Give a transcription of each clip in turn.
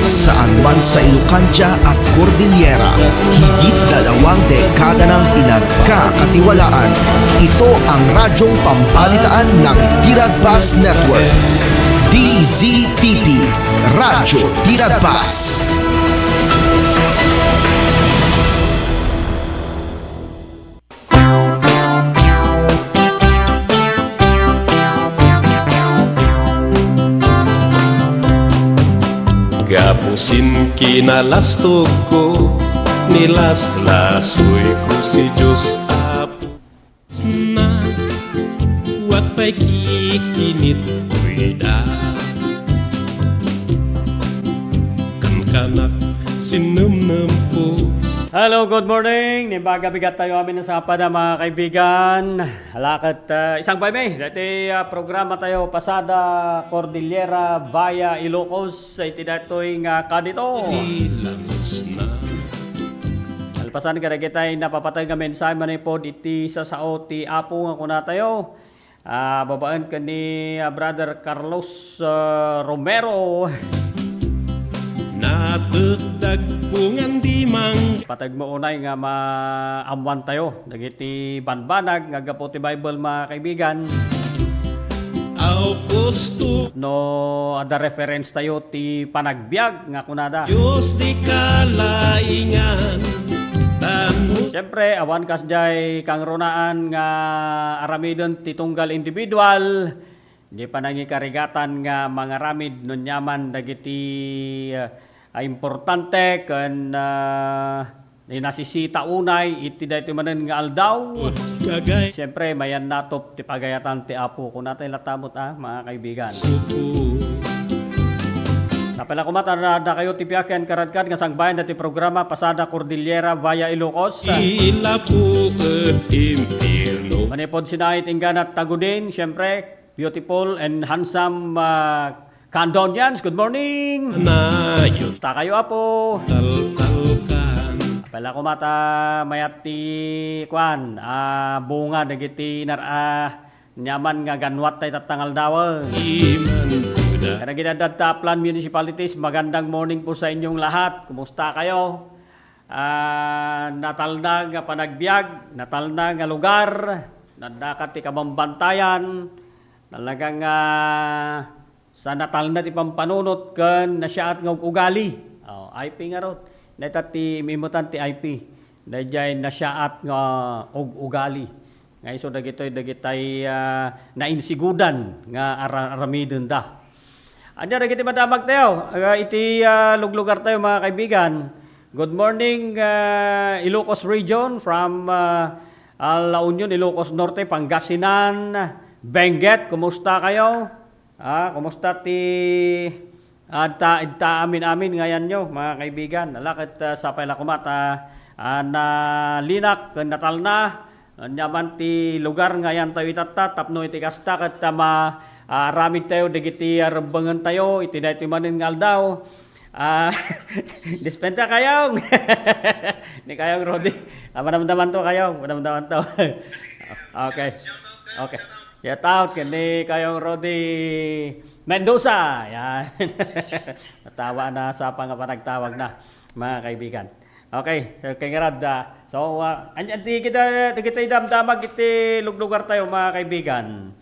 saan man sa Ilocandia at Cordillera, higit 2 dekada ng pinagkakatiwalaan. Ito ang radyong pambalitaan ng Tiradpas Network. DZTP, Radyo Tiradpas. Gapusin kinalastog ko, nilaslasoy ko si Diyos Apo na wag pa'y kikinit ko'y da kankanak sinumnum ko. Hello, good morning. Nimbaga bigat tayo amin sa pada mga kaibigan. Halakat isang bay may. Dati programa tayo pasada Cordillera via Ilocos. Iti datoy nga kadito. Dilamos na Alpasan ka na kita napapatay nga mensahe manipod iti sa sao ti Apo nga kuna tayo. Babaan ka ni Brother Carlos Romero. natagdag pungan di mang Patag mo unay nga maamuan tayo. Dagiti banbanag nga gapo ti Bible mga kaibigan. aw gusto No ada reference tayo ti panagbiag nga kunada. Diyos di kalaingan tanu Siyempre awan kas jay kang runaan nga aramidon ti tunggal individual. Di pa nangikarigatan nga mga ramid nun yaman dagiti importante kan nasisita unay iti daytoy manen nga aldaw. bagay Siyempre mayan natop ti pagayatan ti Apo kun natay latamot mga kaibigan. suko Napala kumata na kayo ti piaken karadkad nga sangbayan dati programa pasada Cordillera via Ilocos. ila po at impierno Manipod sinahit ingganat tagudin, siyempre beautiful and handsome Candonians. Good morning! nayon Basta kayo Apo. taltalkan Pala ko mata mayat ti kwan bunga dagiti nyaman nga ganwat tay tatangal daw. iman kuda Kaya ginadad Taplan Municipalities, magandang morning po sa inyong lahat. Kumusta kayo? Natal na nga panagbiag, natal na nga lugar, nandakat ti kamambantayan, talagang sa natal na ti pampanunot kan nasyaat nga ugali. IP nga rot. Naita ti mimutan ti IP. Dayjay nasyaat nga ugali. Ngay so dagitoy nainsigudan nga aramidon da. Anya dagiti madamag tayo. Iti luglugar tayo mga kaibigan. Good morning Ilocos Region from La Union, Ilocos Norte, Pangasinan, Benguet. Kumusta kayo? Kumusta ti amin ngayon nyo mga kaibigan. Alakit sa pala kumata na linak, natal na. Nyaman ti lugar ngayon tayo itata, tapno iti kasta kat ramid tayo, dagiti rambangan tayo, iti na iti manin ngal daw. Dispenta kayong. Ni kayong Rodi. Madamdaman to kayo. Madamdaman to. Okay. Okay. Shout out kani kayong Rodi Mendoza. Yan. Natawa na sa panagtawag na mga kaibigan. Okay. Kay Gerard. So, di kita damdamag iti luglugar tayo mga kaibigan.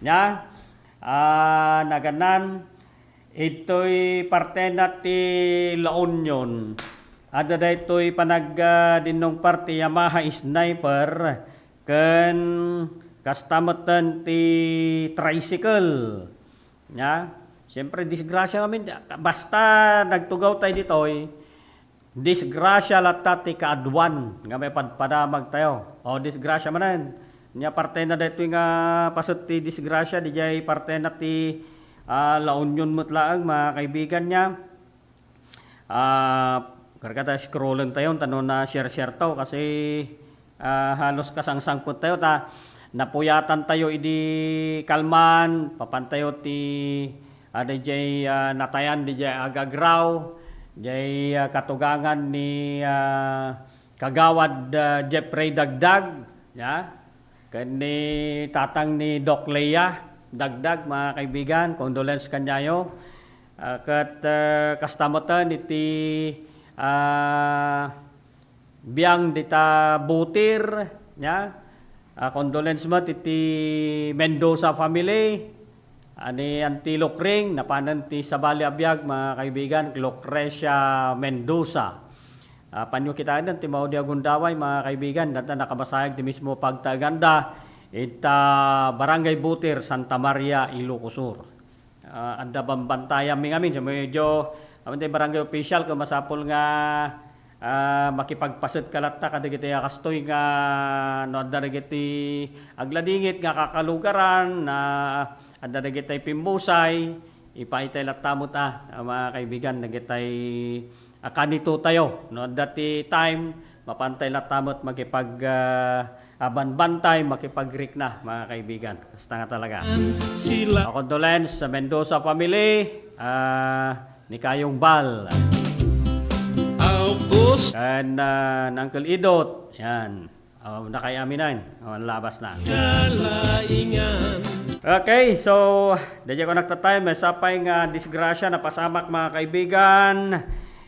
Nya? Naganan. Ito'y parte na ti La Union. Ada da ito'y dinong parte Yamaha Sniper ken kastamatan ti tricycle. Nya? Siyempre disgrasya kami. Basta nagtugaw tayo dito'y disgrasya latta ti kaadwan nga may padamag tayo. O disgrasya manan. Nya parte na dito'y nga pasot ti disgrasya dijay parte na ti La Union mutlaang mga kaibigan niya. Karkata scrollan tayo tanong na share to kasi halos kasangsangpot tayo napuyatan tayo idi kalman papantayo ti DJ natayan DJ agagraw jay katugangan ni Kagawad Jeffrey Dagdag ya kani tatang ni Doc Leia Dagdag mga kaibigan, condolence kanyayo. kat kastamotan iti biyang dita butir nya. Condolence mo iti Mendoza family. Ani anti Lokring napanan ti Sabali Abiyag mga kaibigan, Lucrecia Mendoza. Panyo kita ti Maudi Agundaway mga kaibigan, data nakamasayag di mismo pagtaganda ita Barangay Butir, Santa Maria, Ilocos Sur. Anda bambantaya mi ngamin, so medyo amin barangay official kung masapol nga makipagpasit kalatta kadagiti kastoy nga no dagiti agladingit nga kakalugaran na anda dagitay pimbusay ipaitay latamot mga kaibigan dagitay kanito tayo no dati time mapantay latamot makipag banbantay makipagrik na mga kaibigan basta nga talaga sila condolence sa Mendoza family ni Kayong Bal aukos and Uncle Idot yan nakayaminan labas na. kalaingan Okay, so dadya ko nagtatay may sapay nga disgrasya na pasamak mga kaibigan.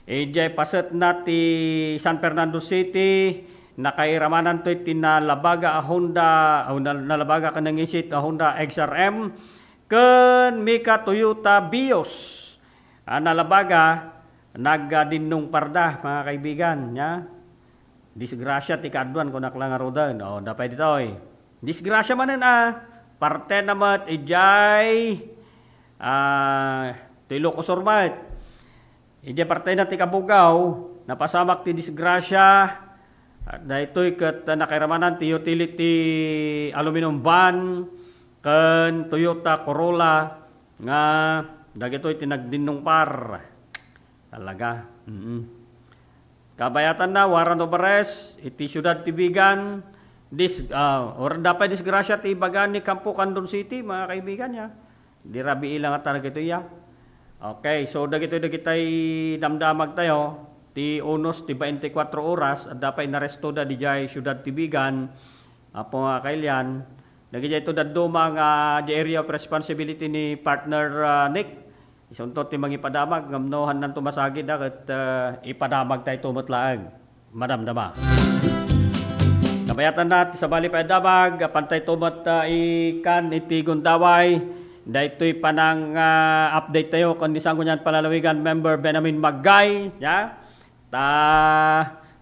Ejay paset na ti San Fernando City nakairamanan to iti nalabaga a Honda nalabaga kanang isit a Honda XRM ken Mika Toyota Vios. Nalabaga nagdinong parda mga kaibigan nya. Disgrasya ti kadwan ko naklang rodan. O dapay ditoy. Disgrasya manen parte namat ijay ti Ilocos Sur mat. Ijay parte na ti Kabugaw napasamak ti disgrasya daytoy ket nakairamanan ti utility aluminum van ken Toyota Corolla nga dagitoy ti nagdinong par. Talaga. Kabayatan na warrant of arrest iti Ciudad Tibigan. Or dapat disgrasya ti bagan ni Campo Candon City mga kaibigan niya. Di rabi ilang at talaga ito ya. Okay, so dagitoy damdamag tayo ti unos ti 24 oras at dapat inaresto da di jay Ciudad Tibigan. Apo nga kailyan. Dagitoy ito daduma nga di area of responsibility ni partner Nick. Isuntot ti mangipadamag ngamnohan nang tumasagid at ipadamag tayo tumutlaang. Madamdama. Kabayatan natin sa bali pa dabag, pantay tumat ikan iti Gundaway. Daytoy panang update tayo kung isang kunyan palalawigan member Benjamin Magay. Ya?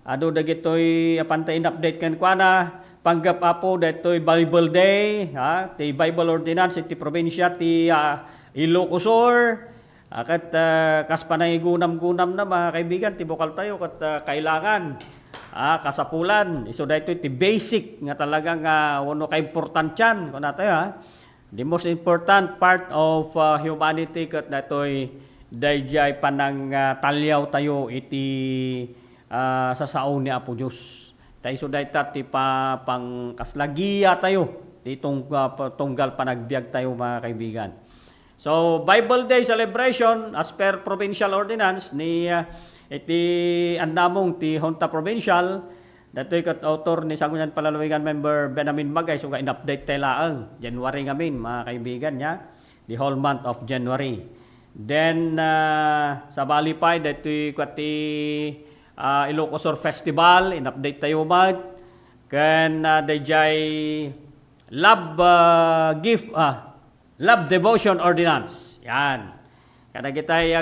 Dagitoy pantay in-update kan kuana. Panggap apo daytoy Bible Day. Ti Bible Ordinance iti probinsya ti Ilocos Sur. Kat kaspanay gunam-gunam na mga kaibigan, ti bukal tayo kat kailangan. Kasapulan. So dahito iti basic nga talagang wano ka-importansyan. Kung nato the most important part of humanity kat dato'y dayjay panang talyaw tayo iti sasaon ni Apo Diyos. Tayo so dahito ti pang kaslagiya tayo. Itong tunggal panagbiag tayo mga kaibigan. So Bible Day celebration as per provincial ordinance ni iti andamong ti Honta Provincial datoy kat author ni Sangguniang Palalawigan member Benjamin Magay so in-update tayo laang January ngamin mga kaibigan niya the whole month of January. Then sa Balipay datoy kati Ilocos Sur Festival in-update tayo mat ken dayjay love devotion ordinance yan kada kitay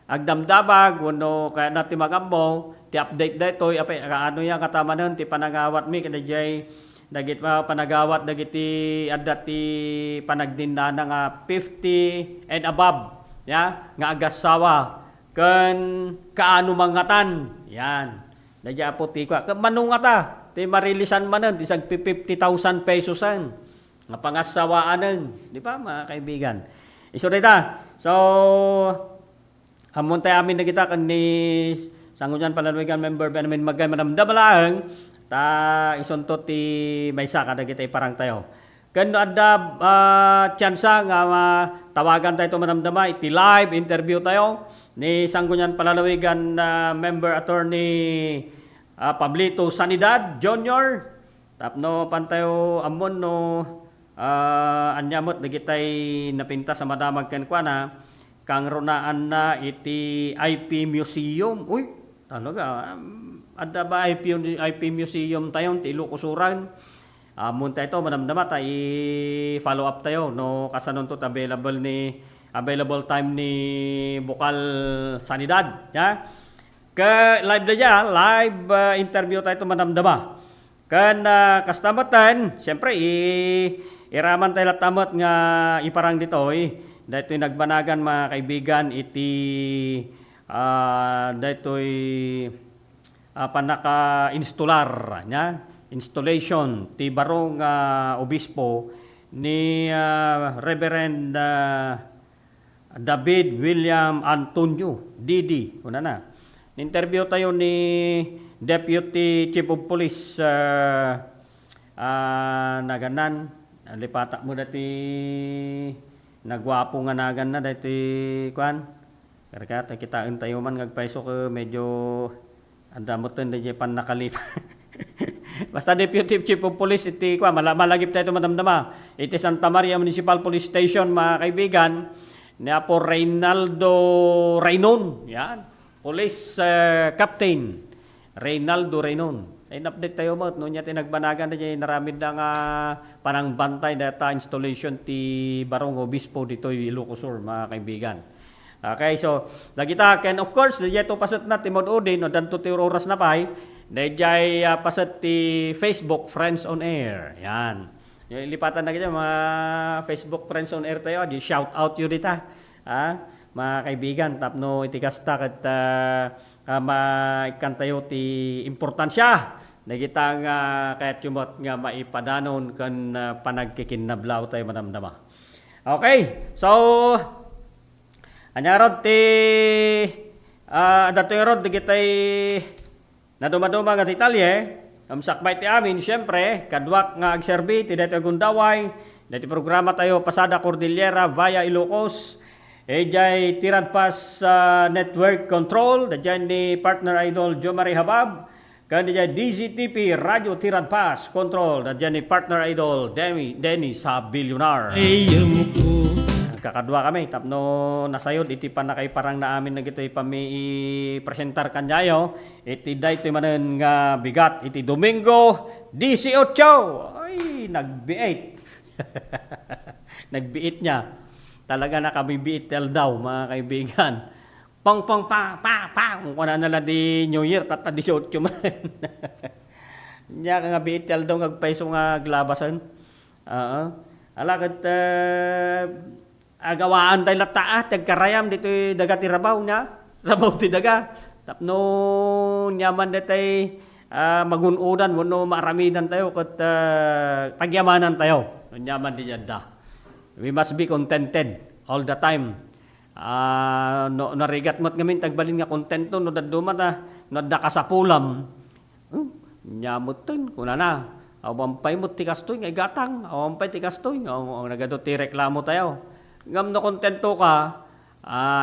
agdamdabag wano kaya natin magambo ti update daytoy ano yang katamanon ti panagawat mi kada jay dagit panagawat dagiti adda ti panagdinda nga 50 and above ya nga agasawa ken kaano mangatan yan dadya po ti kwa manungata ti marilisan manen ti sag 50,000 pesosan nga pangasawaanen di ba mga kaibigan iso dayta so amon tayo amin na kita kan ni Sangguniang Palalawigan member Benjamin Magay manamdamalang ta isonto ti maysa kada kita parang tayo. Ken adda tsansa nga tawagan tayo manamdama iti live interview tayo ni Sangguniang Palalawigan member attorney Pablito Sanidad Jr. Tapno pantayo amon no anyamot dagitay napinta sa madamag ken kuana kang runaan na iti IP Museum. Uy, talaga, ada ba IP Museum tayo, ti Ilocosuran? Munta ito, manamdama tayo, i-follow up tayo, no, kasanon to available time ni Bukal Sanidad, ya. Live na dyan, live interview tayo ito manamdama. Kastamatan, siyempre, iraman tayo latamat nga iparang dito, dahil nagbanagan mga kaibigan, dahil panaka-installer, installation, ti barong obispo ni Reverend David William Antonio, Didi, una na. Interview tayo ni Deputy Chief of Police Naganan. Lipata mo dati nagwapo nga nagan na dati kuan. Karka kitaan tayo man ngagpaiso ko medyo andamoten dati pan nakalip. Basta Deputy Chief of Police iti kuan malagip tayo madamdama. Iti Santa Maria Municipal Police Station mga kaibigan. Ni Apo Reynaldo Reynon, yan. Police Captain Reynaldo Reynon. In-update tayo mo, no niya tinagbanagan na niya naramid na nga panang bantay data installation ti Barong Obispo dito Ilocosur, mga kaibigan. Okay, so nagita ken of course dito pasat na timod odin no danto ti oras na pay dayjay pasat ti Facebook Friends on Air. Yan. Yung lipatan na kita mga Facebook Friends on Air tayo, di shout out yun dita. Mga kaibigan, tapno itikasta kat maikan tayo ti importansya na kita nga kahit yumot nga maipadanon kan panagkikinablaw tayo manamdama. Okay, so anyarod ti dato yorod di kitay naduma-duma nga detalye. Sakbay ti amin, siyempre, kadwak nga agserbi, ti dati agundaway, dati programa tayo Pasada Cordillera via Ilocos, jay Tirad Pass Network Control, dyan ni Partner Idol Jo Marie Habab, kan dyan DZTP Radio Tirad Pass Control, dyan ni Partner Idol Dennis sa Billionaire. Ayam ko Kakadwa kami, tapno nasayod, iti pa na kay parang na amin na gito i-presentar kanyayo, iti day ito manan nga bigat, iti Domingo 18, ay, nagbiit. Nagbiit niya. Talaga nakabibiit tel daw, mga kaibigan. Pong, pa, kung kuna nala di New Year, tata 18 man. Niya nga biit tel daw, ngagpaiso nga glabasan. Alagat, agawaan tayo lata tagkarayam dito dagati rabaw niya. Rabaw ti daga. Tapno nyaman detay magunudan wano maramidan tayo kat pagyamanan tayo. Nyaman di da. We must be contented all the time. No narigat mat ngamin tagbalin nga kontento no daduma ta no da kasapulam. Nyamuten kunana. Awampay mo ti kastoy nga gatang. Awampay ti kastoy. Ang nagadot ti reklamo tayo. Ngam na kontento ka,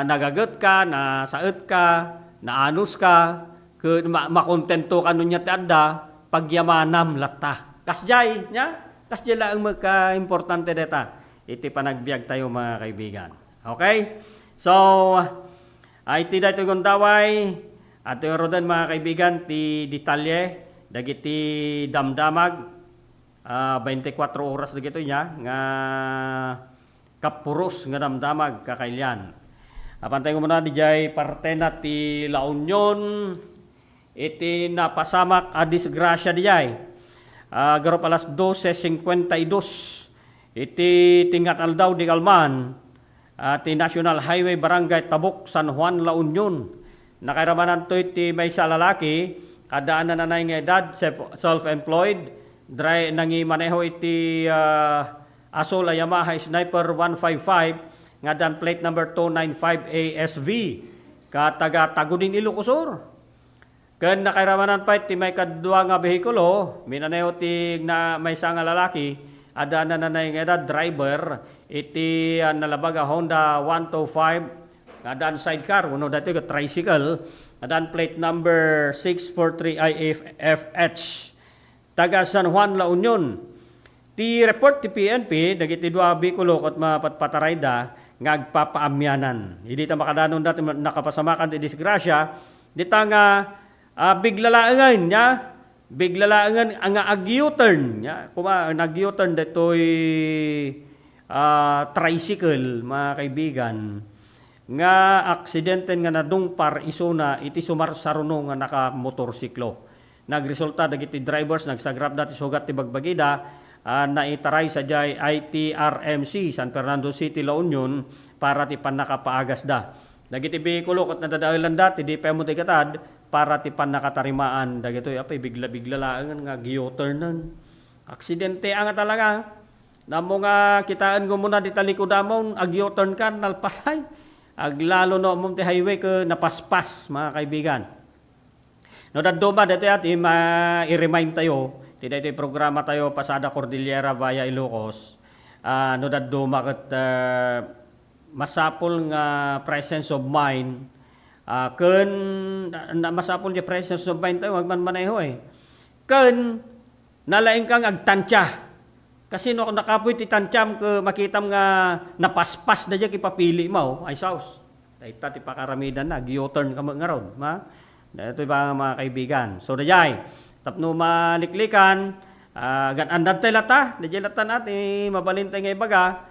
nagagot ka, nasaot ka, naanus ka, makontento ka nun niya tiada, pagyamanam lata. Kasjay, niya? Kasjay lang magka-importante deta. Iti panagbiag tayo mga kaibigan. Okay? So, iti dito kong daway, at yung rodan mga kaibigan, ti detalye, dagiti damdamag, 24 oras na gito niya, nga kapuros nga damdamag kakailyan. Apantay ko muna di jay parte na ti La Union iti napasamak a disgrasya di jay. Garo alas 12:52 iti tingat aldaw di Kalman ti National Highway Barangay Tabuk, San Juan, La Union. Nakairamanan to iti may sa lalaki kadaan na nanay nga edad, self-employed, nangi maneho iti Asola Yamaha Sniper 155 nga dan plate number 295 ASV kataga Tagudin Ilocosur. Ken nakairamanan pa iti may kadwa nga behikulo minaneho ti na may nga lalaki ada na nanay nga edad driver iti nalabaga Honda 125 nga dan sidecar uno dati ka tricycle nga dan plate number 643 IFH taga San Juan, La Union. Ti report ti PNP dagiti dua bikulo ket mapatpatarayda nga agpapaamyanan. Hindi ta makadanon dati nakapasamakan ti disgrasya, di ta nga biglalaangan nya, biglalaangan ang ag-U-turn nya. Kuma nag-U-turn detoy tricycle, mga kaibigan, nga aksidente nga nadungpar isuna iti sumarsaruno nga naka-motorsiklo. Nagresulta dagiti drivers nagsagrap dati sugat ti bagbagida na itaray sa jay ITRMC San Fernando City, La Union para ti panakapaagas da. Dagiti bikulo ket nadadailan dati di pa mo ti katad para ti panakatarimaan dagitoy apay bigla-bigla laangan nga gi-U-turnan. Aksidente ang talaga. Namo nga kitaan ko muna di talikudamon ag-U-turn kan nalpasay. Aglalo no mong ti highway ke napaspas, mga kaibigan. No daduma dito at i-remind tayo, ti dito programa tayo Pasada Cordillera via Ilocos. No daduma ket masapol nga presence of mind. Ken masapol di presence of mind tayo wag man maneho eh. Ken nalaing kang agtantya. Kasi no nakapoy ti tantyam ke makitam nga napaspas na diya kipapili mo ay saus. Dahita ti pakaramidan na gi-U-turn ka nga ron, ma. Ito ba mga kaibigan. So dayay tapno maliklikan gan-andan tay lata, dayay lata natin mabalintay nga ibaga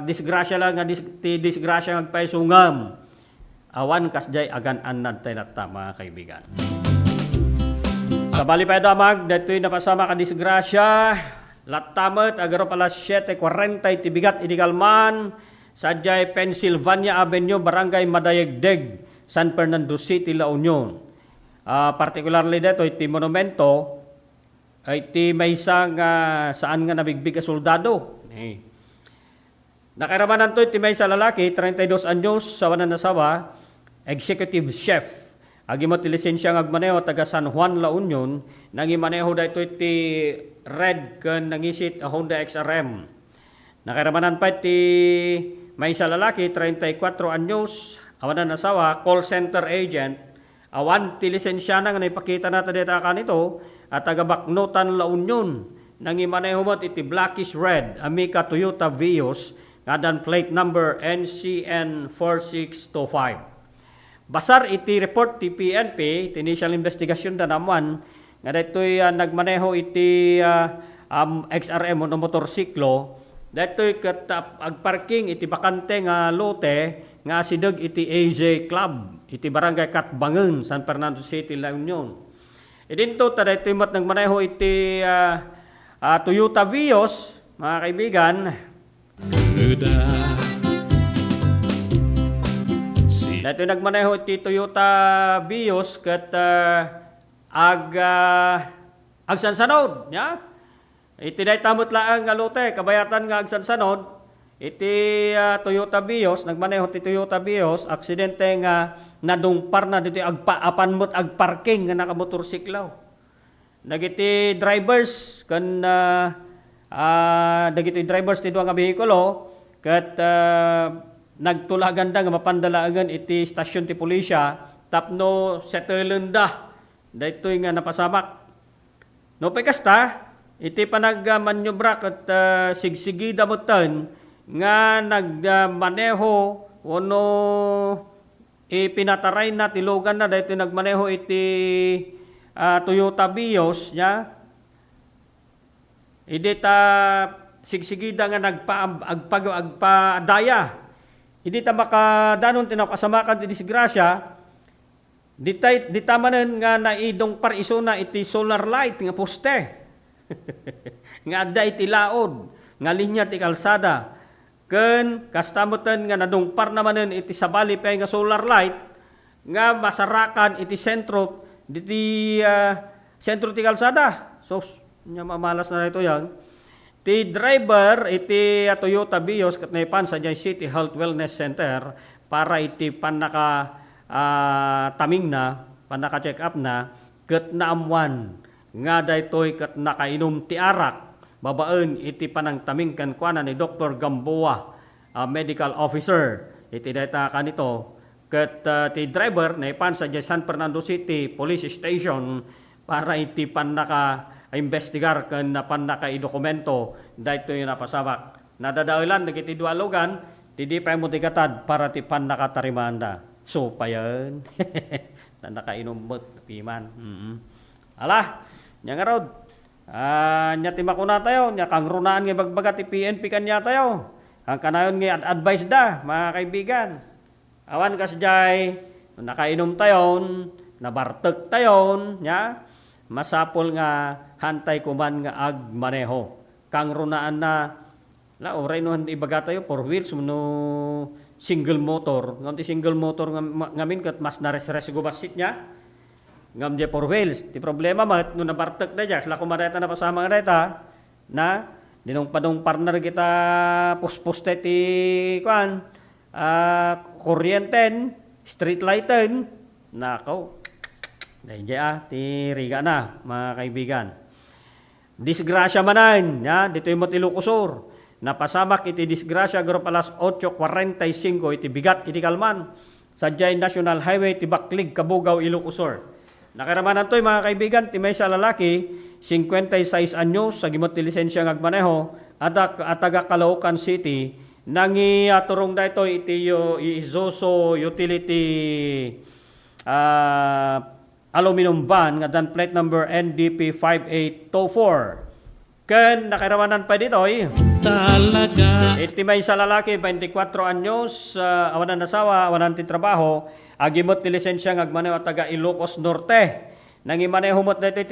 disgrasya lang nga disgrasya nga agpaisungam. Awan kas jay agan-andan tay lata, mga kaibigan. Sabali pa damag detoy napasama ka disgrasya. Latamet agaro pala 7:40 tibigat idigalman Sadyay Pennsylvania Avenue, Barangay Madayegdeg, San Fernando City, La Union. Particularly dito iti monumento ay iti may isang saan nga nabigbig a soldado. Nakaramanan to iti may sa lalaki 32 anyos sa wanan nasawa, executive chef. Agi mo ti lisensya nga agmaneho taga San Juan, La Union, nangimaneho dito iti red ken nangisit a Honda XRM. Nakaramanan pa iti may sa lalaki 34 anyos, awan na nasawa, call center agent. Awan ti lisensya nga naipakita natin dito kanito at taga Baknotan, La Union. Nangimaneho mo iti blackish red Amica Toyota Vios nga dan plate number NCN 4625. Basar iti report ti PNP, iti initial investigation da naman, nga dito'y nagmaneho iti XRM o motorsiklo, dito'y agparking iti bakante nga lote, nga sideg iti AJ Club, iti barangay Katbangen, San Fernando City, La Union. Idinto, dito'y mat nagmaneho iti Toyota Vios, mga kaibigan. Dito nagmaneho iti Toyota Vios ket agsansanod nya. Iti daytamot laang nga lote kabayatan nga agsansanod iti Toyota Vios nagmaneho iti Toyota Vios aksidente nga nadungpar na dito agpaapanmot agparking nga nakamotorsiklo. Dagiti drivers ken dagiti drivers ti duang nga behikulo ket nagtulaganda nga mapandalaagan iti stasyon ti pulisya tapno setelenda daytoy nga napasamak. No pagkasta iti panagmanyobra ket sigsigida moten nga nagmaneho wano ipinataray na tilogan na daytoy nagmaneho iti Toyota Vios nya. Idita sigsigida nga agpadaya. Hindi ta makadanon tinakasamakan ti disgrasya. Di tamanen nga naidong parisuna iti solar light nga poste. Nga adda iti laod, nga linya ti kalsada. Ken kastamoten nga nadungpar namanen iti sabali pay nga solar light nga masarakan iti sentro iti sentro ti kalsada. So nya mamalas na ito yan. Ti driver iti Toyota Vios ket naipan sa City Health Wellness Center para iti panaka taming na, panaka check up na ket naamwan nga daytoy ket nakainom ti arak babaen iti panangtaming ken kuana ni Dr. Gamboa, medical officer. Iti data kanito ket ti driver naipan sa San Fernando City Police Station para iti panaka investigar ken napan nakaidokumento daytoy napasabak. Nadadaulan dagiti dualogan ti di pa mo tigatad para ti pan nakatarimanda. So pa yan. Na nakainom mo, piman. Ala, nya nga rod. Nya ti makuna tayo, nya kang runaan nga bagbaga ti PNP kanya tayo. Ang kanayon nga advice da, mga kaibigan. Awan kas jay, nakainom tayon, nabartek tayon, nya, masapol nga hantay kuman nga agmaneho. Kang runaan na, oray no ibaga tayo, 4 wheels, no single motor. Nganti single motor ngamin kat mas nares-res gubasit niya. Ngam je 4 wheels. Ti problema mat no nabartek na dya, sila kumareta na pasama nga reta, na, dinong padong partner kita puspuste ti kuan, kuryenten, street lighten, nakaw, dahil ti riga na, mga kaibigan. Disgrasya manan, ya, dito yung matilukusor, napasamak iti disgrasya garo palas 8:45 iti bigat iti kalman, sadyay National Highway ti Baklig, Kabugaw, Ilocosur. Nakaramanan to'y mga kaibigan, ti may sa lalaki, 56 anyos, sa gimot ti lisensya ng agmaneho, at taga Caloocan City, nangi turong da ito iti Isuzu utility aluminum van nga dan plate number NDP 5824. Ken nakaramanan pa dito Talaga iti may sa lalaki 24 anyos, awanan nasawa, awanan ti trabaho, agimot ti lisensya ng agmaneho at taga Ilocos Norte. Nangimaneho mot dito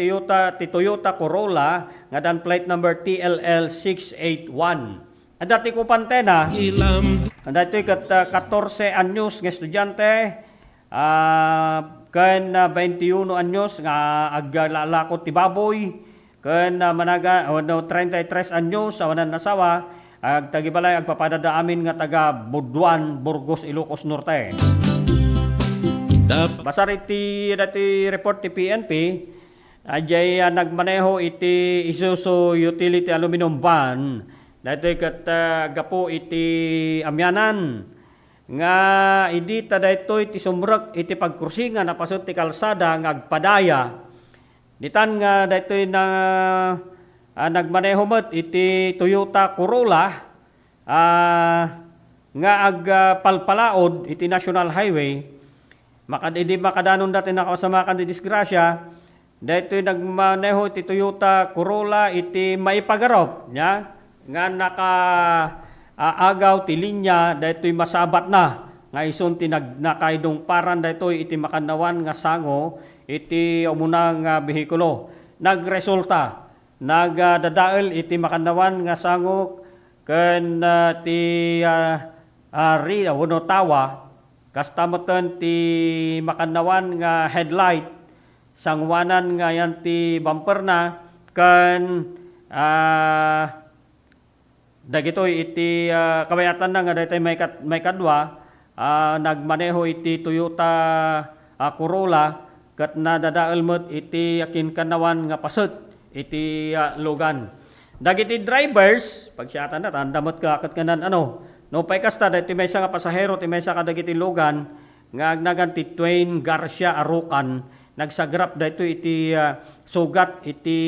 ti Toyota Corolla nga dan plate number TLL 681. Ang dati ko pantena, ilam ang dati kat 14 anyos nga estudyante, kan 21 anyos nga aglalako ti baboy, kan managa 33 anyos awanan nasawa, ag tagibalay agpapadada amin nga taga Buduan, Burgos, Ilocos Norte. Basar iti dati report ti PNP, ajay nagmaneho iti Isuzu utility aluminum van. Dati kat gapo iti amyanan nga idi ta daytoy iti sumrek iti pagkursingan napasut ti kalsada nga agpadaya. Ditan nga daytoy na nagmaneho met iti Toyota Corolla nga agpalpalaod iti National Highway. Idi makadanon dati nakasamakan ti disgrasya. Daytoy nagmaneho iti Toyota Corolla iti maipagarop nya nga naka-agaw ti linya daytoy masabat na nga ison ti nakaidong paran daytoy iti makanawan nga sango iti umunang behikulo. Nagresulta nagdadael iti makanawan nga sango ken ti Rida wano tawa kastamoten ti makanawan nga headlight sangwanan nga yan ti bumper na ken dagitoy iti kabayatan na nga daytoy may kadwa nagmaneho iti Toyota Corolla ket nadadael met iti akin kanawan nga paset iti lugan. Dagiti drivers pagsiatan na tandamot ka ket kanan no pay kasta daytoy may nga pasahero ti may ka dagiti lugan nga agnagan ti Twain Garcia Arucan nagsagrap daytoy iti sugat iti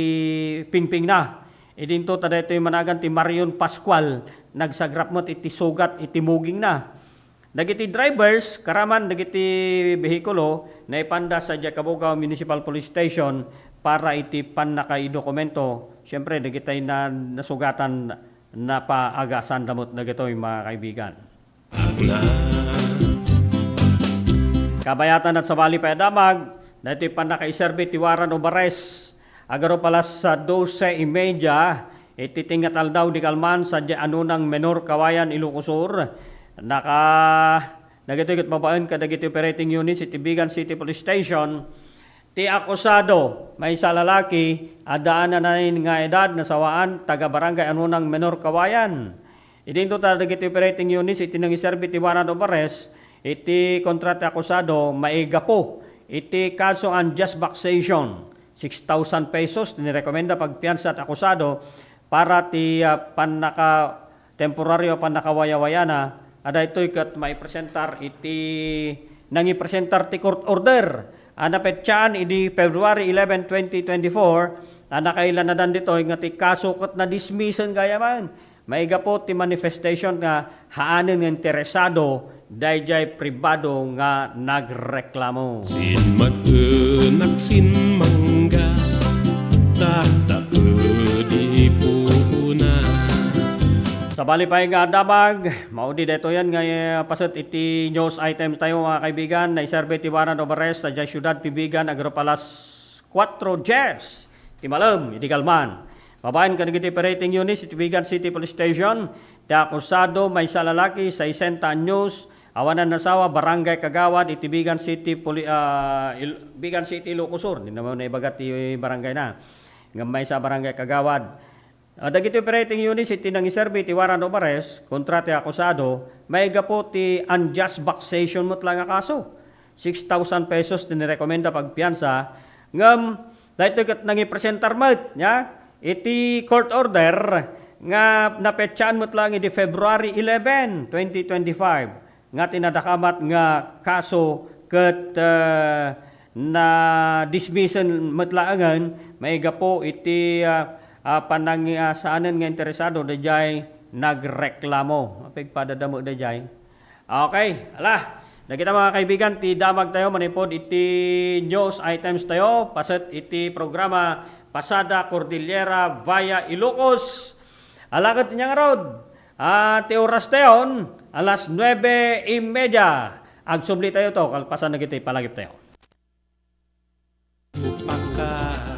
pingping na. Idinto ta daytoy managan ti Marion Pascual nagsagrap met iti sugat iti muging na. Dagiti drivers karaman dagiti behikulo na ipanda sa Kabugaw Municipal Police Station para iti pannakaidokumento. Syempre dagitay na nasugatan na paagasan damot dagitoy mga kaibigan. Kabayatan at sabali pa damag daytoy pannakaiserbi ti waran o bares. Agaro palas sa 12:30, ititingatal daw di kalman sa anunang menor kawayan Ilocosur. Nagitoy mabaan ka dagiti operating unit sa Tibigan City Police Station. Ti akusado, may sa lalaki, adaan na nga edad na sawaan, taga barangay anunang menor kawayan. Idinto ta dagiti operating unit, iti nang iserbi ti warrant of arrest, iti kontrata akusado, maiga po, iti kaso unjust vexation. 6,000 pesos nirekomenda pagpiansa at akusado para ti temporaryo panakawayawayana ada ito'y kat maipresentar iti nangipresentar ti court order anapetsaan idi February 11, 2024 nakailan na dan dito nga ti kaso kat na dismissan gaya man maiga po ti manifestation nga haanen nga interesado dayjay pribado nga nagreklamo. Sin mag-enak sin mangga Takda di puna Sa bali pa nga damag, maudi dito yan nga pasat iti news items tayo mga kaibigan na iserbe ti warrant of arrest sa Syudad Tibigan Agropalas 4 Jers. Timalam, iti Kalman. Babayan ka nagiti operating unit sa Tibigan City Police Station. Ti akusado may sa lalaki sa 60 anyos, awanan nasawa, Barangay Kagawad, Tibigan City, Bigan City, Ilocos. Hindi naman na ibagat ti barangay na. Ngamay sa Barangay Kagawad. Dagiti operating unit iti nang iserbi ti warrant of arrest kontra ti akusado, maiga po ti unjust vexation mo't lang nga kaso. 6,000 pesos tinirekomenda pagpiyansa. Ngam, dahito kat nang ipresentar mo't, iti court order nga napetsaan mo't lang iti February 11, 2025. Nga tinadakamat nga kaso kat na dismissan mo't laangan, maiga po iti panangasaanan nga interesado dayjay nagreklamo. Apigpadadamo dayjay. Okay, ala. Nakita mga kaibigan, ti damag tayo manipod iti news items tayo pasat iti programa Pasada Cordillera via Ilocos. Alakat niya nga rod. Ti oras tayon, alas 9:30. Agsumli tayo to, kalpasan na kita palagip tayo. Upakan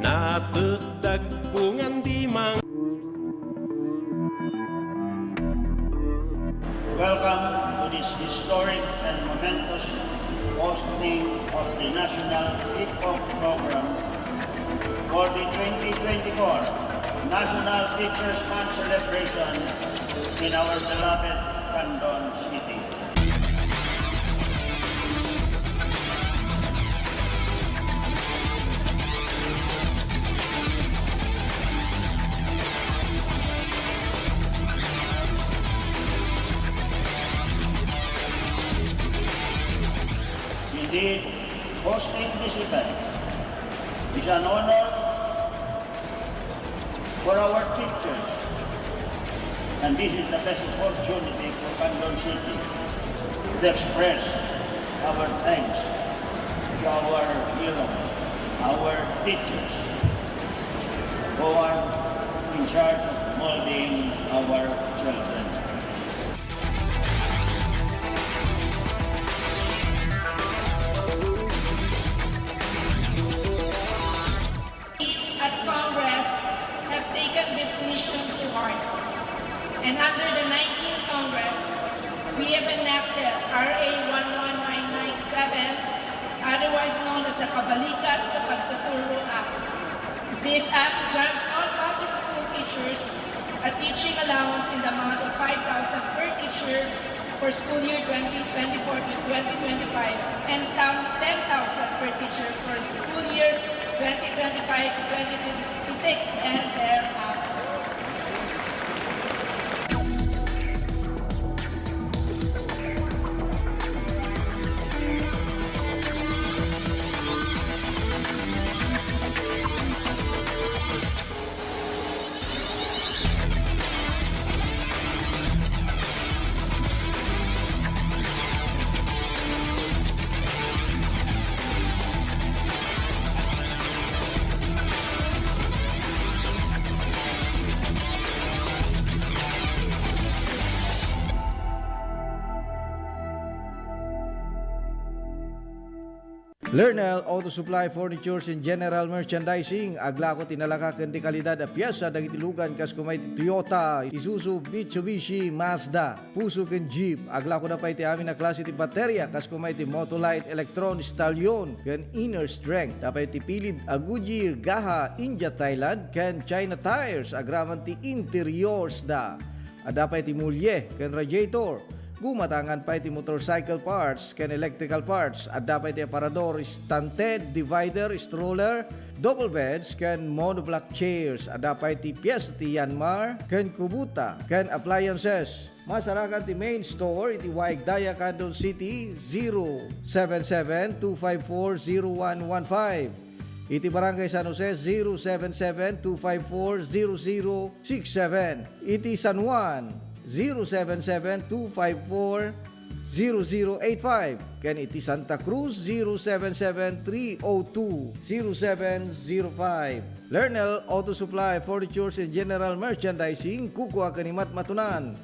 Natagdag bungan di mang Welcome to this historic and momentous hosting of the National Hip Hop Program for the 2024 National Teachers Month celebration in our beloved Candon City. Indeed, hosting this event is an honor for our teachers, and this is the best opportunity for Candon City to express our thanks to our heroes, our teachers, who are in charge of molding our children. At Congress have taken this mission to heart. And under the 19th Congress, we have enacted RA 11997, otherwise known as the Kabalikat sa Pagtuturo Act. This act grants all public school teachers a teaching allowance in the amount of 5,000 per teacher for school year 2024 to 2025 and 10,000 per teacher for school year 2025 to 2026 and thereafter. Lernel Auto Supply Furnitures and General Merchandising agla ko tinalakaken di kalidad a piyesa dagiti lugan kas kumay Toyota, Isuzu, Mitsubishi, Mazda, Puso ken Jeep agla ko na pa iti amin na klase ti baterya kas kumay ti Motolite, Electron, Stallion ken Inner Strength tapay ti pilid a Goodyear, Gaha, India, Thailand ken China Tires agraman ti interiors da adapay ti mulye ken radiator. Gumatangan pa iti motorcycle parts ken electrical parts at dapat iti aparador, stunted, divider, stroller, double beds ken monoblock chairs at dapat iti piyesa ti Yanmar ken Kubuta ken appliances. Masarakan ti main store iti Waigdaya, Candon City 077-254-0115. Iti Barangay San Jose 077-254-0067. Iti San Juan 077-254-0085. Ken iti Santa Cruz 077-302-0705. Lernel Auto Supply, Furnitures and General Merchandising, kukuha kanimat matunan.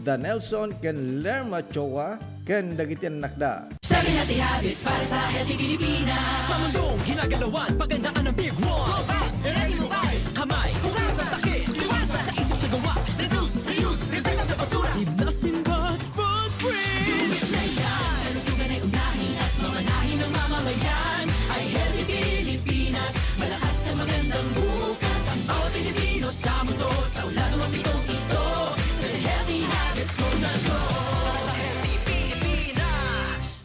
Da Nelson ken Lerma Chowa ken dagitian nakda. 7 Healthy Habits para sa Healthy Pilipinas. Sa mundong ginagalawan, pagandaan ng Big One. I-ready mo ba? Kamay, sa sakit, iwasan sa isip sa gawa. Reduce, reuse, recycle na basura. Leave nothing but footprint. Do it na yan. Kalusugan ay unahin at mamanahin ng mamamayan. Ay Healthy Pilipinas, malakas sa magandang bukas. Ang bawat Pilipino sa mundo, sa uladong ang pitong ito. Sa Healthy Habits mo na go. Para sa Healthy Pilipinas.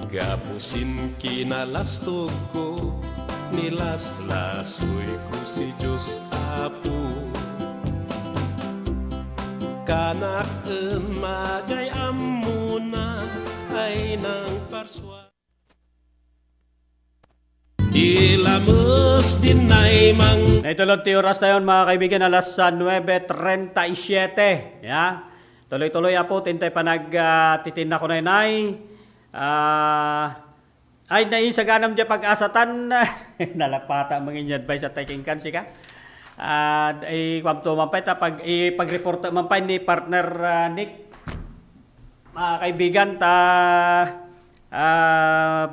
Gapusin kinalastog ko, nilaslasoy ko si Diyos Apo. Kanak-en magayam muna ay nang parswa. Ilamos din ay mang Naitulog ti oras na yun mga kaibigan, alas 9:37. Ya? Tuloy-tuloy po, tintay pa nagtitin ko na inay. Ay naisaganam dyan pag-asatan. Nalapata mga inyo advice at taking kansi ka. Ay kwamto mampay, pag ipag-report mampay ni partner Nick. Mga kaibigan,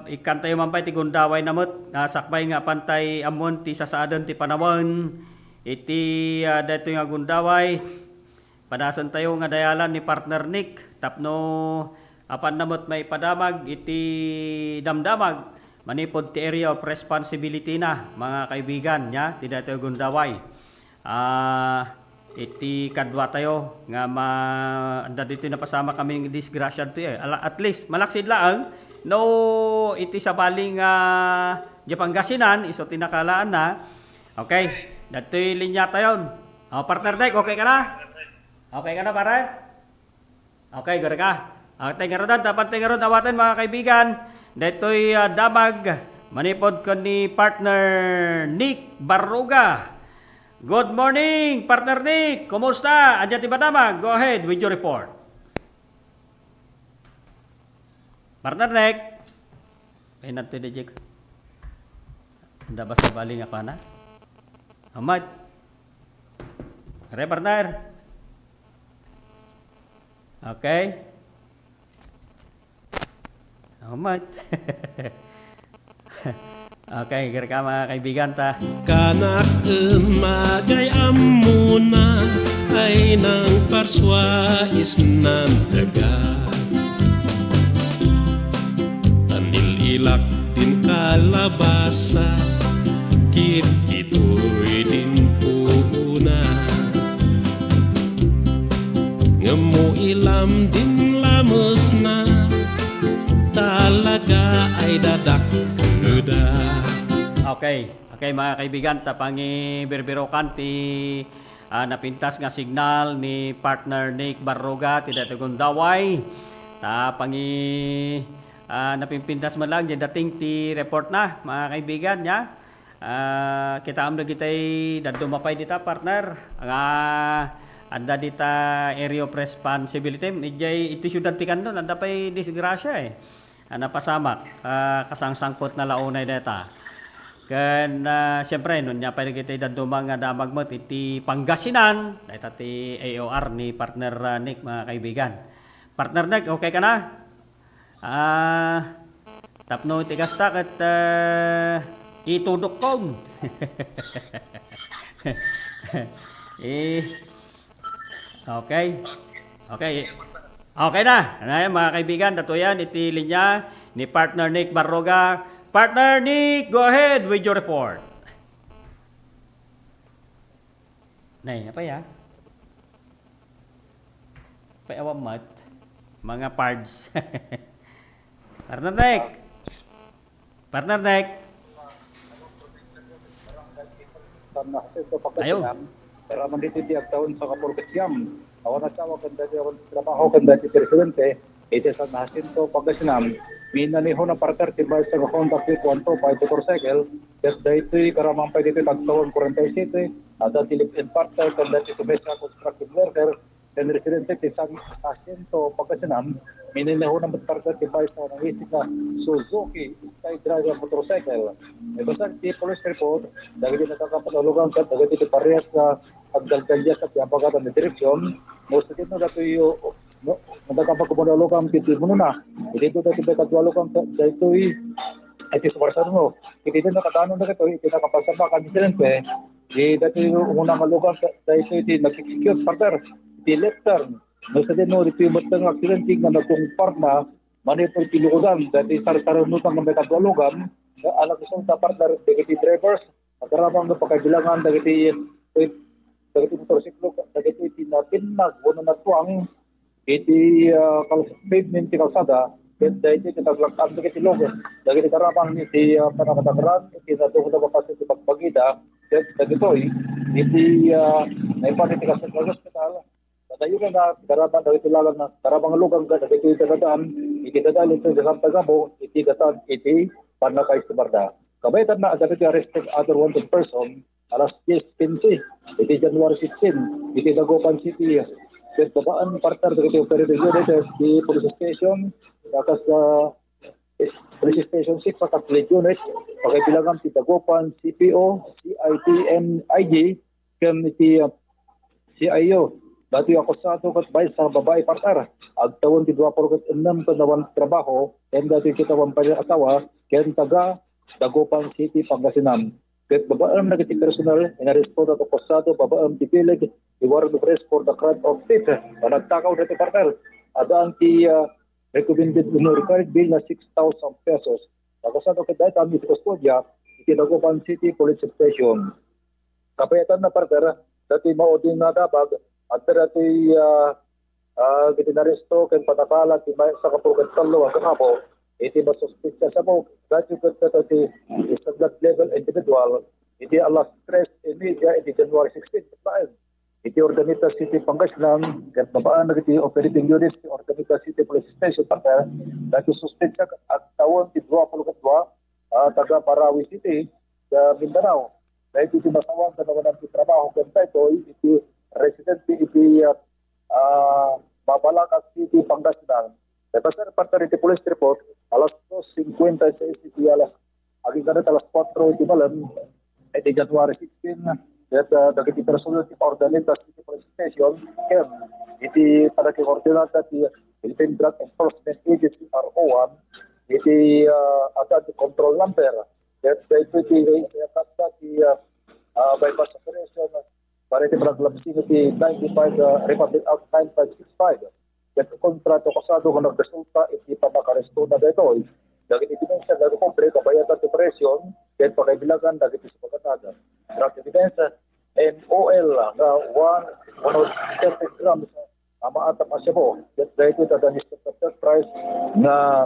ikan tayo mampay ti gundaway namot, sakbay nga pantay amon ti sasaadan ti panawon iti dito nga gundaway padasan tayo nga dayalan ni partner Nick tapno apan namot may padamag iti damdamag manipod ti area of responsibility na mga kaibigan nya ti dito gundaway iti kadwa tayo nga anda dito napasama kami ng disgrasya to at least malaksid laang no iti sa baling Pangasinan iso tinakalaan na. Okay, datoy linya tayo. Partner Dek, okay ka na? Okay ka na pare? Okay, gara ka. Okay, ngarodan dapat ngaron awatan mga kaibigan. Datoy damag manipod ko ni partner Nick Barruga. Good morning, partner Nick. Kumusta? Andiyan ti ba damag? Go ahead with your report. Partner Nick. Ay natin di Jake. Handa ba sa baling ako na? Ahmad. Kare, partner? Okay. Amat. Okay, kira ka mga kaibigan ta. Kanak magay amuna ay nang parswais ng daga. Tanil ilak din kalabasa, kit-kito'y din puuna. Ngamo ilam din lamos na, talaga ay dadak kuda. Okay. Okay mga kaibigan, tapangi birbirokan ti napintas nga signal ni partner Nick Barroga ti Datugon Daway. Tapangi napimpintas man lang di dating ti report na mga kaibigan nya. Kita amda kitay dadumapay dita partner. Nga anda dita area of responsibility. Iti syudad ti kandon anda pay disgrasya eh. Napasamak kasangsangkot na launay data. Kan siyempre nun niya pa kita dadumang nga damag mo iti Pangasinan dahil ti AOR ni partner Nick mga kaibigan. Partner Nick, okay ka na? Tapno iti kastak at itudok kong. Okay. Okay. Okay na. Ano mga kaibigan, datuyan iti linya ni partner Nick Barroga. Partner Nick, go ahead with your report. Nay, apa ya? Paiawam mat. Mga parts. Partner Nick. Partner Nick. Ayaw. Pero man dito di agtaon sa kapulkasyam. Awan na siya maganda di awan trabaho kanda si Presidente. Ito sa nasinto Pangasinan. Minaniho na partner tibay sa contact with 125 motorcycle. Yes, dahito karamang pa dito agtaon 47. Ada tilip in partner kanda si Tumesa constructive worker. Dan Residente ti sa nasinto Pangasinan. Minaniho na partner tibay sa nangisig na Suzuki Sky Driver motorcycle. Ito sa ti police report. Dahil di nakakapanalugan ka. Dahil di parehas sa pagdalgalya sa piyapagatan na direksyon. Most of it na dato yung nagkakapagkumanalukang kiti mo na. Hindi ito dati bagkadwalukang dito iti sumarsano mo. Hindi ito nakatanon na ito, iti nakapasama ka Presidente. Hindi dati yung unang alukang dito iti nag-execute partner. Iti left turn. Most of it no, ito yung matang accidenting na nagkungpar na manipul pilukudan. Dati sarunutang na bagkadwalukan. Alam ko sa partner, dagiti drivers. Magkaramang na pagkabilangan dagiti motorsiklo. Dagiti tinapinag, wala na tuwang iti pavement ti kalsada dahil iti taglakad iti logo dahil iti karamang iti panakatagran iti natungkol na papasin iti pagpagida dagitoy iti naipan iti kasal hospital dahil na karamang dahil iti lalang na karamang lugang ka dahil iti dadaan iti dadaan iti tagamo iti gatan iti panakay sumarda kabaytan na dahil iti arrested other wanted person alas 10:15 iti January 16 iti Dagupan City. At babaan partner dito operating unit di police station akas police station 6 akas lead unit pagkailangan ti Dagupan CPO CITNIG ken iti CIO dati ako sa ato kat bay sa babae partner agtawon ti 26 kanawan trabaho ken dati kita wan asawa ken taga Dagupan City Pangasinan. Ket babaan na kiti personal inaresto na to posado babaan ti pilig i warrant of arrest for the crime of theft. Nagtakaw dito partner. Adaan ti recommended required bill na 6,000 pesos. Nakasado ket dahil kami sa kustodya iti Dagupan City Police Station. Kapayatan na partner dati mao din na dabag at dati gitinaresto ken patakala ti sa kapulgan talo ang kapo. Iti masuspitsya sa mo, dati ko iti sa blood level individual, iti alas 3:30, iti January 16, iti Ordaneta City Pangasinan, kat babaan na iti operating unit, iti Ordaneta City Police Station, dati suspitsya at tawon ti 22, taga Parawi City, sa Mindanao. Dahil iti masawang na naman ang trabaho, kanta ito, iti resident, iti Babalacas City Pangasinan. Pasar partner iti police report, alas 2:56 iti alas, aging kanat alas 4 iti malam, iti January 16, that dagiti personal ti Ordinance City Police Station ken iti padaki koordinata ti Philippine Drug Enforcement Agency RO1 iti ada control number that ito ti kapta ti bypass operation para iti paglamsing iti 95 Republic Act 9565 that kontrato kasado kung nagresulta iti pamakaresto na dito dagiti ebidensya dagiti komple kabayatan ti presyon ken pakaibilagan dagiti sa pagkatada drug evidence NOL nga 130 grams amaatap asyabo that dito tadanis sa third price na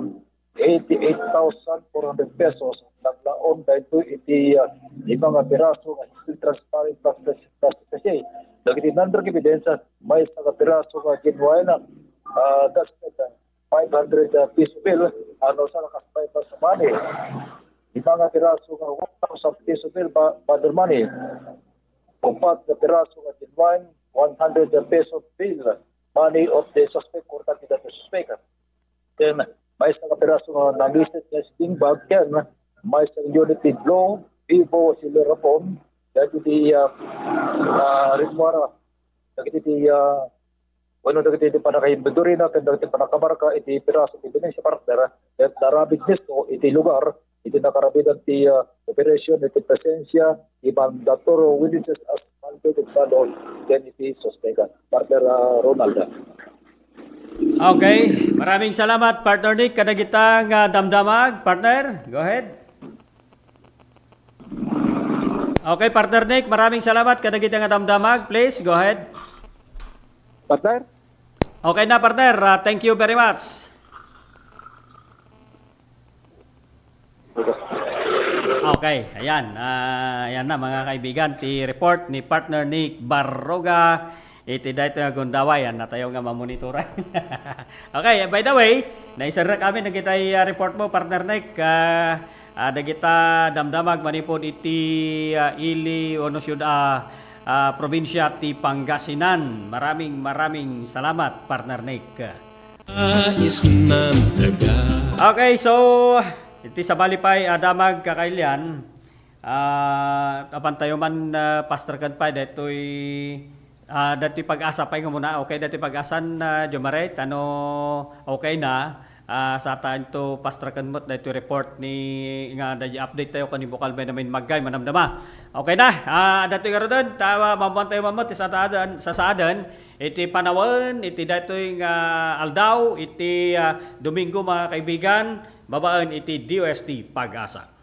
88,400 pesos naglaon dito iti mga piraso nga still transparent plastic kasi dagiti nandang ebidensya may sa piraso nga genuine that's 500 piso bill ano sa nakasabay pa sa money di mga piraso nga 1,000 piso bill bother money kumpat na piraso nga genuine 100 peso bill money of the suspect or the suspect then may sa piraso nga namisted na sting bag yan may sa unity blow vivo silerapon dahil di ritmara dahil di ano dagiti iti panakahimbiduri na ken dagiti panakabarka iti piraso iti sa partner at narabig nesto iti lugar iti nakarabidan ti operation iti presensya ti mandatoro witnesses as mandated salon then iti suspect partner Ronaldo. Okay, maraming salamat partner Nick kadagitang damdamag. Partner, go ahead. Okay, partner Nick, maraming salamat kadagitang damdamag. Please, go ahead. Partner? Okay na partner, thank you very much. Okay, ayan. Ayan na mga kaibigan, ti report ni partner Nick Barroga. Iti dahito nga gundawayan na tayo nga mamonitoran. Okay, by the way, naisara kami na kita report mo partner Nick. Nagita damdamag manipod iti ili ono syudad probinsya ti Pangasinan. Maraming salamat partner Nick. Ais ng daga. Okay, so iti sa balipay adamag kakailian apan tayo man pastor kan pa datoy dati pag-asa pa nga muna. Okay, dati pag-asan Jomare ano okay na sa taan to pastor kan mo dito report ni nga dati update tayo kan bukal ba namin maggay manamdama. Okay na. Dati karon tawa mamantay mamot sa saadan iti panawan iti datoy nga aldaw iti Domingo mga kaibigan babaan iti DOST Pag-asa.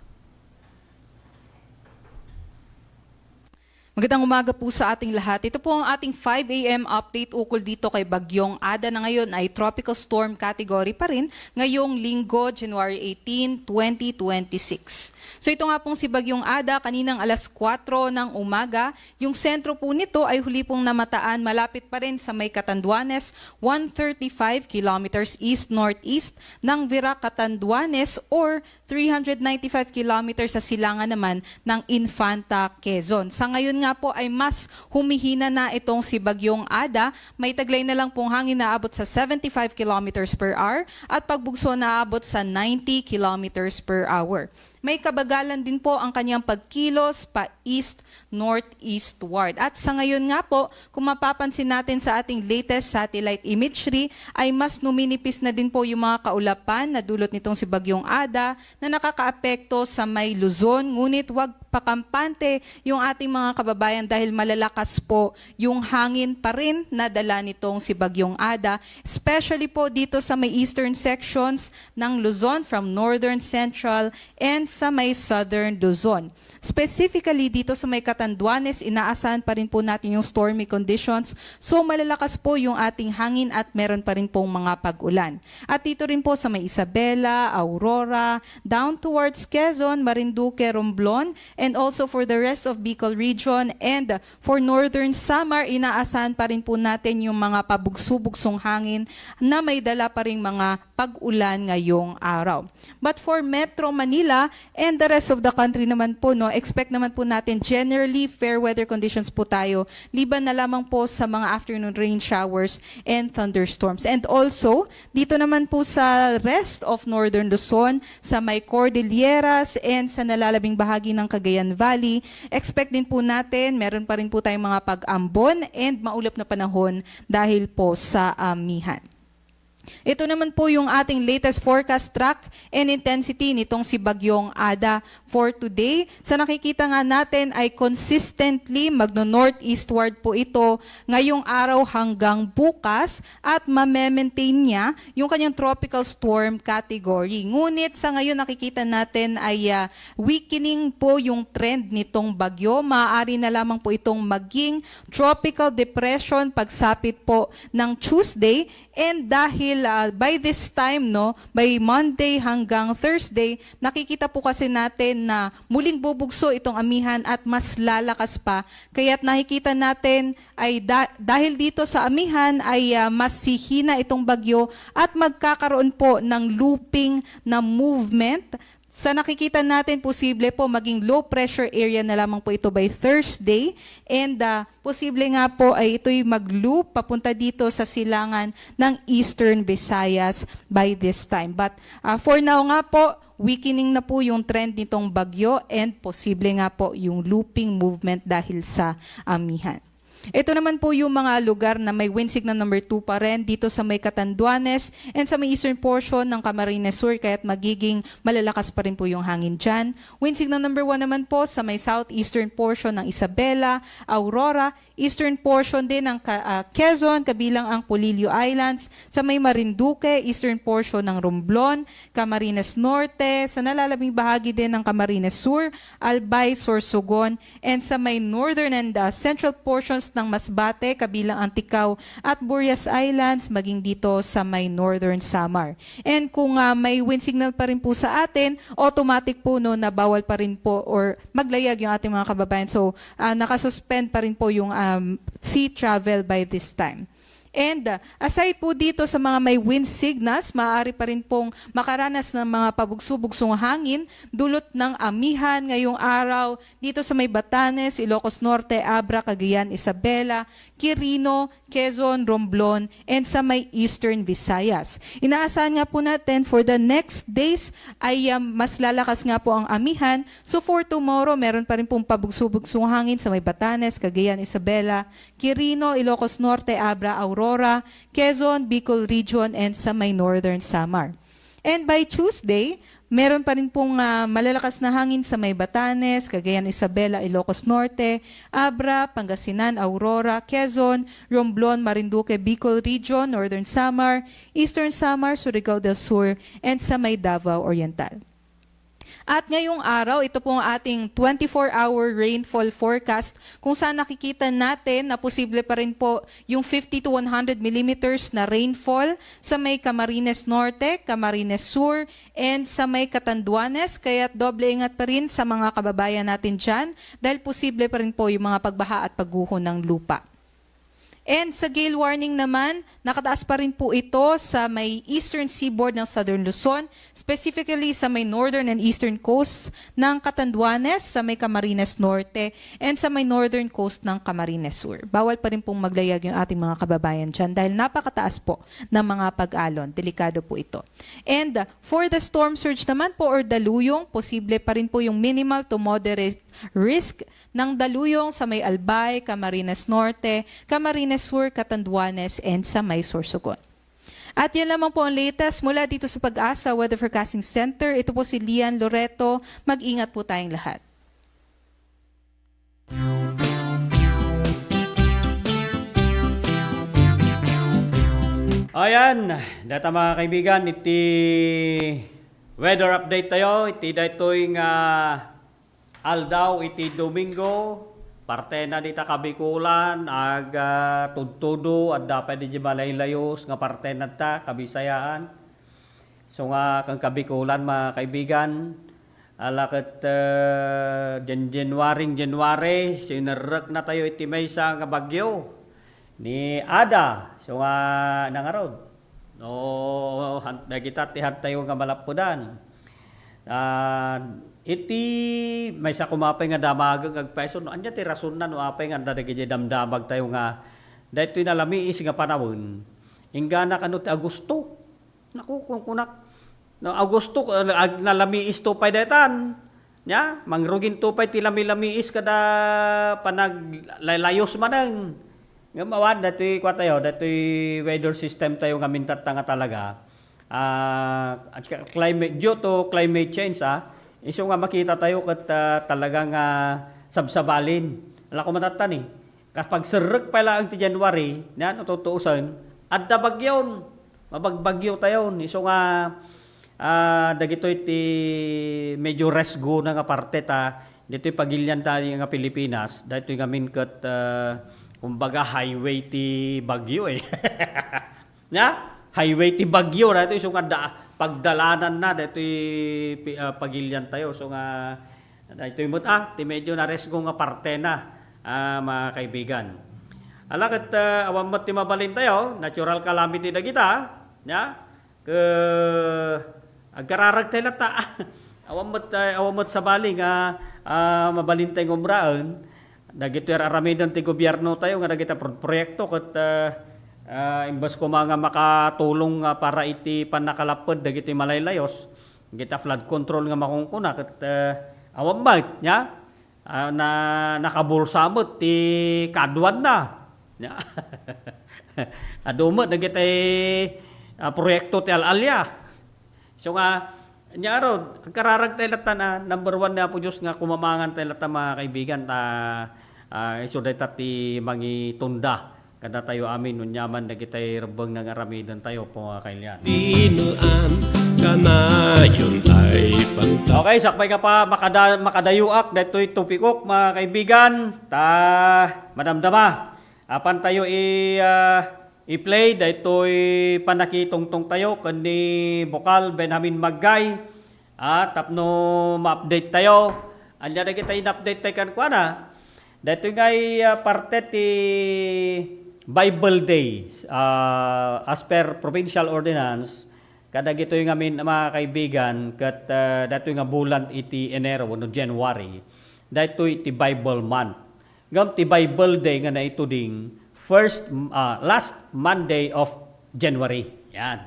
Magandang umaga po sa ating lahat. Ito po ang ating 5 a.m. update ukol dito kay Bagyong Ada na ngayon ay tropical storm category pa rin ngayong linggo, January 18, 2026. So ito nga pong si Bagyong Ada kaninang alas 4 ng umaga. Yung sentro po nito ay huli pong namataan malapit pa rin sa may Catanduanes, 135 kilometers east-northeast ng Vira Catanduanes or 395 kilometers sa silangan naman ng Infanta, Quezon. Sa ngayon nga po ay mas humihina na itong si Bagyong Ada. May taglay na lang pong hangin na abot sa 75 kilometers per hour at pagbugso na abot sa 90 kilometers per hour. May kabagalan din po ang kanyang pagkilos pa east-northeastward. At sa ngayon nga po, kung mapapansin natin sa ating latest satellite imagery, ay mas numinipis na din po yung mga kaulapan na dulot nitong si Bagyong Ada na nakakaapekto sa may Luzon. Ngunit wag pakampante yung ating mga kababayan dahil malalakas po yung hangin pa rin na dala nitong si Bagyong Ada, especially po dito sa may eastern sections ng Luzon from northern, central, and sa may southern Luzon. Specifically dito sa may Catanduanes, inaasahan pa rin po natin yung stormy conditions. So malalakas po yung ating hangin at meron pa rin pong mga pag-ulan. At dito rin po sa may Isabela, Aurora, down towards Quezon, Marinduque, Romblon, and also for the rest of Bicol region and for northern Samar, inaasahan pa rin po natin yung mga pabugso-bugsong hangin na may dala pa rin mga pag-ulan ngayong araw. But for Metro Manila and the rest of the country naman po, no, expect naman po natin generally fair weather conditions po tayo, liban na lamang po sa mga afternoon rain showers and thunderstorms. And also, dito naman po sa rest of Northern Luzon, sa may Cordilleras and sa nalalabing bahagi ng Cagayan Valley, expect din po natin, meron pa rin po tayong mga pag-ambon and maulap na panahon dahil po sa amihan. Ito naman po yung ating latest forecast track and intensity nitong si Bagyong Ada for today. Sa nakikita nga natin ay consistently magno-northeastward po ito ngayong araw hanggang bukas at ma-maintain niya yung kanyang tropical storm category. Ngunit sa ngayon nakikita natin ay weakening po yung trend nitong bagyo. Maaari na lamang po itong maging tropical depression pagsapit po ng Tuesday. And dahil by this time, no, by Monday hanggang Thursday, nakikita po kasi natin na muling bubugso itong amihan at mas lalakas pa. Kaya't nakikita natin ay dahil dito sa amihan ay mas hihina itong bagyo at magkakaroon po ng looping na movement. Sa nakikita natin, posible po maging low pressure area na lamang po ito by Thursday and posible nga po ay ito'y mag-loop papunta dito sa silangan ng Eastern Visayas by this time. But for now nga po, weakening na po yung trend nitong bagyo and posible nga po yung looping movement dahil sa amihan. Ito naman po yung mga lugar na may wind signal number 2 pa rin dito sa may Catanduanes and sa may eastern portion ng Camarines Sur, kaya't magiging malalakas pa rin po yung hangin dyan. Wind signal number 1 naman po sa may southeastern portion ng Isabela, Aurora, eastern portion din ng Quezon, kabilang ang Polillo Islands, sa may Marinduque, eastern portion ng Romblon, Camarines Norte, sa nalalabing bahagi din ng Camarines Sur, Albay, Sorsogon, and sa may northern and central portions ng Masbate, kabilang ang Ticao at Burias Islands, maging dito sa may northern Samar. And kung may wind signal pa rin po sa atin, automatic po no, na bawal pa rin po or maglayag yung ating mga kababayan. So, nakasuspend pa rin po yung sea travel by this time. And aside po dito sa mga may wind signals, maaari pa rin pong makaranas ng mga pabugso-bugsong hangin dulot ng amihan ngayong araw dito sa may Batanes, Ilocos Norte, Abra, Cagayan, Isabela, Quirino, Quezon, Romblon, and sa may Eastern Visayas. Inaasahan nga po natin for the next days ay mas lalakas nga po ang amihan. So for tomorrow, meron pa rin pong pabugso-bugsong hangin sa may Batanes, Cagayan, Isabela, Quirino, Ilocos Norte, Abra, Aurora, Quezon, Bicol Region, and sa may Northern Samar. And by Tuesday, meron pa rin pong malalakas na hangin sa may Batanes, Cagayan, Isabela, Ilocos Norte, Abra, Pangasinan, Aurora, Quezon, Romblon, Marinduque, Bicol Region, Northern Samar, Eastern Samar, Surigao del Sur, and sa may Davao Oriental. At ngayong araw, ito po ang ating 24-hour rainfall forecast kung saan nakikita natin na posible pa rin po yung 50 to 100 millimeters na rainfall sa may Camarines Norte, Camarines Sur, and sa may Catanduanes. Kaya doble ingat pa rin sa mga kababayan natin dyan dahil posible pa rin po yung mga pagbaha at pagguho ng lupa. And sa gale warning naman, nakataas pa rin po ito sa may eastern seaboard ng Southern Luzon, specifically sa may northern and eastern coast ng Catanduanes, sa may Camarines Norte, and sa may northern coast ng Camarines Sur. Bawal pa rin pong maglayag yung ating mga kababayan dyan dahil napakataas po ng mga pag-alon. Delikado po ito. And for the storm surge naman po or daluyong, posible pa rin po yung minimal to moderate risk ng daluyong sa may Albay, Camarines Norte, Camarines Sur, Catanduanes, and sa may Sorsogon. At yan lamang po ang latest mula dito sa Pag-asa Weather Forecasting Center. Ito po si Lian Loreto. Mag-ingat po tayong lahat. Ayan, data mga kaibigan, iti weather update tayo. Iti dato'y aldaw, iti Domingo, parte na dita Kabikulan, ag tudtudo, at dapat di malaylayos, nga parte na ta, Kabisayaan. So nga, kang Kabikulan mga kaibigan, alakit January, sinarek na tayo iti may nga bagyo ni Ada. So nga, nangarod. No, dagita ti tayo nga malapudan. Iti may sa kumapay nga damag ag peso no anya ti rason na no apay nga dagiti damdamag tayo nga daytoy nalamiis nga panahon. Ingana kano ti Agosto. Naku kung kunak no Agosto nalamiis to pay detan. Nya mangrugin to pay ti lami-lamiis kada panaglaylayos manang. Nga mawad datoy kwa tayo datoy weather system tayo nga mintat nga talaga. At climate due to climate change iso nga makita tayo kat talagang sabsabalin. Ala ko matatan kapag serek pa lang ti January na tutuusan adda bagyon mabagbagyo tayo iso nga dagitoy ti medyo resgo na nga parte dito'y pagilyan tayo nga Pilipinas dito'y nga minkat kumbaga highway ti bagyo na highway ti bagyo na ito yung pagdalanan na dito pagilyan tayo so nga ito yung ti medyo na resgo nga parte na mga kaibigan alakit awamot ti mabalin tayo natural calamity na kita nya agkararag tayo lata awamot sa bali nga mabalin tayo ngumraan dagito aramidon ti gobyerno tayo nga dagita proyekto kat imbas ko mga makatulong para iti panakalapod dagiti malaylayos kita flood control nga makungkuna ket awam bait nya na nakabulsamot ti kadwan na nya adumot dagiti proyekto ti alalya so nga nya ro kararag tay latan number 1 na po Dios nga kumamangan tay latan mga kaibigan iso dayta ti mangi tunda kada tayo amin nunyaman na kita'y rabang ng aramidan tayo po mga kailyan. Tinuan kanayon ay panta. Okay, sakbay ka pa makadayuak dato'y tupikok mga kaibigan madamdama. Apan tayo i-play dato'y panakitungtong tayo kani Bokal Benjamin Maggay tapno ma-update tayo. Anya na kita in-update tayo kan kuana. Dato'y ngay parte ti Bible Days as per provincial ordinance kada gitoy nga min mga kaibigan kat datoy nga bulan iti Enero no January datoy iti Bible month ngam ti Bible Day nga naituding last Monday of January yan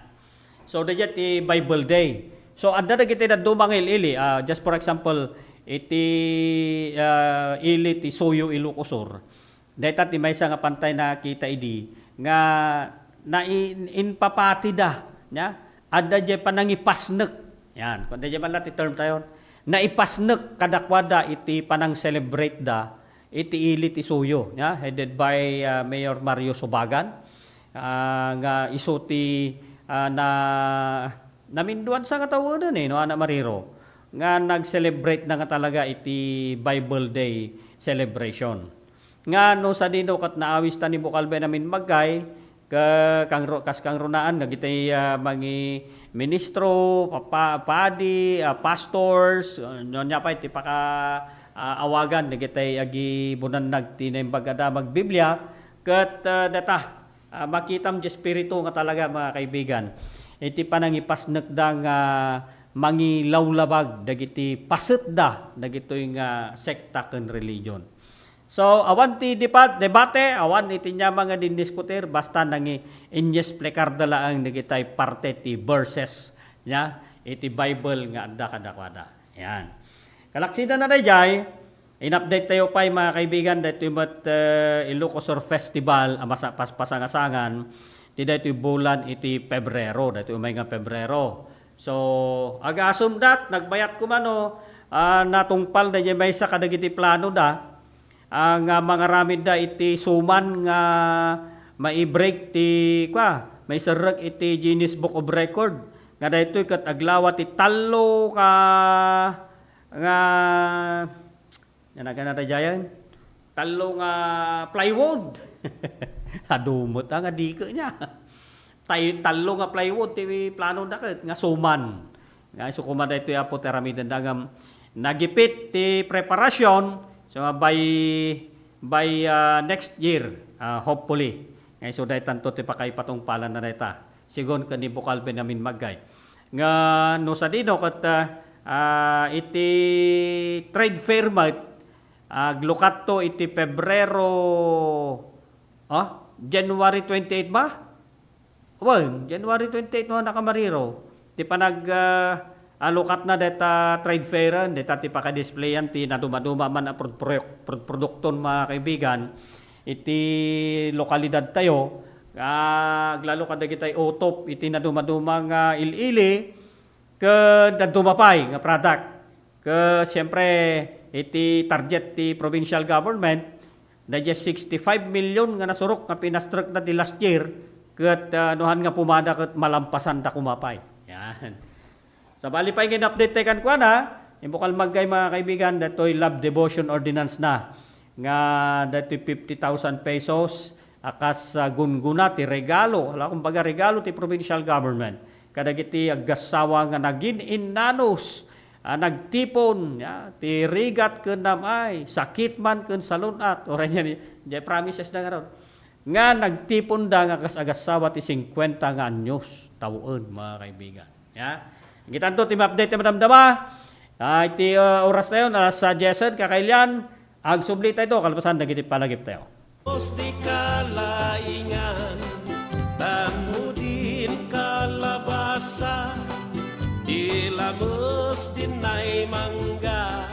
so dayat ti Bible Day so adda dagiti dumangil ili just for example iti ili ti Suyo Ilocosur dayta ti maysa nga pantay na kita idi nga na inpapati da nya adda jay panangipasnek yan kun dayta man ti term tayon na ipasnek kadakwada iti panang celebrate da iti ili ti Suyo nya headed by Mayor Mario Subagan nga isu ti na naminduan sa katawanan no ana Mariro nga nag-celebrate na nga talaga iti Bible Day celebration. Nga no sa dino kat naawis ta ni Bokal Benjamin Maggay kang runaan nagitay mangi ministro, padi, pastors, nya pa iti paka awagan nagitay agi bunannag tinimbagada magbiblia ket data makitam di espiritu nga talaga mga kaibigan. Iti panangipasnek da nga mangilawlabag dagiti pasetda dagitoy nga sekta ken religion. So awan ti debate awan iti nya mga dindiskutir basta nangi inyesplekar dalaang dagitay parte ti verses nya iti Bible nga adda kadakwada. Yan. Kalaksida na dayjay in-update tayo pa mga kaibigan daytoy met Ilocosur Festival pasangasangan ti daytoy bulan iti Pebrero daytoy may nga Pebrero. So, agasum dat, nagbayat ko mano, natungpal na niya may sa kadagiti plano da, ang mga ramid da iti suman nga mai-break ti, may sarag iti Guinness Book of Record, nga dahito kat aglawa ti talo ka, nga, yan na tajayan, talo nga plywood, adumot nga di ka niya. Talo nga plywood ti plano daket nga suman nga isu kuma daytoy apo teramidan dagam nagipit ti preparasyon so by next year hopefully nga isu daytan to ti pakay patungpalan na dayta sigon ka ni Bukal Benjamin Magay. Nga no sa dino kat iti trade fair aglukat to iti Pebrero January 28 ba? Well, January 28 no nakamariro. Ti panag alukat na deta trade fair deta ti paka-displayan ti naduma-duma man a produkton mga kaibigan iti lokalidad tayo lalo kada kitay utop iti naduma-duma nga ilili ke dadumapay nga product ke siyempre iti target ti provincial government na just 65 million nga nasurok nga pinastruk na ti last year ket nuhan nga pumada ket malampasan ta kumapay. Yan. Sa bali pa yung update tayo kan na, yung Bukal Magay mga kaibigan, dato'y love devotion ordinance na. Nga dato'y 50,000 pesos, akas gunguna ti regalo. Hala kumbaga regalo ti provincial government. Kadagiti aggasawa nga nagin inanos, nagtipon, ti rigat ken namay, sakit man ken salunat. Oray niya, diya promises na nga ron. Nga nagtipon da nga aggasawa ti 50 nga anyos, tawon mga kaibigan. Ya. Gitanto ti update ti madamdama. Iti oras na yun, sa Jason, kakailan, agsubli tayo, kalpasan, nagiti palagip tayo. Os di kalaingan, tamudin kalabasa, ilamos dinay mangga.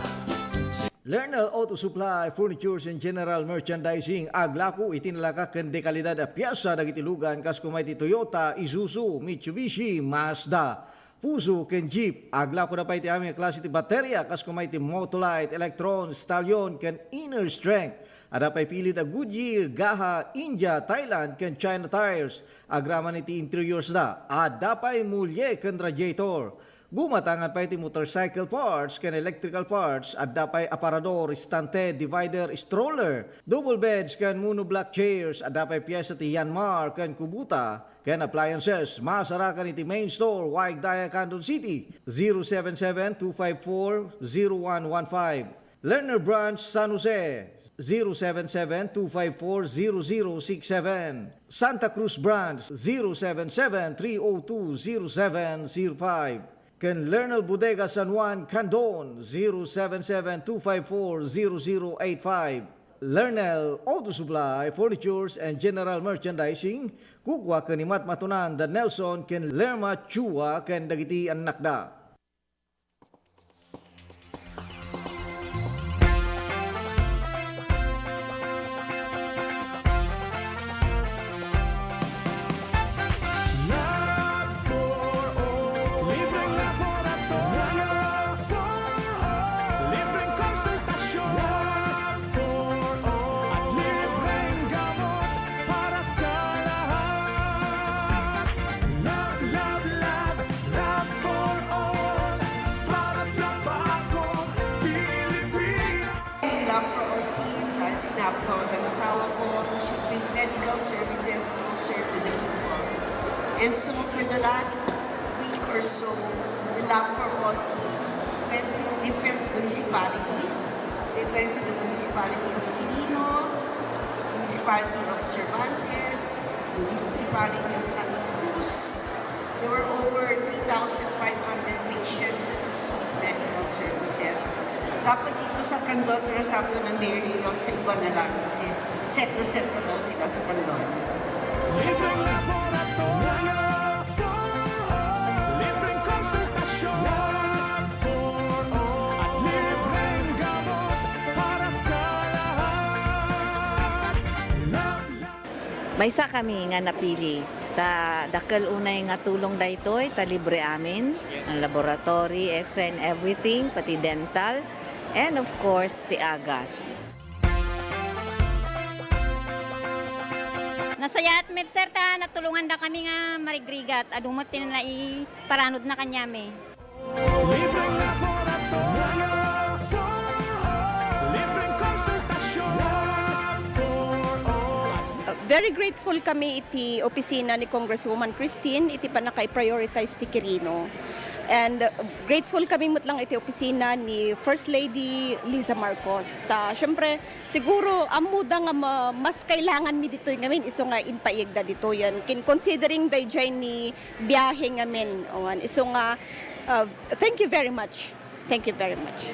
Lernel Auto Supply, Furnitures and General Merchandising, aglako itinalaka ken dekalidad a piyasa dagiti lugan kas kumay ti Toyota, Isuzu, Mitsubishi, Mazda. Puso ken Jeep, aglako na pa iti aming klase ti baterya kas kumay ti Motolite, Electron, Stallion ken Inner Strength. Ada pay pilit a Goodyear, Gaha, India, Thailand ken China tires. Agraman iti interiors da. Ada pay mulye ken radiator. Gumatangan pa iti motorcycle parts ken electrical parts at dapay aparador, stante, divider, stroller, double beds ken monoblock chairs at dapay piyesa ti Yanmar ken Kubuta ken appliances. Masarakan iti main store Waig Daya, Candon City 077-254-0115. Lerner Branch, San Jose 077-254-0067. Santa Cruz Branch 077-302-0705. Ken Lernel Bodega San Juan, Candon 077-254-0085. Lernel Auto Supply, Furnitures and General Merchandising, kukwa kanimat matunan da Nelson ken Lerma Chua ken dagiti annakda. Asawa ko, should bring medical services closer to the people. And so for the last week or so, the Love for All team went to different municipalities. They went to the municipality of Quirino, municipality of Cervantes, the municipality of Santa Cruz. There were over 3,500 patients that received medical services. Dapat dito sa Candon, pero sabi ko ng mayor yung sa iba na lang kasi set na daw sila sa Candon. Libreng laboratorio, libreng konsultasyon, at libreng gamot para sa lahat. Maysa kami nga napili. Dakal unay nga tulong daytoy, ta libre amin, ang laboratory, x-ray and everything, pati dental, and of course, the agas. Nasayat med sir ta natulungan da kami nga marigrigat adumot tin na iparanod na kanyame. Libreng laboratorio, libreng konsultasyon. Very grateful kami iti opisina ni Congresswoman Christine iti panakay-prioritize ti Quirino. And grateful kami lang iti opisina ni First Lady Liza Marcos. Syempre, siguro amuda nga mas kailangan mi dito ngamin iso nga inpaigda dito yan. Considering dayjay ni biyahe ngamin. Iso nga, thank you very much. Thank you very much.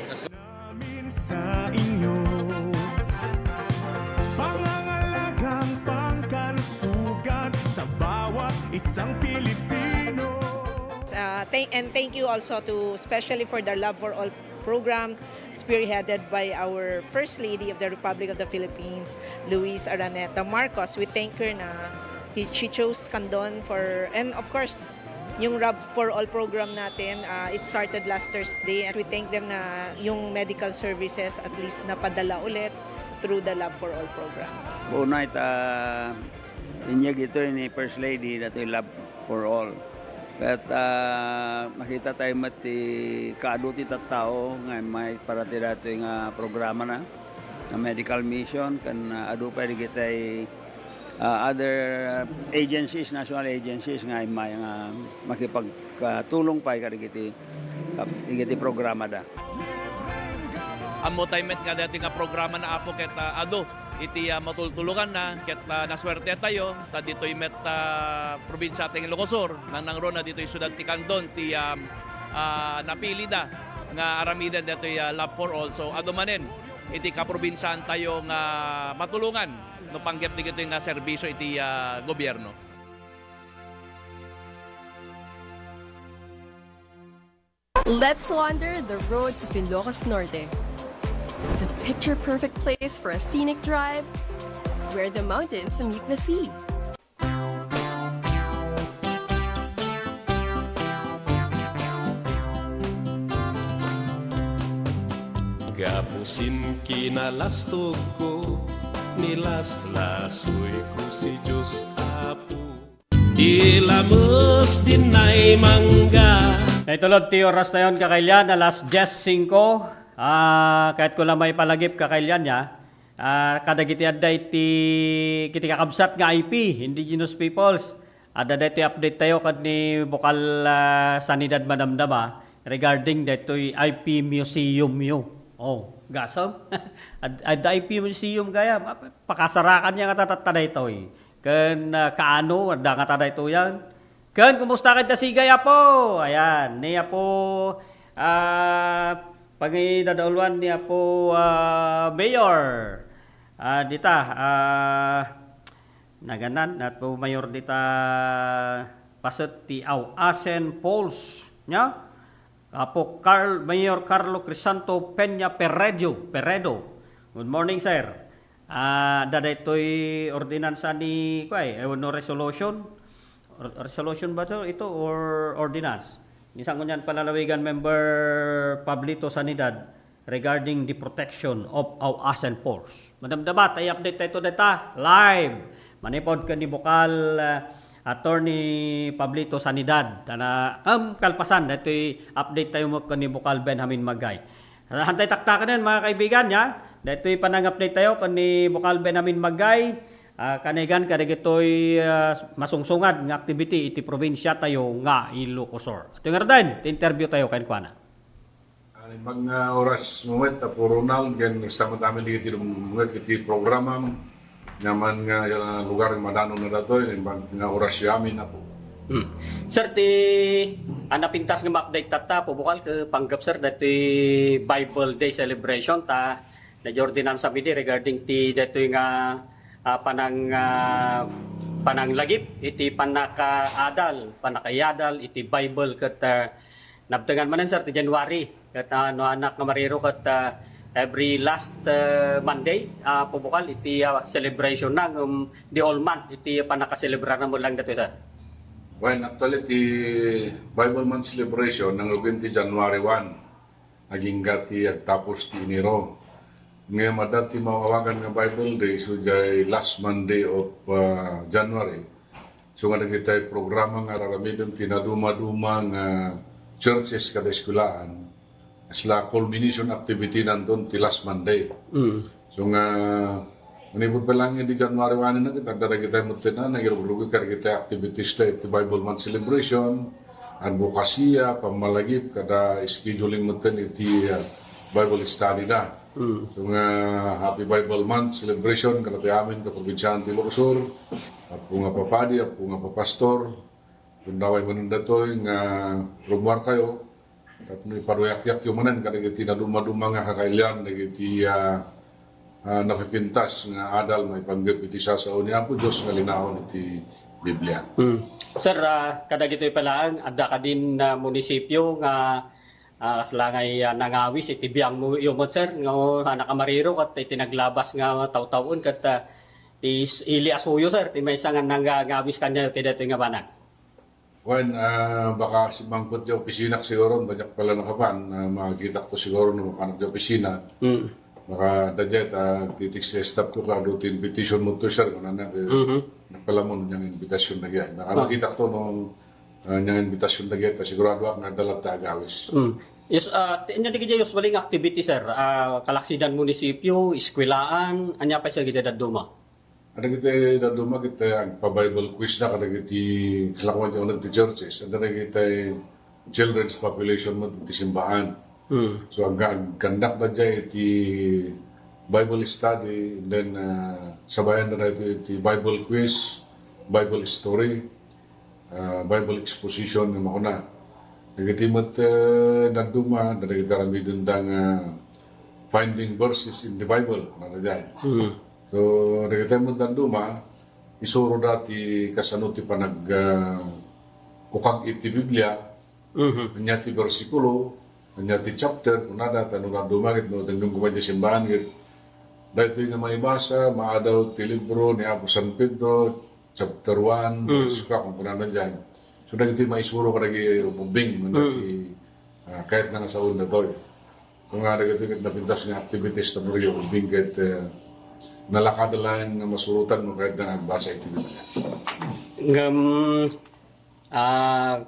Sa inyo pangangalagang pangkalusugan sa bawat isang Pilipino. And thank you also to especially for the Love for All program spearheaded by our First Lady of the Republic of the Philippines, Luis Araneta Marcos. We thank her na she chose Candon for, and of course, yung Love for All program natin, it started last Thursday, and we thank them na yung medical services at least napadala ulit through the Love for All program. Una inyag ito ni First Lady na ito yung Love for All. At makita tayo mati kaaduti tao nga may parati dato yung programa na medical mission kan adu pa kita other agencies, national agencies nga may makipagtulong pa ikiti programa da. Amo tayo met nga dati nga programa na apo ket adu iti matultulungan na ket naswerte tayo ta dito met probinsya ting Ilocosur nang ron na dito syudad ti Candon ti napili da nga aramiden dito Love for All. So adu manen iti kaprobinsyan tayo nga matulungan no panggep ti ito nga serbisyo iti gobyerno. Let's wander the roads of Ilocos Norte. The picture-perfect place for a scenic drive where the mountains meet the sea. Gapusin kinalastog ko, nilaslasoy ko si Diyos Apo. Ilamos din na'y mangga. Naitulod ti oras na yun kakailyan, alas 10:05. Kahit ko lang may palagip kakailyan niya, kadagiti adday ti kiti kakabsat nga IP, Indigenous Peoples. Ada dito update tayo kad ni Bukal Sanidad Madamdama regarding dito IP Museum yo. Oh, gasam. Ada IP Museum gaya, pakasarakan niya nga tatatanda ito eh. Ken kaano, ada nga tada ito yan. Ken, kumusta ka sigay po? Ayan, niya po pagidadauluan niya po mayor dita naganan at po mayor dita pasat ti Asen Falls nya po Mayor Carlo Crisanto Peña Peredo. Good morning, sir. Dada ito'y ordinansa ni no resolution ba ito or ordinance? Isang kunyan palalawigan member Pablito Sanidad regarding the protection of our Asen Falls. Madamdamat, ay update tayo data live. Manipod ka ni Bukal Attorney Pablito Sanidad. Kalpasan, ito'y update tayo mo ka ni Bukal Benjamin Magay. Hantay taktakan yan mga kaibigan niya. Ito'y panang-update tayo ka ni Bukal Benjamin Magay. Kanigan kadagitoy masungsungad nga activity iti probinsya tayo nga Ilocosur. At yung ardan, interview tayo kay Kuana. Mga oras moment po Ronald gan sama tamin dito iti programa naman nga lugar ng madano na datoy mga oras yamin na po. Sir, ti anapintas nga ma-update tata po bukal ke panggap sir dati Bible Day celebration ta na ordinansa midi regarding ti datoy nga pananglagip iti panakayadal iti Bible ket nabtengan manen sir ti January ket no anak nga mariro ket every last Monday pubukal iti celebration na the all month iti panakaselebrar na mo lang dito sir. Well, actually ti Bible month celebration nang lugin ti January 1 naging gati agtapos ti Enero. Ngayon madati mawawagan nga Bible Day so jay last Monday of January. So nga nagitay programa nga raramidon tinaduma-duma nga churches kada eskulaan asla culmination activity nandun ti last Monday. So nga manipod pa lang di January 1 na kita dara kita mutin na nagirugrugi kada kita activities ta iti Bible month celebration advokasya, pamalagip, kada scheduling mo iti Bible study na. So nga Happy Bible Month celebration kada amin ka probinsyahan ti Ilocos, at nga papadi, at nga papastor, kung daway manundatoy nga rumwar kayo, at iparuyak-yak yung manan kada iti naduma-duma nga kakailan, iti napipintas nga adal may panggap iti sasaon niya po Diyos nga linahon iti Biblia. Sir, kada gito'y palaan, ada ka din na munisipyo nga kaslangay nangawis iti biyang mo yumot sir nga nakamariro kat itinaglabas nga taw-tawon kat ili asuyo sir ti may nga nangawis kanya ti dito nga banag. When baka si mangkot yung opisina siguro, banyak pala nakapan, makikita ko siguro nung makanak yung opisina. Baka dadyat, titik sa staff ko ka, do invitation mo to sir, kung nakala mo niyang invitation na gaya. Baka makita ko nung niyang invitation na gaya, sigurado ako nadalat na agawis. Yes, inadigid yung usually activity sir, Kalaksidan Munisipyo, Iskwilaan, anya pa sa gida duma? Ada kita daduma kita ang pa-Bible quiz na kada kita kalakuan yung unang churches. Ada kita children's population mo ti simbahan. So ang gandak na dyan iti Bible study, and then sabayan na iti Bible quiz, Bible story, Bible exposition ng makuna. Nagitimat nagduma, nagita kami dundang finding verses in the Bible. So nagitimat nagduma, isuro dati kasano ti panag ukag iti Biblia, anya ti versikulo, anya ti chapter, kung nada, tanong na dumagit mo, tanong kumadya simbahan, dahil nga maibasa, maadaw ti libro ni Apo San Pedro, chapter 1, suka kung punanan dyan. So dahil ito maisuro ka nagi upubing, kahit na sa una to. Kung nga dahil ito napintas nga activities na mo rin upubing, kahit nalakadalaan nga masurutan mo kahit na nagbasa ito nila.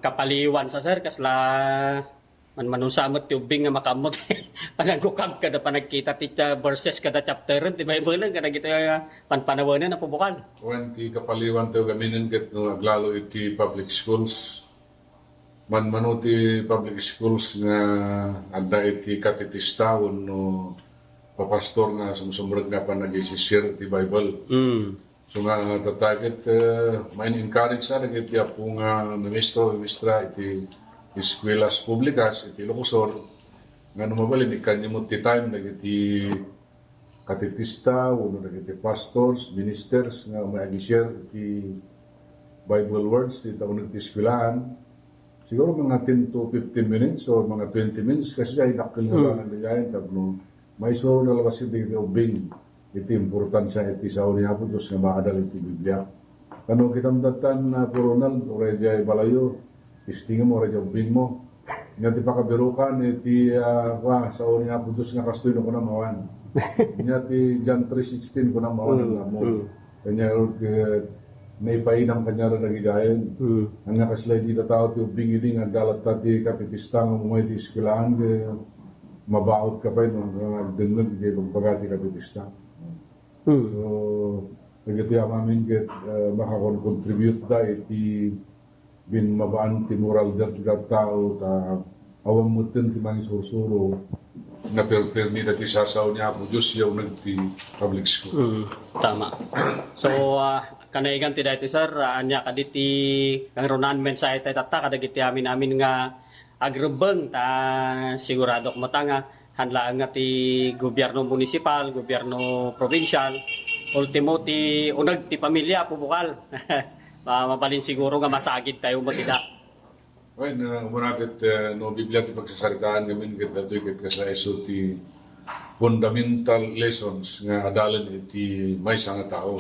Kapaliwan sa sir, kasla manunsamot ti ubing nga makamot panagukab kada panagkita ti verses kada chapter ti Bible kada gito panpanawanan na pubukan. When ti kapaliwan tayo gaminin ket no aglalo iti public schools, manmano ti public schools nga adda iti katitista no papastor nga sumsumreg nga pa nag-isisir ti Bible. So nga tataget may encourage sa iti apo nga ministro iti eskwelas publikas, iti Ilocosor, nga numabalin, ikanya mo ti time, nagiti katitista, uno nagiti pastors, ministers, nga mag-share iti Bible words, iti taon nagiti eskwelaan. Siguro mga 10 to 15 minutes or mga 20 minutes, kasi ay nakil na lang nagayain, tapno, may suro na labas iti ubing, iti importansya, iti sa uni hapo, Diyos nga maadal iti Biblia. Kano kitamdatan na Coronel, o Rejay Balayo, istingan mo, radyo ubing mo. Nga ti pakabirukan, iti sa uni nga putos nga kastoy no ko na mawan. Nga ti John 3:16 ko na mawan ang mo. Kanya may painam kanya na nagigayan. Ang nakaslay dito tao ti ubing ini nga dalat ti kapitista nga umay ti iskilaan, mabaot ka pa yun, nagdunod ti pagpagati kapitista. So, nagiti ang amin ket makakon-contribute da iti bin mabaan ti moral dat tao ta awang mutin ti mangi sursuro na permi dati sasaw niya po Diyos yung nagti public school. Tama. So kanaigan ti dati sir, anya kaditi kang ronan mensahe tayo tata kadagiti amin nga agrubeng ta sigurado ko matanga hanlaan nga ti gobyerno municipal, gobyerno provincial, ultimo ti unag ti pamilya pubukal. Mabalin siguro nga masagid tayo matida. Well, umunakit no Biblia ti pagsasaritaan gamin ket datoy ket kasaiso ti fundamental lessons nga adalan iti maysa nga tao.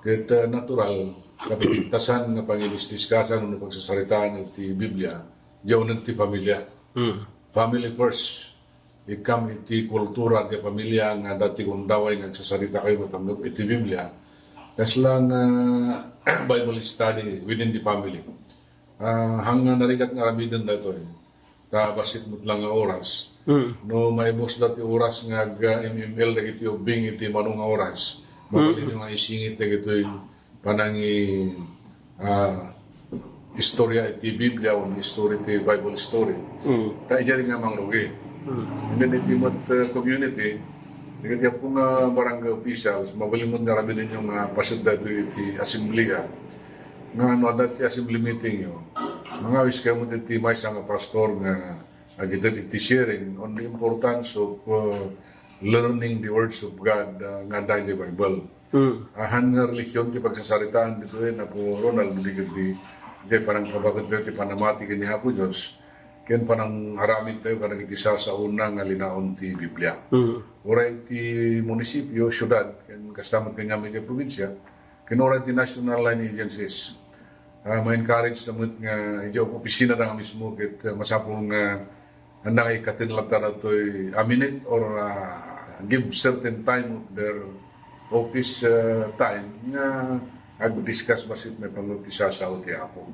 Ket natural kapigtasan nga pangilisdiskasan no pagsasaritaan iti Biblia, diyaw ti pamilya. Family first. Ikam iti kultura ti pamilya nga dati kung daway nagsasarita kayo matanggap iti Biblia. Kasi lang Bible study within the family. Hanggang narigat nga ramidan na ito kabasit mo lang nga oras. No may boss dati oras nga MML na iti ubing iti manong nga oras. Mabalin yung nga isingit na ito panangi istorya iti Biblia o story iti Bible story. Ta ijari nga mangrugi. And then iti community, kaya po nga barangay officials, mabalimod nga rami din yung pasid dito iti assembly nga ano dati assembly meeting yun. Mga wis kayo mo iti may nga pastor nga agitad iti sharing on the importance of learning the words of God nga dahil di Bible. Ahan nga religion ti pagsasalitaan dito na po Ronald digid di parang kabagat dito panamati kini hapo Diyos. Ken parang haramit tayo kanang iti sa una nga linaon ti Biblia. Oray ti munisipyo, syudad, ken kastamat kanya may probinsya, ken oray ti national line agencies. Ma-encourage naman nga iti opisina na nga mismo ket masapong nga handa kay katinlatan na ito'y aminate or give certain time of their office time nga ag-discuss basit may pangutisa sa uti ako.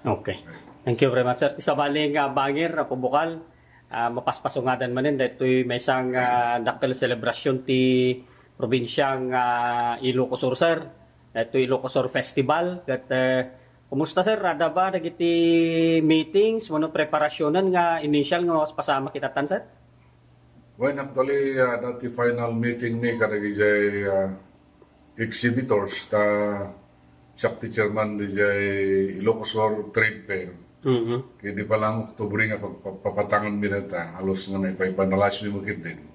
Okay. Thank you very much, sir. Isabaling bangir, pabukal, mapaspasungadan manin, dahil may isang daktal celebration ti probinsyang Ilocos, sir. Ito Ilocos Festival. At kumusta, sir? Rada ba nagiti meetings, ano preparasyonan nga initial nga pasama kitatan, sir? Well, actually, dati final meeting ni kanagijay exhibitors ta siya ti chairman di jay Ilocos Trade Fair. Kaya di pa lang Oktubre nga pagpapatangan mi na ta, halos nga na ipanalas mi mo din.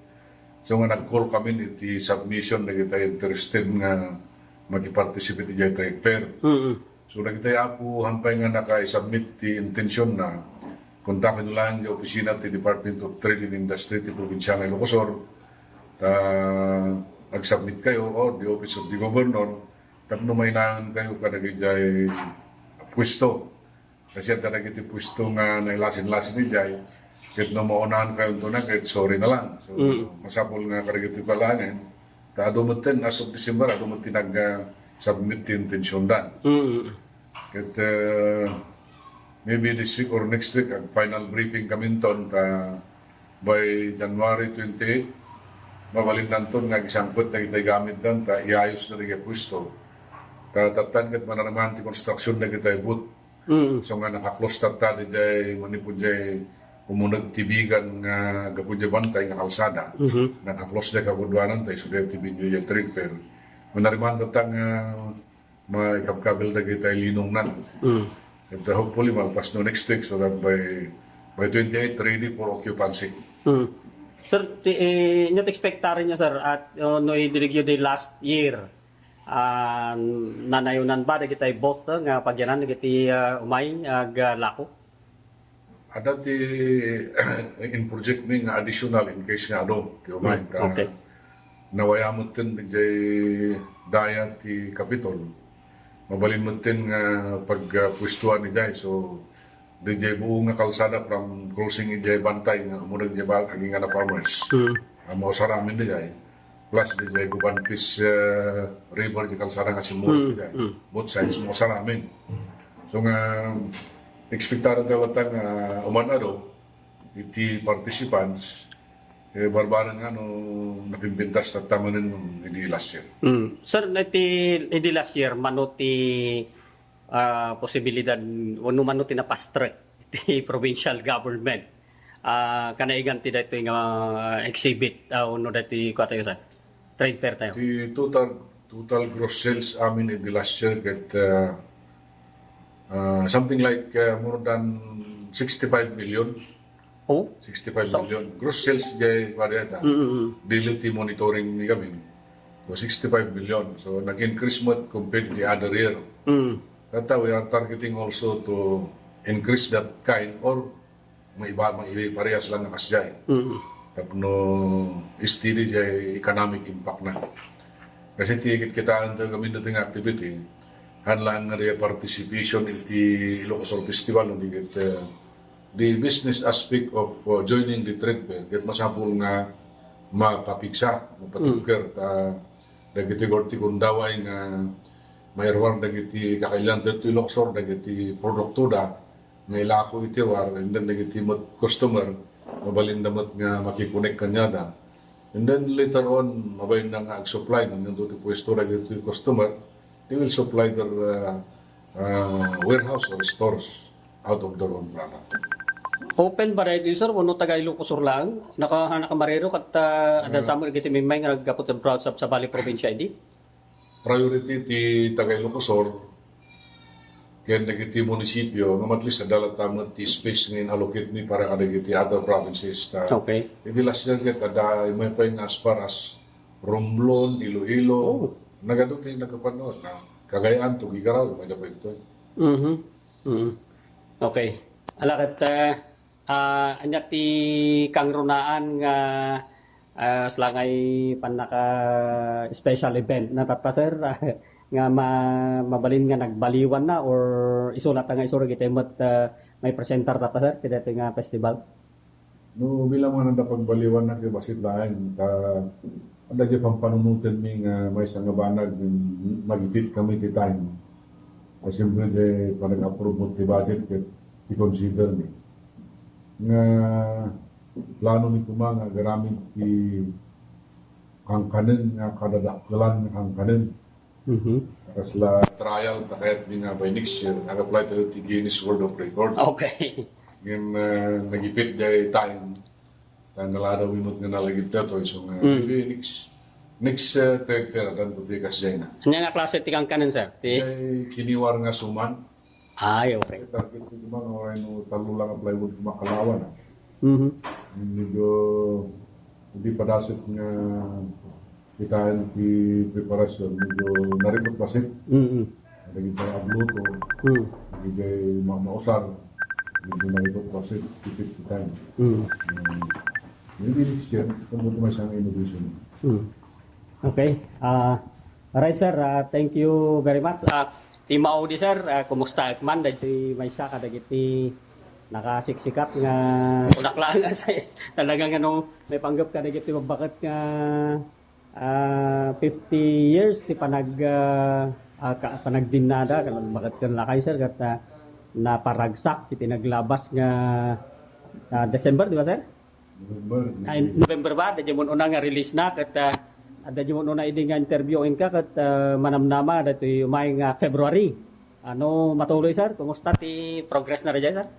So nga nag-call kami iti submission na kita interested nga mag-participate di trade fair. So nagitaya po hampay nga naka-submit ti intention na kontakin lang yung opisina ti Department of Trade and Industry ti Provinsya ng Ilocos ta mag-submit kayo o the Office of the Governor tapno may naan kayo kanagijay pwesto. Kasi ang kanagiti pwesto nga nailasin-lasin ni Jay kahit na maunahan kayo ito na kahit sorry na lang. So masapol nga kanagiti palangin ta adumatin as of December adumatin nag-submit ti intention dan. Kahit maybe this week or next week, ang final briefing kami ton by January 28, mabalin nanton nga isangpot na kita'y gamit dan, ta iayos na rin pwesto. Tatatan kat mananaman ti construction na kita'y boot. So nga nakaklose tata di jay manipod jay umunag tibigan nga gapudya bantay nga kalsada. Nakaklose jay kabudwanan tayo so jay tibidyo jay trade fair. Manariman tata nga maikapkabil na kita'y linong nan. And hopefully malpas no next week so that by 28 ready for occupancy. Sir, not expectarin niya, sir, at no idiligyo day last year, nanayunan ba na kita'y both nga pagyanan na kiti umay lako? Ada ti in project mi nga additional in case nga ti umay. Okay. Nawayamot din jay daya ti Capitol. Mabalin mo din nga pagpwestuhan ni Jay. So, di Jay buong nga kalsada from crossing ni Jay Bantay nga umunag Jay aging nga na farmers. Mausaramin ni Jay. Plus di Jay Gubantis River di kalsada nga simul ni Jay. Both sides mausaramin. So nga, expectaran tayo nga umanado iti participants barbaran nga napimpintas na tamanin hindi last year. Sir, hindi last year, manuti posibilidad, ano manuti na fast track ti provincial government. Kanaigan ti dito yung exhibit, ano dito ko tayo sa trade fair tayo. The total gross sales amin in the last year get something like more than 65 million. 65 million. Gross sales jay pariata. Daily monitoring ni kami. So 65 million. So nag-increase mo compared to the other year. Kata we are targeting also to increase that kind or may parehas lang nakas jay. Tapno steady jay economic impact na. Kasi tigit kitaan tayo kami nating activity. Hanlaan nga rin participation in the Ilocos Festival. The business aspect of joining the trade fair, ket masapul nga mapapiksa, mapatuker, dagiti gorti kundaway nga mayarwar dagiti kakailan dito Ilocos, dagiti produkto da, nga ilako iti war, and then dagiti customer, mabalin damat nga makikunik kanya da. And then later on, mabalin na nga ag-supply, nang yung dito pwesto dagiti customer, they will supply their warehouse or stores out of their own product. Open ba dahil sir, wano taga Ilocos lang, nakamarero kat adan sa mo giti may nga nagapot ang broad sa Bali probinsya idi? Priority ti Tagay Lucosor, kaya nagiti munisipyo, no at least adalat tamat ti space ngayon allocate ni para kadagiti other provinces. Okay. Hindi last year kita, may pa yung as far as Romblon, Iloilo, nagadot yung nagkapanood na Cagayan, Tugigaraw, may dapat ito. Okay. Alakat, anya ti kang runaan nga slangay panaka special event na tata sir nga mabalin nga nagbaliwan na or isulat nga isura kita mat may presenter tata sir kada nga festival. No, bilang mga pagbaliwan na kay basit lain, ada di pampanunutan mi nga may nga banag magipit kami ti time. Kasi siyempre di panag-approve mo ti budget i-consider ni. Nga plano ni kuma nga garamit ti kangkanen nga kadadaklan nga kangkanen. Tapos la trial takayat ni nga by next year, nag-apply tayo ti Guinness World of Record. Okay. Ngayon nagipit day time, nalada winot nga nalagip na to. So next third fair, dan to ti kasjay na. Anya nga klase ti kangkanen sir? Kiniwar nga suman. Ay, okay. Target ko naman, oray no talo lang ang plywood kumakalawan. Medyo hindi pa dasit nga itahan ti preparasyon. Medyo naripot pasit. Naging tayo abluto. Naging mausar. Medyo naripot pasit. Tipit ti time. Maybe next year, kung may isang innovation. Okay. Alright sir, thank you very much. Ti Mao di sir, kumusta man dahil may siya kadagiti nakasiksikat nga ulaklaan nga sa talagang ano may panggap kadagiti mabakat nga 50 years ti panagdinada kanang bakat kan lakay sir kat naparagsak ti naglabas nga December di ba sir? November ba? Dahil mo una nga release na kat ada mo una idi nga interviewin ka kat manamnama dati umay nga February. Ano matuloy sir? Kumusta ti progress na rin sir?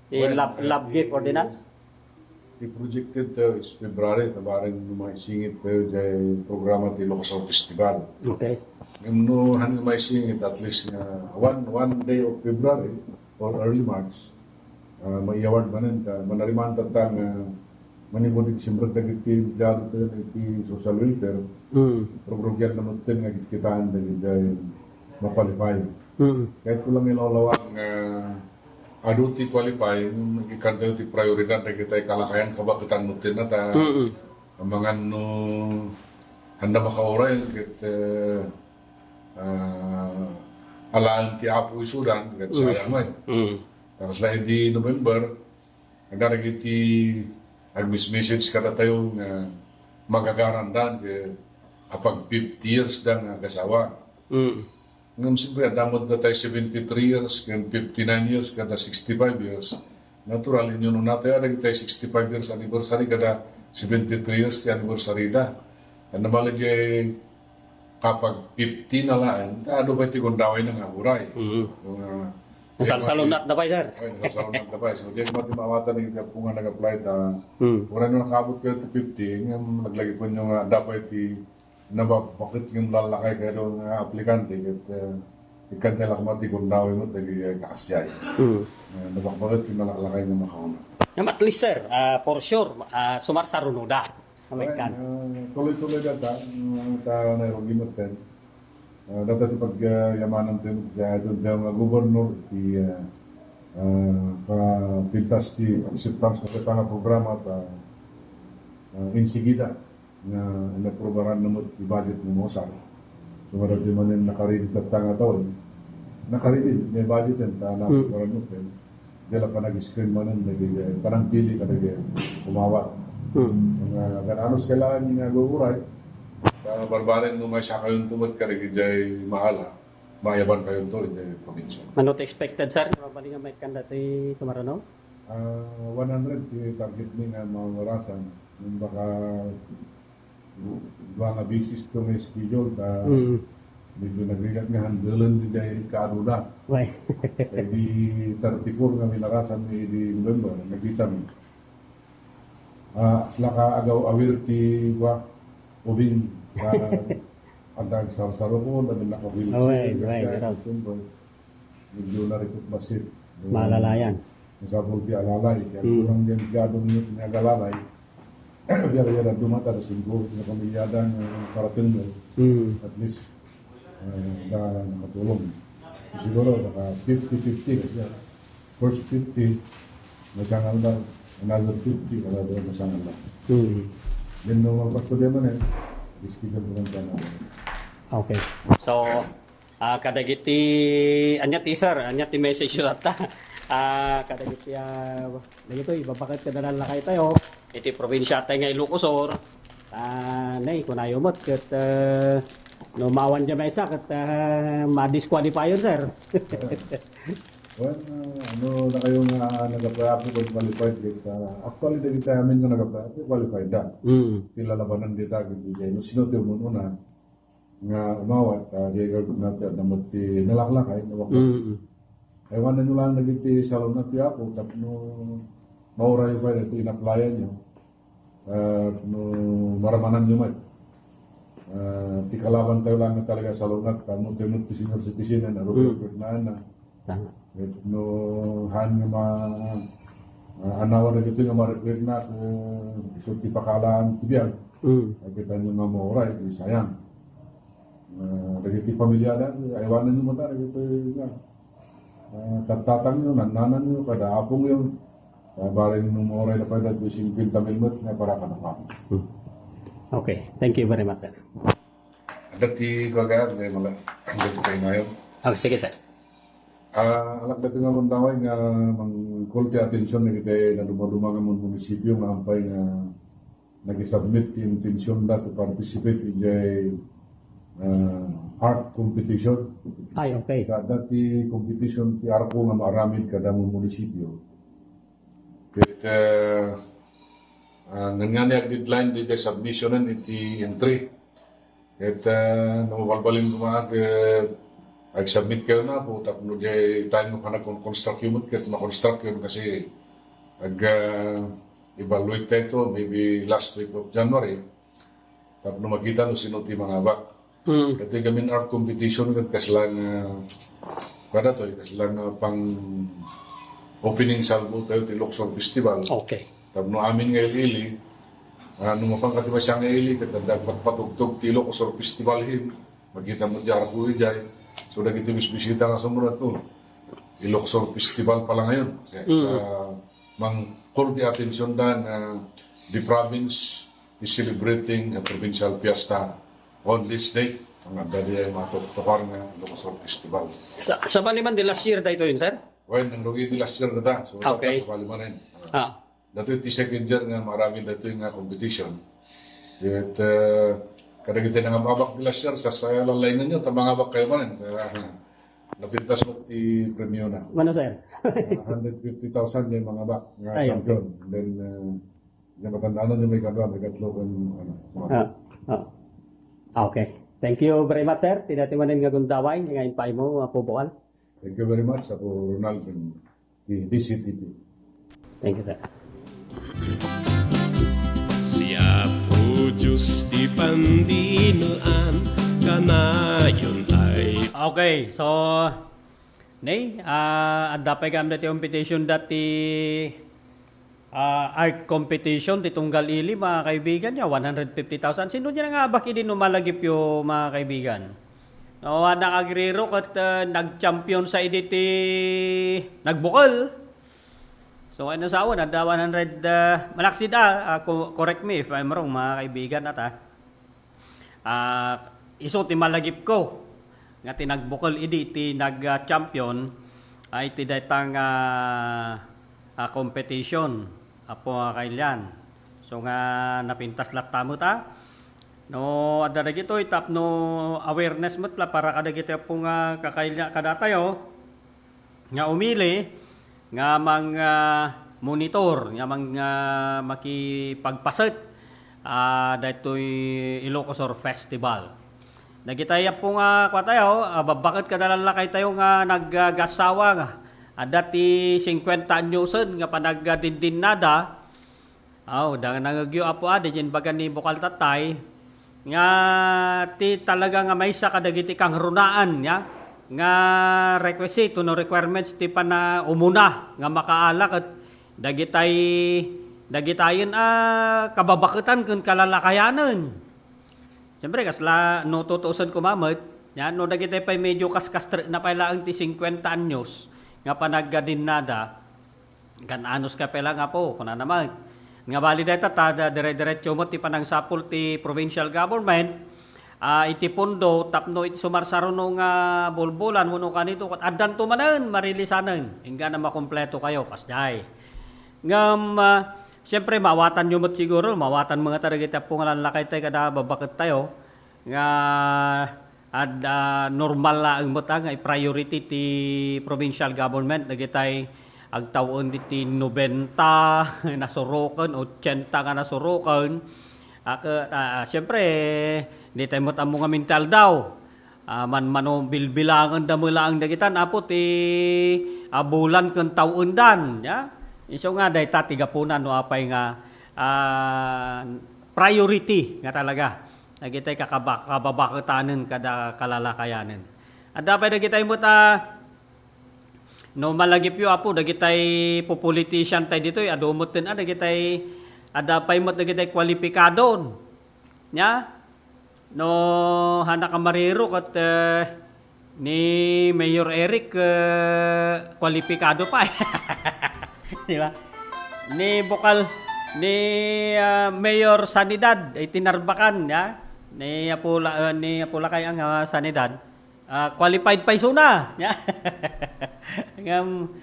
Ti love gift ordinance? The projected is February, tabarin maisingit tayo dyan programa ti Ilocos Festival. Okay. Ngayon no, maisingit at least one day of February or early March, may award manin ka, manariman tatang manibunig simbrag dagiti dado tayo ti social welfare, progrogyan naman tayo nga kitaan dahil mapalipay. Kahit ko lang ilalawag nga adu ti qualify, ikan tayo ti prioridad na kita kalakayan kabakitan nutin na ta mga no handa makauray kit alaan ti Apo Isudan kit sayang man. Tapos na hindi November, nagdaragiti agmis-message kada tayo nga magagarandan kapag 50 years da nga kasawa. Ngayon siyempre, damod na tayo 73 years, 59 years, kada 65 years. Natural, inyo nung natin, ada tayo 65 years anniversary, kada 73 years the anniversary da. Ano malag kapag 50 na lang, ano ba iti kundaway ng aburay? Nasalsalunat na pa, sir. Nasalsalunat na pa. So, diyan mati mawatan ng kung nga nag-apply ta. Kung ano nakabot kayo to 50, naglagi po nyo nga dapat bakit yung lalakay kayo ng aplikante at ikan nila kumati kung dawin mo dahil kakasyay. Bakit yung lalakay ng makauna. At least, sir, for sure, sumar sa runuda. Tuloy-tuloy data, nairong natin. Data sa pagyamanan tayo doon sa mga gubernur, pintas di acceptance sa katanga programa at insigida na naprobaran na mo i-budget ng Mosar. So marami man yung nakaready sa tanga taon. Nakaready, may budget yan, naprobaran mo tayo. Dila pa nag-screen man yun, parang pili ka umawat. Gananos kailangan yung naguguray. Barbarin mo may saka yung tumad ka rin, hindi mahala. Mayaban kayo ito, hindi probinsya. Ano expected, sir? Mabali nga may kandati tumarano? 100 target ni nga mga orasan. Baka mga bisis ito may schedule. medyo nagrigat nga handalan di dahil kaaruna. Way. Kaya di 34 nga milakasan di November, nagkita mi. Sila ka agaw awir ti ubing sa antag saro ko, dahil nakawil. Medyo narikot basit. Malalayan. Masabog di alalay. Kaya kurang din gadong nyo pinagalalay. Biar dumata na singgo na pamilyadang parating mo. At least nakatulong. Siguro naka 50-50 kasi first 50 masangal na, another 50 another masangal na. Then nung magpastudiya man diskigan mo lang dyan. Okay. So, kadagiti, anyat sir, anyat message yun ata. Kadagiti, dagito, ibabakit ka na lang lakay tayo. Iti probinsya tayo nga Ilocosur. Nay, kunayo mo't, kat, no mawan dyan may isa, kat, ma-disqualify yun, sir. Well, na kayo nga nag-apply ako kung qualified dito. Actually, dito tayo amin nga nag-apply ako, qualified da. Sila labanan dito, no sinutyo mo una nga umawat, di gagawin natin, namot ti nalaklakay, nawakot. Ewan na nyo lang nagiti salon na ti ako, tap no mauray pa ito in-applyan nyo. No maramanan nyo may. Ti kalaban tayo lang na talaga salon na, kamo tinut ti senior citizen na Robert na. No han nga anawan na dito nga ma-request na kung iso ti pakalaan ti biyan. Kita nyo nga mauray, sayang. Nagiti pamilyada, ewan na nyo mo ta, nagiti nga. Tatang nyo, nananan nyo, kada apong yun. Barin nung oray na pwede, 50 milmot na para ka na pa. Okay, thank you very much, sir. Dati ko agad, may mga dati kayo ngayon. Okay, sige, sir. Alak dati nga mong tawag nga mang-call ti atensyon na kita na dumaduma nga mong munisipyo nga ampay nga nag-submit yung intensyon na to participate in the art competition. Ay, okay. Dati competition ti arko nga maaramid kada mong munisipyo. Kaya nga niya deadline di kay submissionan iti entry. Kaya namubalbalin ko mga ag-submit kayo na po, tapos di tayo mo ka na-construct yun, kaya ma-construct yun kasi evaluate tayo ito, maybe last week of January. Tapos makita no sino ti mga bak. Ito yung gamin art competition, kasi lang kada to, kasi lang pang opening salvo tayo ti Luxor Festival. Okay. Tapos no amin nga ili, nung mapangkatiba siya nga ili, katanda patugtog ti Luxor Festival him, magkita mo diyara ko ijay. So nagiti bisita nga sumunod to. Luxor Festival pala ngayon. Mang call the attention na the province is celebrating a provincial fiesta on this date. Ang agad ay matutukar nga Luxor Festival. Sa Baliman de last year dito yun, sir? Well, nang lugi di last year na ta. So okay. Sa Baliman rin. Dato yung second year nga marami dato yung competition. At kada kita nga babak di last year, sa lalay ninyo, tamangabak kayo man rin. Napintas mo ti premyo na. Ano, sir? 150,000 yung mga bak nga champion. And then, yung matandaan nyo may kadwa, may katlo okay. Thank you very much, sir. Tinatimanin nga gundaway, ngayon pa mo, pubukal. Thank you very much. Ako, Ronald, di DCTV. Thank you, sir. Siya po Diyos di pandinaan, kanayon ay... Okay, so... Nay, adapay kami dati competition dati art competition ti tunggal ili mga kaibigan niya 150,000. Sino niya nga baki din numalagip yung mga kaibigan? No, nakagrero at nag-champion sa iditi nagbukol. So ano sa awan, ada 100 malaksid correct me if I'm wrong mga kaibigan ata. Iso ti malagip ko nga tinagbukol idi ti nag-champion ay ti datang competition apo kailan. So nga napintas latamo ta. No adda dagito itap no awareness mutla para kada kita po nga kakaila kada tayo nga umili nga mga monitor nga mga makipagpaset daytoy Ilocosur Festival. Nagitaya po nga kwa tayo, bakit ka nalalakay tayo nga naggasawa nga. Dati 50 anyusan nga panagdindin nada. Da nangagyo apo din baga ni Bukal Tatay. Nga ti talaga nga may sa kadagiti kang runaan ya. Nga requisite no requirements ti pa na umuna nga makaalak at dagitayon kababaketan ken kalalakayanan. Siyempre, kasla no tutuusan ko mamad, yan, no dagitay pa medyo kastre na pala ang ti 50 anyos, nga panaggadin nada, anos ka pala nga po, kuna naman. Nga bali deta dire-diretso mo ti panang sapul ti provincial government, iti pundo, tapno iti sumarsaro nung bulbulan, muno kanito, adan tumanan, marilisanan, hingga na makompleto kayo, kasday. Ngam, siyempre, mawatan nyo siguro, mawatan mga taragita po nga lalakay tayo kada babakit tayo, nga normal la ang matang ay priority ti provincial government, nagitay agtawon ti 90 nasurukan, 80 nga nasurukan, siyempre, di tayo matamo nga mental daw, mano bilbilangan damula ang dagitan, apo ti bulan kang tawon dan, ya? Iso nga day tatigapunan no apay nga priority nga talaga. Nagitay kababaketanen kada kalalakayanen. At dapat nagitay mo no malagipyo apo dagitay po politician tay dito adumot din dagitay adapay mo dagitay kwalipikadon. Nya? No hana ka mariro kat ni Mayor Eric kwalipikado pa. Di ba? Ni Mayor Sanidad ay tinarbakan ya. Ni Apula kay ang Sanidad. Qualified pa isuna. Ya. Ngam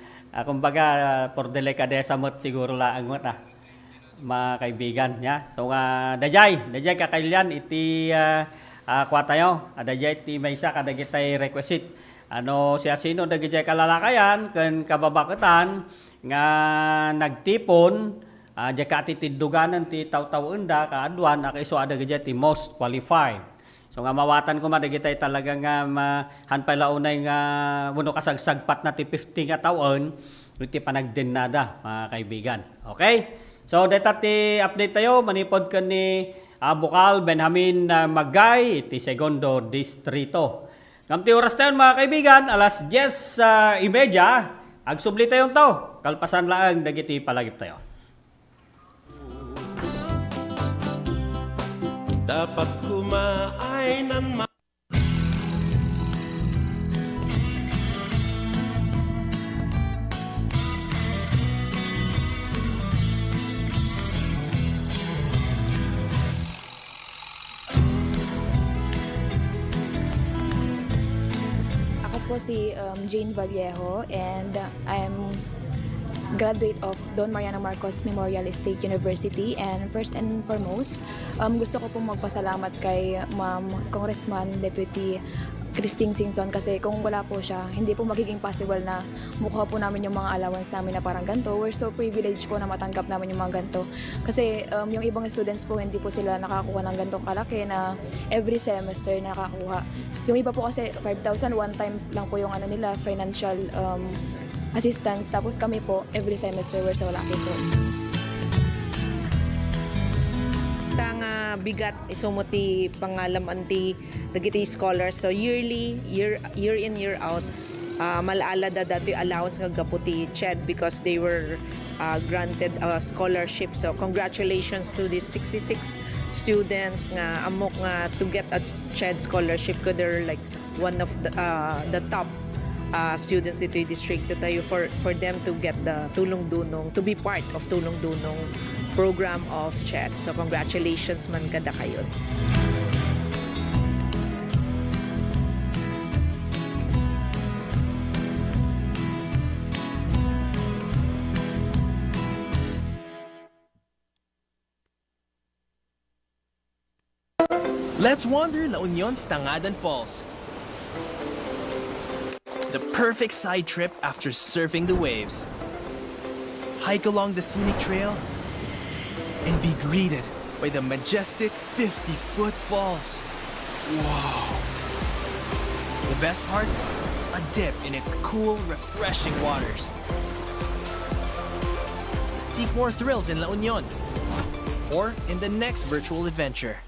kumbaga por delikadesa mo siguro laang mo ta. Mga kaibigan ya. So dajay kakailan iti kwa tayo. Dajay iti may isa kadagitay requisite. Ano siya sino dagitay kalalakayan ken kababaketan nga nagtipon di ka tinduganan ti taw-tawenda kaadwan iso ada ti most qualified. So nga mawatan ko madagitay talaga nga hanpala unay nga wenno kasagsagpat na ti 50 nga taon iti panagdennada mga kaibigan. Okay? So deta ti update tayo manipod ken ni Bukal Benjamin Magay ti Segundo Distrito. Ngam ti oras tayo mga kaibigan alas 10:30 agsubli tayong to, kalpasan laang dagiti palagip tayo. Dapat kumain ng Ako po si Jane Vallejo and I'm graduate of Don Mariano Marcos Memorial State University, and first and foremost gusto ko pong magpasalamat kay Ma'am Congressman Deputy Christine Singson kasi kung wala po siya, hindi po magiging possible na makuha po namin yung mga allowance namin na parang ganito. We're so privileged po na matanggap namin yung mga ganito. Kasi yung ibang students po, hindi po sila nakakuha ng ganitong kalaki na every semester nakakuha. Yung iba po kasi 5,000 one time lang po yung nila, financial assistance. Tapos kami po, every semester we're so lucky po. Bigat isumuti pangalam anti dagiti scholars, so year in year out malaala dati allowance nga gaputi CHED because they were granted a scholarship. So congratulations to these 66 students nga amok nga to get a CHED scholarship, because they're like one of the top students dito yung district tayo for them to get the Tulong Dunong, to be part of Tulong Dunong program of CHED. So congratulations man kada kayo. Let's wander La Union's Tangadan Falls. The perfect side trip after surfing the waves. Hike along the scenic trail and be greeted by the majestic 50-foot falls. Wow. The best part? A dip in its cool, refreshing waters. Seek more thrills in La Union or in the next virtual adventure.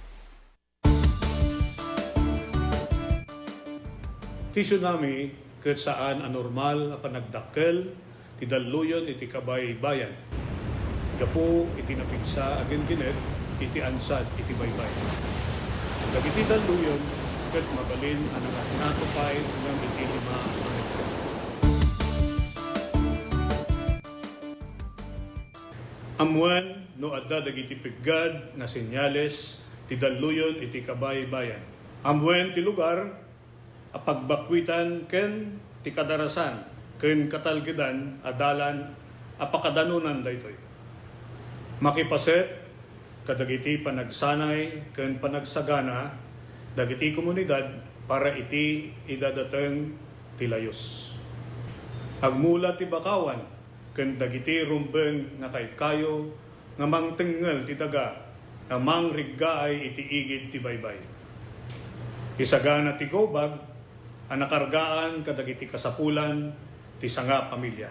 Ti tsunami ket saan anormal a panagdakkel ti daluyon iti kabay-bayan. Gapo iti napigsa agen ginet iti ansad iti baybay. Dagiti daluyon ket mabalin ang natupay ng iti 5 a metro. Amuan no adda dagiti piggad nga senyales ti daluyon iti kabay-bayan. Amuan ti lugar a pagbakwitan ken ti kadarasan ken katalgedan adalan a pakadanunan daytoy. Makipaset kadagiti panagsanay ken panagsagana dagiti komunidad para iti idadateng ti layos. Agmula ti bakawan ken dagiti rumbeng nga kaykayo nga mangtengel ti daga nga mangriggaay iti igid ti baybay. Isagana ti gobag ang nakargaan kadagiti kasapulan ti sanga pamilya.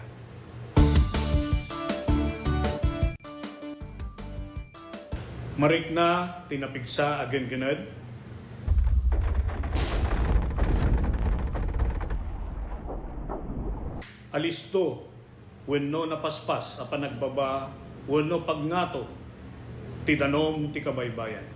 Marikna tinapigsa agen gened alisto wenno napaspas a panagbaba wenno pagngato ti danom ti kabaybayan.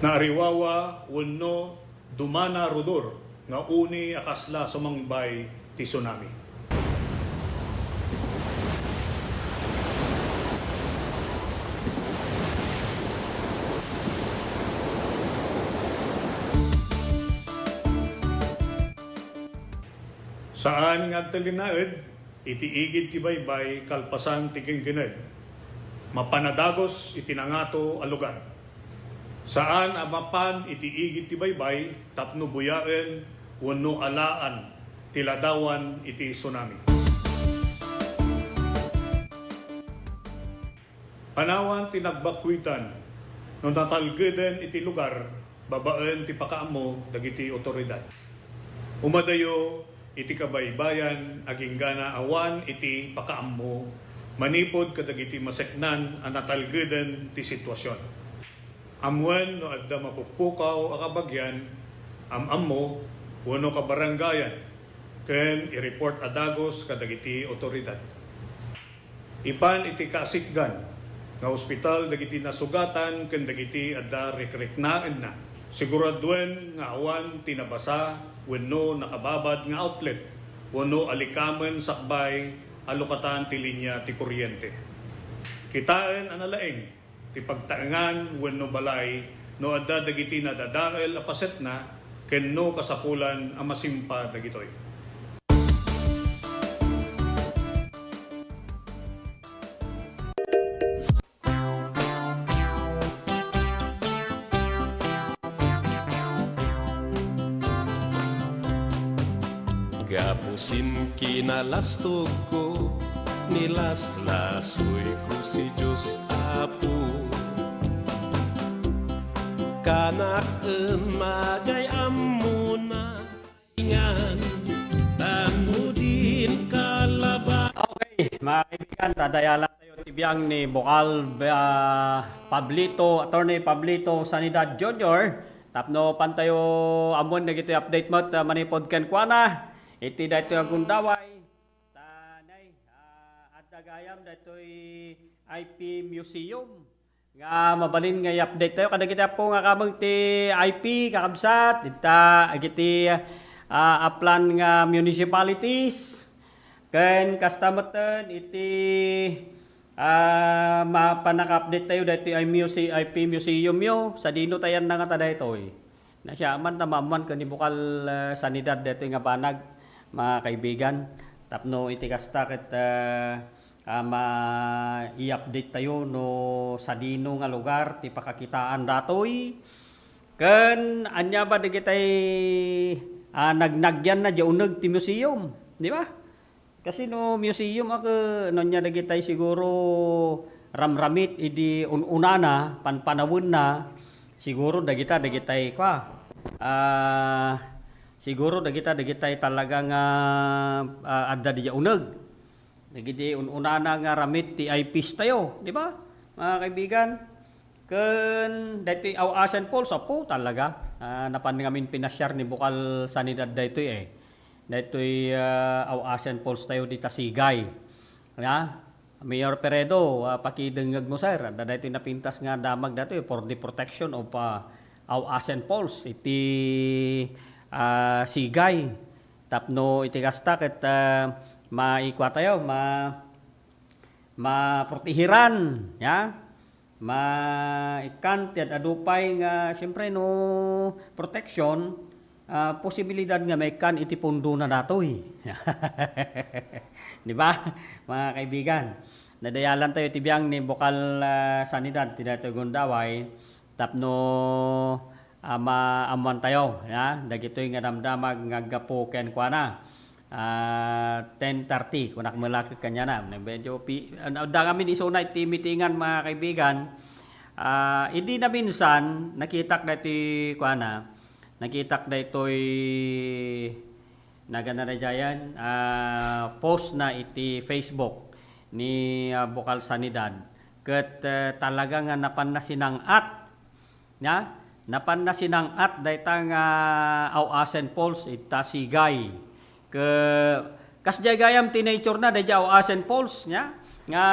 Naariwawa wenno dumana rudor nga uni akasla sumangbay ti tsunami. Saan nga talinaed, iti igid ti baybay kalpasan ti genggened. Mapanadagos iti nangato a lugar. Saan amapan iti igid ti baybay tapno buyaen wenno alaan ti ladawan iti tsunami. Panawan ti nagbakwitan no natalgeden iti lugar babaen ti pakaammo dagiti otoridad. Umadayo iti kabaybayan aging gana awan iti pakaammo manipod kadagiti maseknan ang natalgeden ti sitwasyon. Amwen no adda mapuppukaw a kabagyan ammo wenno kabarangayan ken i-report adagos kadagiti otoridad. Ipan iti kasikgan nga ospital dagiti nasugatan ken dagiti adda rekriknaan na. Siguraduen nga awan tinabasa wenno nakababad nga outlet wenno alikamen sakbay alokatan ti linya ti kuryente. Kitaen analaeng ti pagtaengan wenno balay no adda dagiti nadadael a paset na kenno kasapulan a masimpa dagitoy. Gapusin kinalastog ko, nilaslasoy ko si Diyos Apo. Kanaan magayam mo na ingan, tamo din kalaba. Okay, mga kaibigan, tadayala tayo tibiyang ni Bokal Pablito, Attorney Pablito Sanidad Jr. Tapno pantayo amon na gito update mo manipod ken kuana. Iti dito ang gundaway, tanay, at dagayam dito IP Museum. Nga mabalin nga i-update tayo. Kada kita po nga kamang ti IP, kakabsat, dita, iti aplan nga municipalities. Ken kastamatan, iti mapanak-update tayo dito IP Museum yo. Sa dino tayan na nga tada ito Nasyaman tamaman kanibukal sanidad dito nga banag. Mga kaibigan, tapno iti kasta ket i-update tayo no sa dino nga lugar ti pakakitaan datoy ken anya ba digitay nagnagyan na jauneg ti museum, di ba? Kasi no museum ako no nya digitay siguro ramramit idi ununana panpanawon na siguro dagitay siguro dagitay talagang adda di uneg. Dagiti ununana nga ramit ti IPs tayo, di ba? Mga kaibigan, ken daytoy awasan Falls po talaga. Napan ngamin pinasyar ni Bukal Sanidad daytoy Daytoy awasan Falls tayo di Tasigay. Ya, Mayor Peredo, pakidengeg mo sir, daytoy napintas nga damag daytoy for the protection of awasan Falls iti Sigay. Tapno iti kasta ket maikwa tayo, maprotehiran, ya. Maikan tiad adupay nga siyempre no protection, posibilidad nga maikan iti pundo na datoy. Di ba, mga kaibigan? Nadayalan tayo tibiyang ni Bukal Sanidad ti daytoy Gundaway tapno maamuan tayo, ya. Dagitoy nga damdamag nga gapo ken kuana. 10:30 kunak malaki kanya na medyo da kami isuna iti meetingan mga kaibigan. Hindi na minsan nakitak dati kuana, nakitak daytoy naganarajayan post na iti Facebook ni Bukal Sanidad ket talaga nga napan na sinangat ya, napan na sinangat daytang awasen Falls ita Sigay kasjay gayam tinature na deja awasen Falls nya nga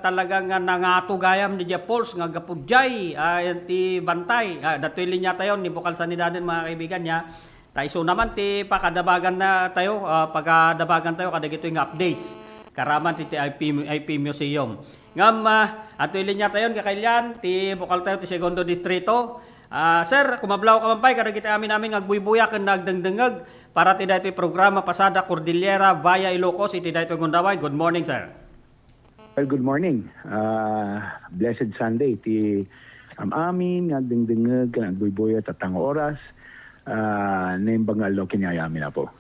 talaga nga nangato gayam deja Falls nga gapudjay ti bantay datoy linya tayo ni Bukal Sanidaden mga kaibigan nya taiso naman ti pakadabagan na tayo pagkadabagan tayo kadagito nga updates karaman ti IP Museum ngam atoy linya tayo kakailan ti Bukal tayo ti Segundo Distrito. Sir, kumablaw ka mampay kadagiti amin agbuybuyak ken nagdengdengeg para ti daytoy programa Pasada Cordillera via Ilocos iti daytoy Gundaway. Good morning, sir. Well, good morning. Blessed Sunday ti amin nagdengdengeg ken agbuybuyak tatang oras naimbang allo kinyayami na po.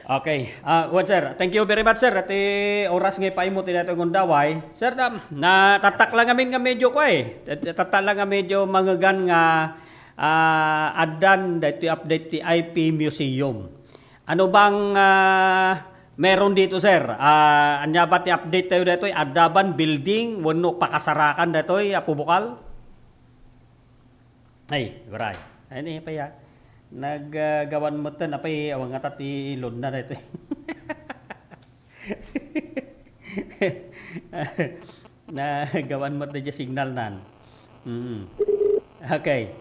Okay. Well, sir, thank you very much, sir. At oras ngay paimo ti daytoy Gundaway. Sir, natatak lang amin nga medyo ko tatak lang nga medyo mangagan nga addan daytoy update ti IP Museum. Ano bang meron dito, sir? Anya ba ti update tayo daytoy addaban building wenno pakasarakan daytoy Bukal? Ay, right. Ani pa ya. Naggawan mo tan apay awang nga ti ilod na daytoy. Nagawan mo ti signal nan. Okay.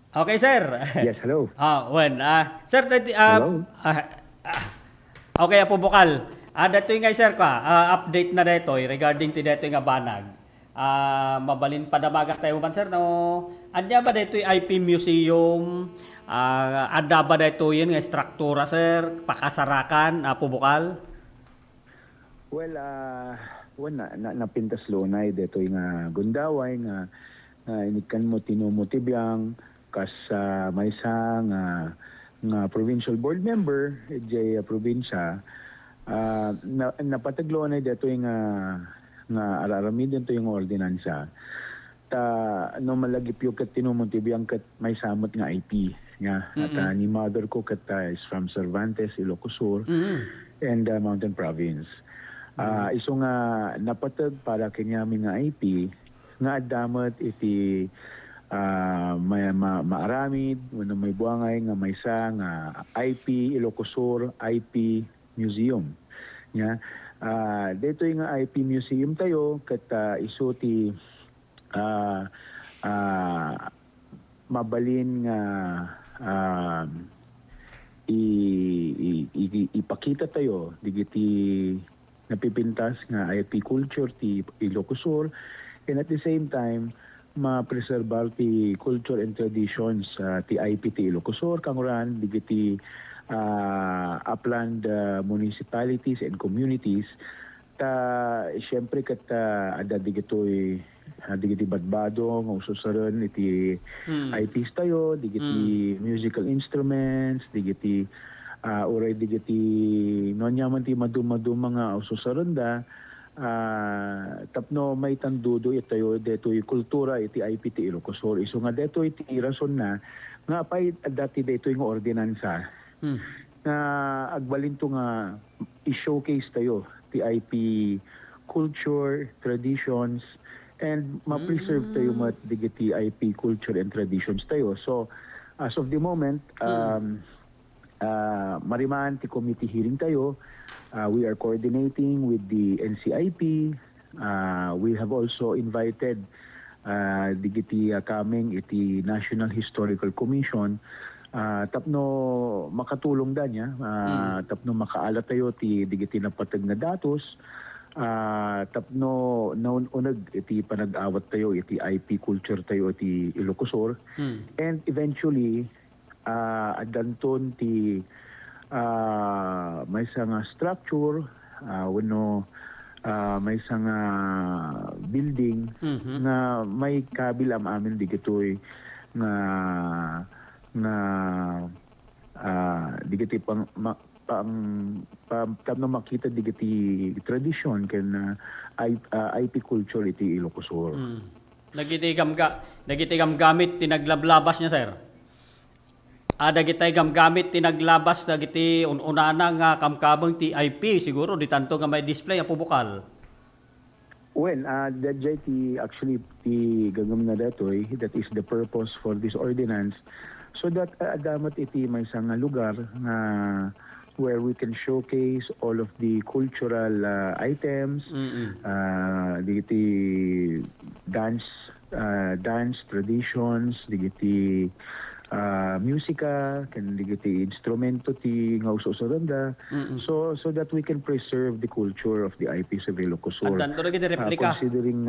Okay, sir. Yes, hello. Sir, okay, Bukal. Datoy nga, sir, update na datoy regarding ti datoy nga banag. Mabalin padamagat tayo man, sir, no? Anya ba datoy IP Museum? Adda ba datoy yun nga struktura, sir? Pakasarakan, Bukal? Well, napintas lunay datoy nga Gundaway nga inikan mo tinumutibiyang kas maysa nga provincial board member jay probinsya napataglo na dito nga araramid dito yung ordinansa ta no malagipyo ket tinumuntibiyang ket may samot nga IP nga at ni mother ko ket is from Cervantes, Ilocos Sur and Mountain Province. Iso nga napatag para kanyami nga IP nga adamot iti maaramid wano may buangay nga maysa nga IP Ilocos Sur IP Museum nya dito nga IP Museum tayo ket isu ti mabalin nga ipakita tayo digiti napipintas nga IP culture ti Ilocos Sur and at the same time ma-preserbar ti culture and traditions ti IP ti Ilocos Sur kanguran digiti upland municipalities and communities ta siyempre ket adda digitoy digiti badbado nga ususaron iti IPs tayo digiti musical instruments digiti uray digiti nonyaman ti maduma nga ususaron da tapno may tandudo itayo detoy kultura iti IP ti Ilocosur. Iso nga detoy iti rason na nga pay dati detoy nga ordinansa nga agbalinto nga i-showcase tayo ti IP culture, traditions, and ma-preserve tayo mat digiti IP culture and traditions tayo. So as of the moment, marimaan ti committee hearing tayo. We are coordinating with the NCIP. We have also invited digiti kaming iti National Historical Commission. Tapno makatulong da niya. Tapno makaala tayo ti digiti na patag na datos. Tapno naununag iti panag-awat tayo iti IP culture tayo iti Ilocosur. And eventually adanton ti may nga structure may nga building na may kabilam amin digitoy nga digiti pang tapno makita digiti tradisyon ken IP culture iti Ilocosur. Nagitigam gamit tinaglablabas niya, sir. Dagitay gamgamit tinaglabas dagiti unana nga kamkabang ti IP siguro di tanto nga may display apo bukal. Well, that actually ti gagam na datoy, that is the purpose for this ordinance, so that damat iti may nga lugar nga where we can showcase all of the cultural items, digiti dance traditions, digiti musika, kan digiti instrumento ti nga uso-soranda, so that we can preserve the culture of the IP sa Ilocosur. Considering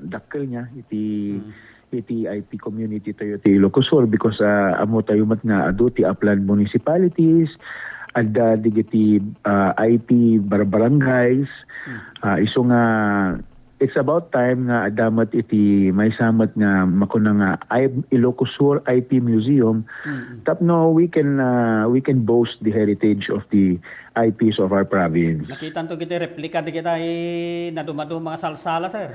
dakkel niya iti IP community tayo ti Ilocosur, because amo tayo mat nga adu ti upland municipalities, adda digiti IP barangays, iso nga it's about time nga adamat iti may samat nga makuna nga Ilocosur IP Museum. Tapno we can boast the heritage of the IPs of our province. Nakita to kita replika di kita nadumado mga salsala, sir.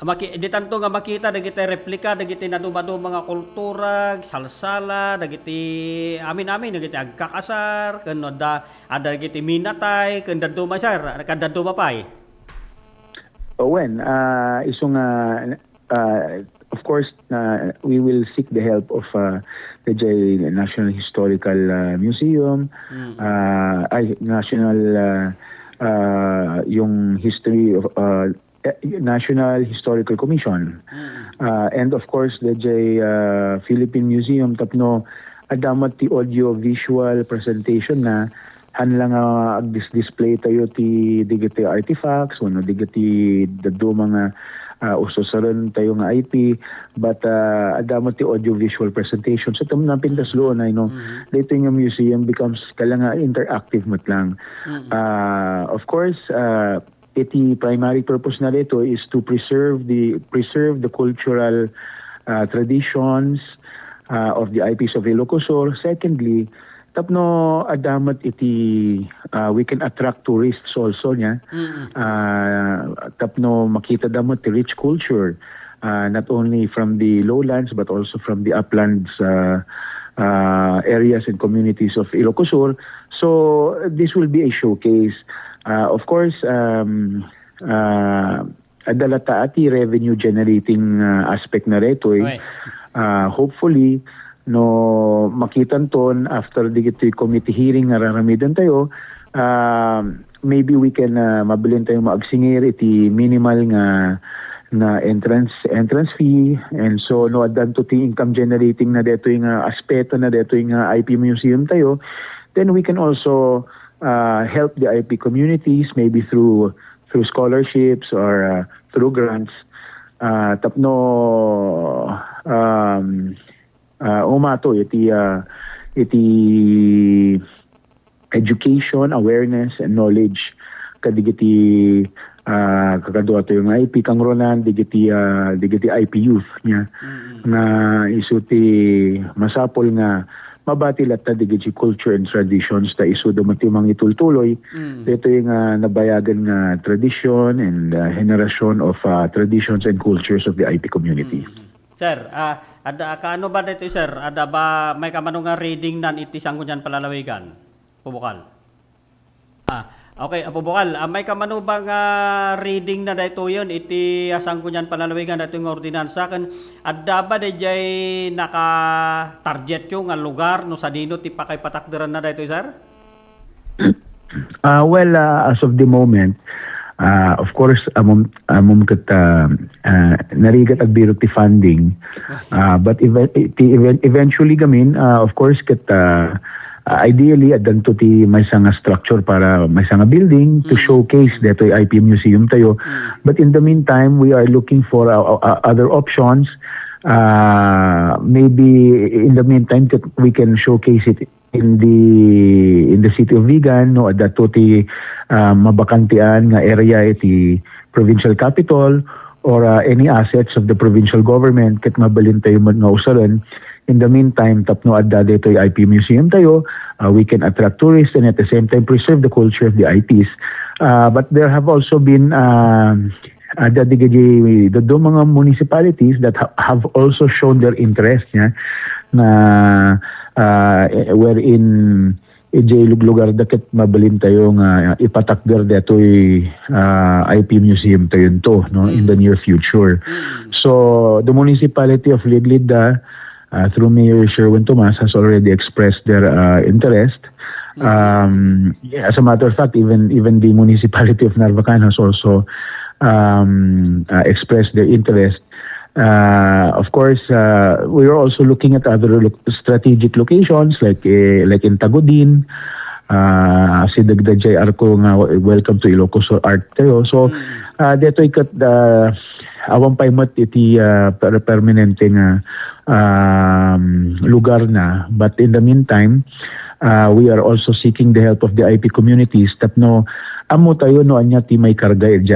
Di tanto nga makita dagiti replika dagiti nadumado mga kultura, salsala, dagiti amin dagiti agkakasar, ken ada dagiti minatay, ken daduma, sir, kadaduma pay. Of course, we will seek the help of the National Historical Museum, yung history of National Historical Commission, and of course the Philippine Museum. Tapno adamat ti audio visual presentation na hanlang display tayo ti digiti artifacts, digiti dado mga usosaran tayo nga IP, but adamat ti audio visual presentation. So tam napintas loon ay dito yung museum becomes kalanga interactive mat lang. Of course, iti primary purpose na dito is to preserve the cultural traditions of the IPs of Ilocosur. Secondly, tapno adamat iti we can attract tourists also niya. Tapno makita damat ti rich culture, not only from the lowlands but also from the uplands areas and communities of Ilocosur. So this will be a showcase. Of course, adalata ati revenue generating aspect na reto. Hopefully no makitan ton after digiti committee hearing nga raramidan tayo, maybe we can mabilin tayo maagsingir iti minimal nga entrance fee, and so no adan to ti income generating na deto yung aspeto na deto yung IP museum tayo, then we can also help the IP communities maybe through scholarships or through grants. Tapno umato iti education, awareness, and knowledge kadigiti kakadwa to yung IP kangronan digiti IP youth niya na isuti masapol nga mabatilat ta digiti culture and traditions ta isu dumati mang itultuloy. Dito yung nabayagan nga tradition and generation of traditions and cultures of the IP community. Sir, ada kaano ba dito sir? Ada ba may kamano nga reading nan iti sangkunyan palalawigan? Pubukal. Okay, Pubukal, may kamano ba nga reading na dito yun iti sangkunyan palalawigan dito yung ordinansa kan ada ba dayjay naka-target yung nga lugar no sa dino ti pakaypatakderan na dito sir? Well, as of the moment, of course, amom kat narigat ag biro ti funding, but eventually gamin, of course, kat ideally adan to ti may sanga structure para may sanga building to showcase dito yung IP museum tayo. But in the meantime, we are looking for other options. Maybe in the meantime that we can showcase it in the city of Vigan, no, dato ti mabakantian nga area iti provincial capital or any assets of the provincial government ket mabalin tayo nga usaran. In the meantime, tapno adda dito yung IP museum tayo, we can attract tourists and at the same time preserve the culture of the IPs. But there have also been the mga municipalities that have also shown their interest na wherein lugar daket mabalin tayo nga ipatakder detoy IP museum tayo no in the near future. So the municipality of Liglida through Mayor Sherwin Tomas has already expressed their interest. As a matter of fact, even the municipality of Narvacan has also expressed their interest. Of course, we are also looking at other strategic locations like in Tagudin, si Dagdajay Arco nga welcome to Ilocos Art tayo. So dito ikat awang paymat iti permanente nga lugar na, but in the meantime we are also seeking the help of the IP communities tapno amo tayo no anya ti may karga iti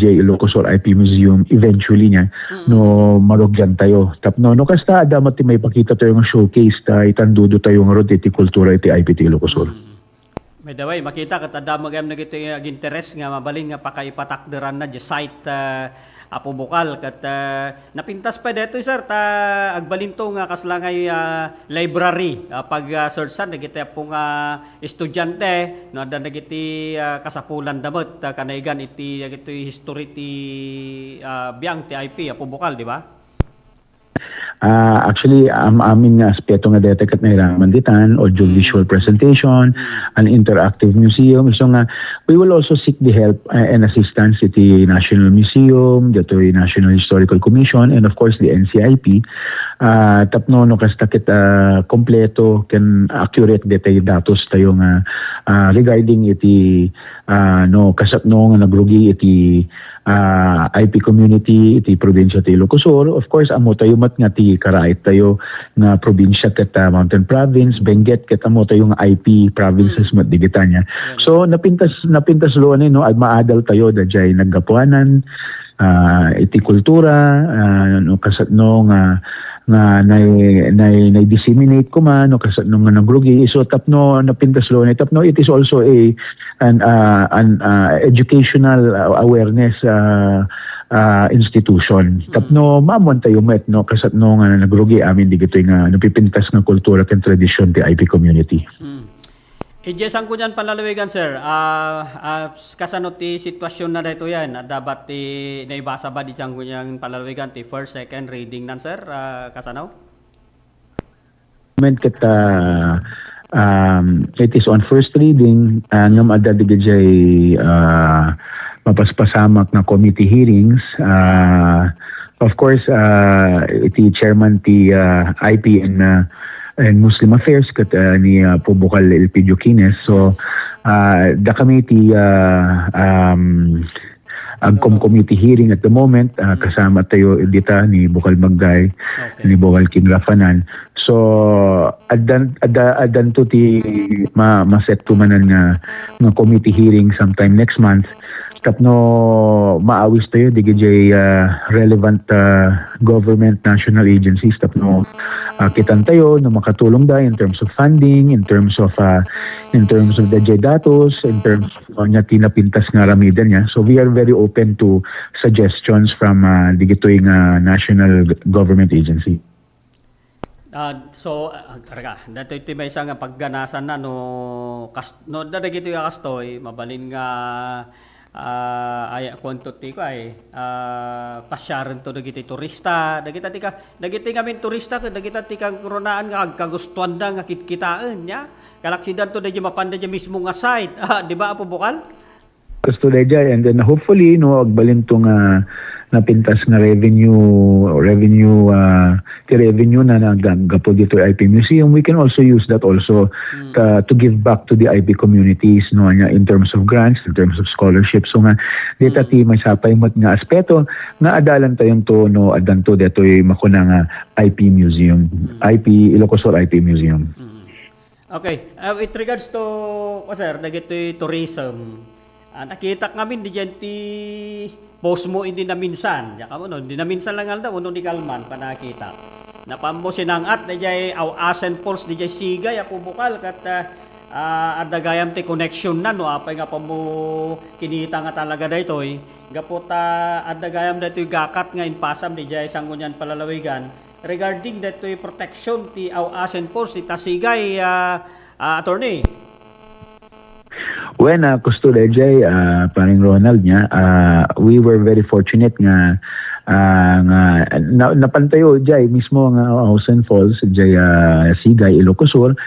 Ilocos IP Museum eventually nya no marugyan tayo tapno no kasta adamat ti may pakita tayo nga showcase ta itandudo tayo nga rod iti kultura iti IP ti Ilocos. May daway makita kat adamag am nagito yung interes nga mabaling nga pakaipatakderan na di site Pubukal kat napintas pa dito sir ta agbalinto nga kaslangay library pag search san nagiti pong estudyante no da nagiti kasapulan damot kanaigan iti history ti biang ti IP Pubukal di ba? Actually, amin nga aspeto nga dito kat nairaman ditan, audiovisual presentation, an interactive museum. So nga, we will also seek the help and assistance at the National Museum, the National Historical Commission, and of course the NCIP. Tapno no kasta kita kompleto ken accurate detail datos tayo nga regarding iti no kasatno nga nagrugi iti IP community iti probinsya ti Ilocos Sur. Of course amo tayo mat nga ti karait tayo nga probinsya ket Mountain Province, Benguet ket amo tayo nga IP provinces mat digitanya. So napintas lo no ay maadal tayo dayjay naggapuanan iti kultura no kasatno nga disseminate ko man no kasat nung nagrugi so tapno napintas lo ni tapno it is also an educational awareness institution tapno mamon tayo met no kasat nung nagrugi amin digitoy nga napipintas nga kultura ken tradisyon ti IP community. Ijesang ko dyan palalawigan, sir. Kasano ti sitwasyon na dito yan? Dapat ti naibasa ba di dyan ko dyan palalawigan ti first, second reading nan, sir? Kasano? Kita, it is on first reading. Ngam adadigajay mapaspasamak na committee hearings. Of course, iti chairman ti IP and Muslim Affairs kat ni Pubukal Elpidio Quines. So the committee Agcom committee hearing at the moment kasama tayo dita ni Bukal Magday, ni Bukal Kinrafanan. So adan to ti maset to manan nga committee hearing sometime next month. tapno maawis tayo digijay relevant government national agencies tapno kitan tayo no makatulong da in terms of funding, in terms of the datos, in terms of nya tinapintas nga ramidan niya. So we are very open to suggestions from digitoy nga national government agency. Dato iti may isang pagganasan na no dadagito yung kastoy, mabalin nga ay kwento ti ko ay pasyaran to dagiti turista dagiti kami turista dagiti ti kang koronaan nga kagustuhan da nga kitkitaan nya kalaksidan to dagiti mapanda di mismo nga site di ba apo bukal gusto dayjay and then hopefully no agbalin to nga napintas nga revenue na nagapo dito IP Museum. We can also use that also to give back to the IP communities no in terms of grants, in terms of scholarships. So nga dito ti may sapay mat nga aspeto nga adalan tayon to no adanto detoy makuna nga IP Museum, IP Ilocosur IP Museum. Okay, with regards to sir dagitoy tourism nakita kami diyan ti post mo hindi na minsan. Yaka mo no, hindi na minsan lang alda uno ni Kalman panakita. Napambo sinangat na jay Asen Falls di jay Sigay ako bukal kat adagayam ti connection na no apay nga pamo kinita nga talaga daytoy. Gapota adagayam daytoy gakat nga inpasam di jay sangunyan palalawigan regarding daytoy protection ti Asen Falls ti Tasigay attorney. When gusto dayjay paring Ronald niya we were very fortunate nga napantayo jay mismo nga Asen Falls jay Sigay Ilocosur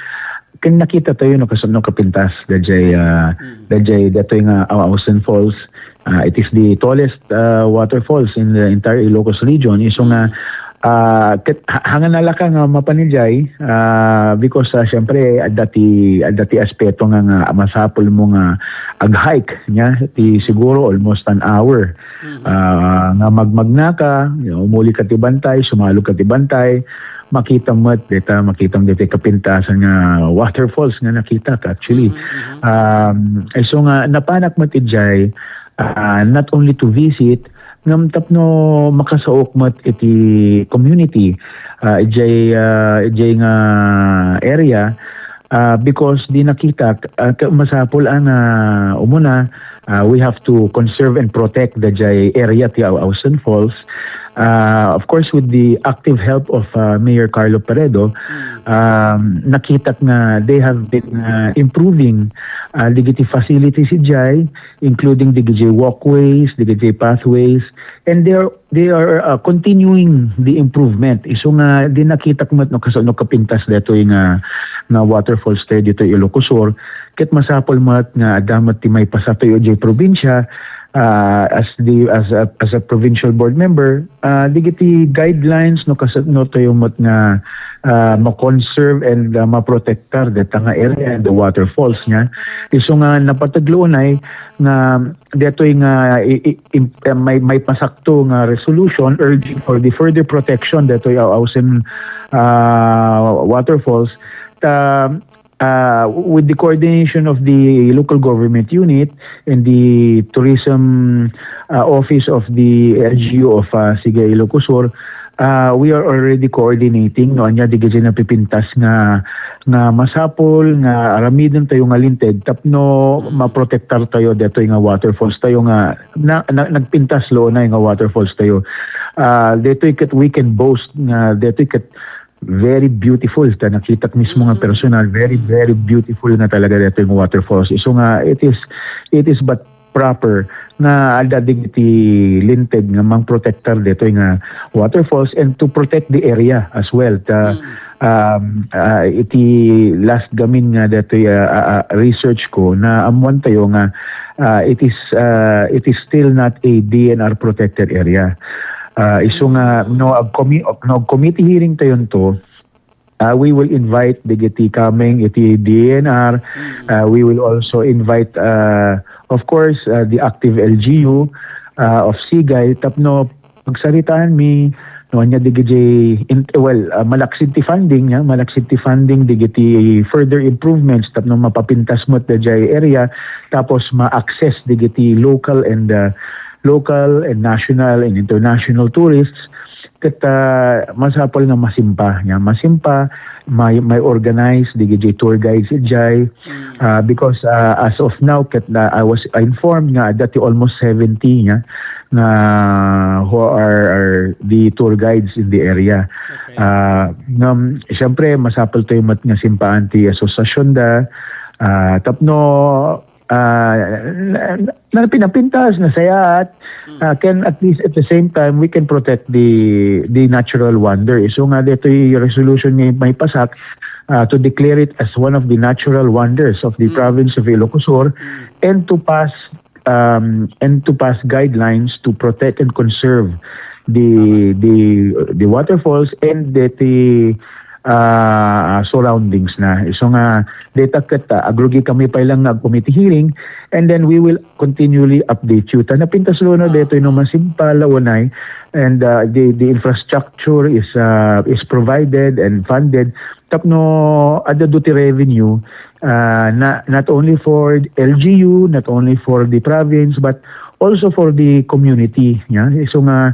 kan nakita tayo no kapintas dayjay datoy nga Asen Falls. It is the tallest waterfalls in the entire Ilocos region. Iso nga hangan nalaka nga mapanijay because syempre adati aspeto nga masapol mo nga ag-hike nya ti siguro almost an hour nga magmagnaka umuli ka ti bantay sumalo ka ti bantay makita mo deta kapintasan nga waterfalls nga nakita ka actually so nga napanak mo ti jay not only to visit ngam tapno makasaok mat iti community jay nga area because di nakita masapol ang umuna we have to conserve and protect the jay area ti Asen Falls. Of course with the active help of Mayor Carlo Peredo nakita nga they have been improving digiti facilities ijay including digiti walkways, digiti pathways and they are continuing the improvement. Iso nga di nakita mat no kapintas dito nga waterfalls tayo dito Ilocosur ket masapol mat nga adamat ti may pasatoy ijay probinsya. As a provincial board member digiti guidelines no tayo mat nga ma-conserve and ma-protectar deta nga area and the waterfalls nya iso nga napataglunay nga detoy nga may pasakto nga resolution urging for the further protection detoy Asen waterfalls with the coordination of the local government unit and the tourism office of the LGU of Sigay Ilocosur, we are already coordinating no anya digiti na pipintas nga masapol nga aramidon tayo nga linted tapno maprotektar tayo detoy nga waterfalls tayo nga nagpintas lo na nga waterfalls tayo detoy ket we can boast nga detoy ket very beautiful ta nakita mismo nga personal very very beautiful na talaga dito yung waterfalls iso nga it is but proper na digiti linted nga mang protector dito nga waterfalls and to protect the area as well ta iti last gamin nga dito research ko na amuan tayo nga it is still not a DNR protected area. Iso nga no committee hearing tayon to we will invite digiti kaming iti DNR we will also invite of course the active LGU of Sigay tapno pagsaritaan mi no nya digiti malaksid ti funding nya, malaksid ti funding digiti further improvements tapno mapapintas mo da jay area, tapos ma-access digiti local and national and international tourists ket masapol nga masimpa may organize digiti tour guides jay because as of now ket I was informed nga dati almost 70 nya na who are the tour guides in the area. Siyempre masapol tayo nga simpaan ti asosasyon da tapno na pinapintas na sayat can at least at the same time we can protect the natural wonder. So nga dito yung resolution ni may pasak to declare it as one of the natural wonders of the province of Ilocos Sur and to pass guidelines to protect and conserve the waterfalls and the surroundings na. So nga data kita agrugi kami pa lang committee hearing and then we will continually update you. Napintas lo na dito yung masimpala wanay and the infrastructure is provided and funded tapno ada duty revenue not only for LGU, not only for the province, but also for the community. Yeah? So nga,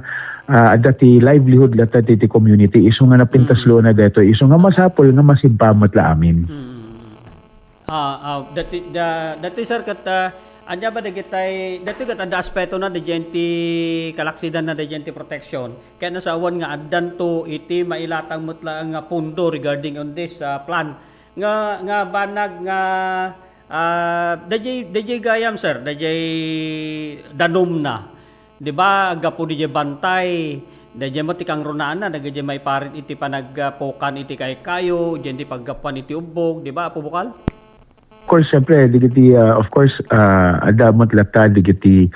dati livelihood lata ti community. Iso nga napintas lo na dito. Iso nga masapol nga masimpamot la amin. Dati sir, anya ba dagitay dati kat ada aspeto na dagenti kalaksidan na dagenti protection kaya nasawan nga addan to iti mailatang mutla nga pundo regarding on this plan nga banag nga dajay gayam sir dajay danom na di ba agapo dajay bantay dajay mo tikang runaan na dajay may parit iti panagpokan iti kay kayo dyan di paggapan iti ubog di ba apo bukal. Of course, siyempre, digiti, adamot lata, digiti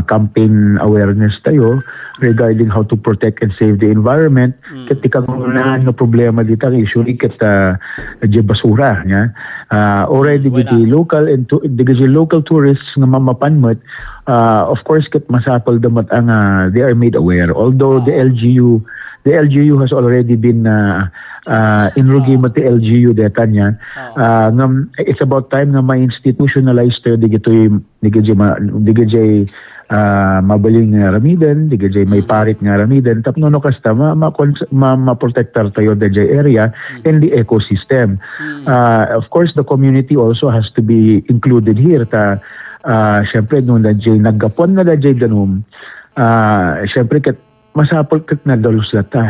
campaign awareness tayo regarding how to protect and save the environment. Ketika na problema dito, usually kita basura. Already, digiti local and digiti local tourists nga mamapanmot, of course, ket masapal damat ang they are made aware. Although the LGU has already been inrugi mo ti LGU deta niya. It's about time nga ma-institutionalize tayo digitoy mabaling nga ramiden, digajay may parit nga ramiden, tapno no kasta ma-protectar tayo dajay area and the ecosystem. Of course, the community also has to be included here. Siyempre, nung dajay naggapon na dajay danom, siyempre masapol kat na dalos lata.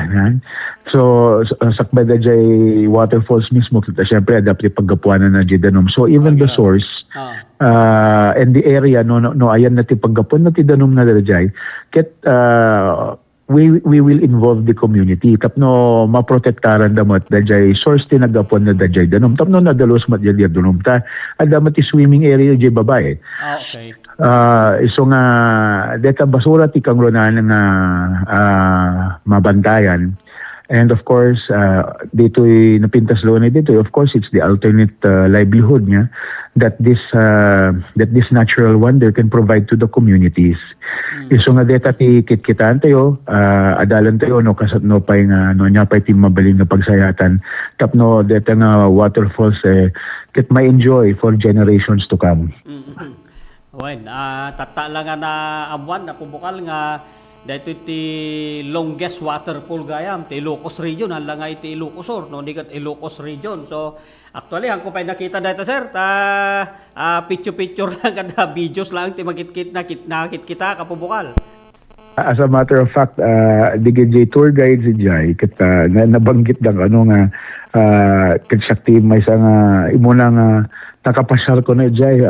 So, sakbay da jay waterfalls mismo, kita syempre adapti paggapuanan na jay danom. So, even the source and the area, no ayan na ti paggapon na ti danom na da jay, we will involve the community. Tapno, maprotektaran damat da jay source ti nagapon na da jay danom. Tapno, nadalos mat jay danom ta. Adamat ti swimming area jay babae. Okay. So nga deta basura ti kang ronan nga mabantayan. And of course, dito'y napintas lo na dito. Of course, it's the alternate livelihood niya that this natural wonder can provide to the communities. So nga deta ti kitkitaan tayo, adalan tayo no kasat no pay nga no nya pay ti mabaling nga pagsayatan. Tapno deta nga waterfalls ket may enjoy for generations to come. Wen, tata lang nga na amuan na pubukal nga dito ti longest waterfall gayam ti Ilocos region hala nga iti Ilocos Sur no dikat Ilocos region. So actually hangko pay nakita dito sir picture lang kada videos lang ti makit kita kapubukal. As a matter of fact, digay tour guides jay kita nabanggit dang ano nga sakti may sang imo nga nakapasyal ko na jay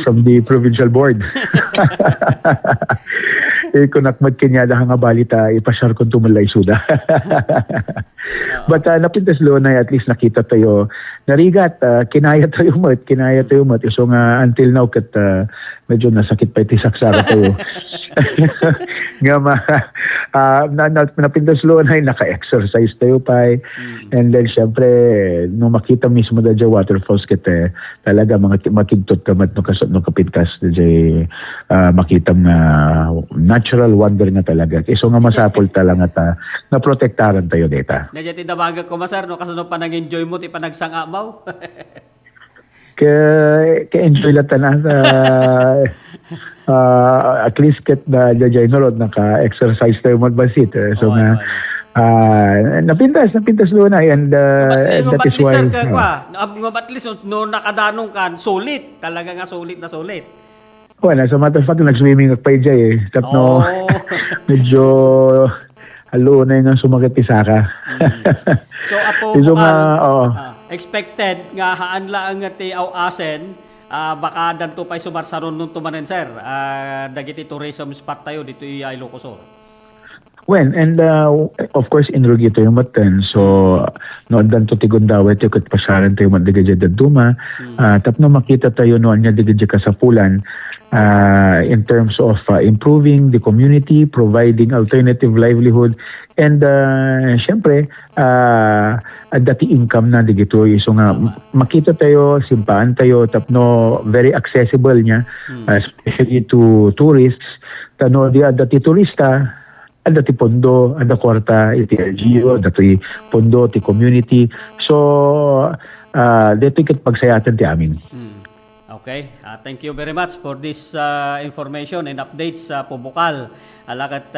from the provincial board. Kung nakmad kanya nga balita, ipasyal ko tumalay suda. But napintas lo na at least nakita tayo. Narigat, kinaya tayo mat. So nga until now, medyo nasakit pa iti saksara tayo. nga napindas lo na naka-exercise tayo pa. And then syempre nung makita mismo da dyan waterfalls kita talaga mga makigtot kamat no kapintas da dyan makita nga natural wonder nga talaga. So nga masapol talaga ta na protektaran tayo data. Nadya tindabaga ko masar no kasano pa nag-enjoy mo ti panagsangamaw. Ka-enjoy lang tanan at least ket na jajay norod naka-exercise tayo magbasit. So nga napintas doon na and that is why at least no nakadanong kan sulit talaga nga sulit na sulit. Well, sa matter of fact nag-swimming ak pa jay tapno medyo halo na yung sumakit pisaka. So apo so, expected nga haan laang nga ti awasen baka danto pay sumarsaron nung tumanen sir dagiti tourism spot tayo dito i Ilocos. When and of course in Rugito yung matan so no danto ti Gundawet yung kat pasaran tayo madigajad duma tapno makita tayo no anya digajad kasapulan in terms of improving the community, providing alternative livelihood, and syempre dati income na digito. So nga makita tayo, simpaan tayo, tapno very accessible niya, especially to tourists. Tano di dati turista, dati pondo, ada kwarta, iti LGU, dati pondo, ti community. So dito ket pagsayatan ti amin. Okay, thank you very much for this information and updates sa Pubukal. Alakat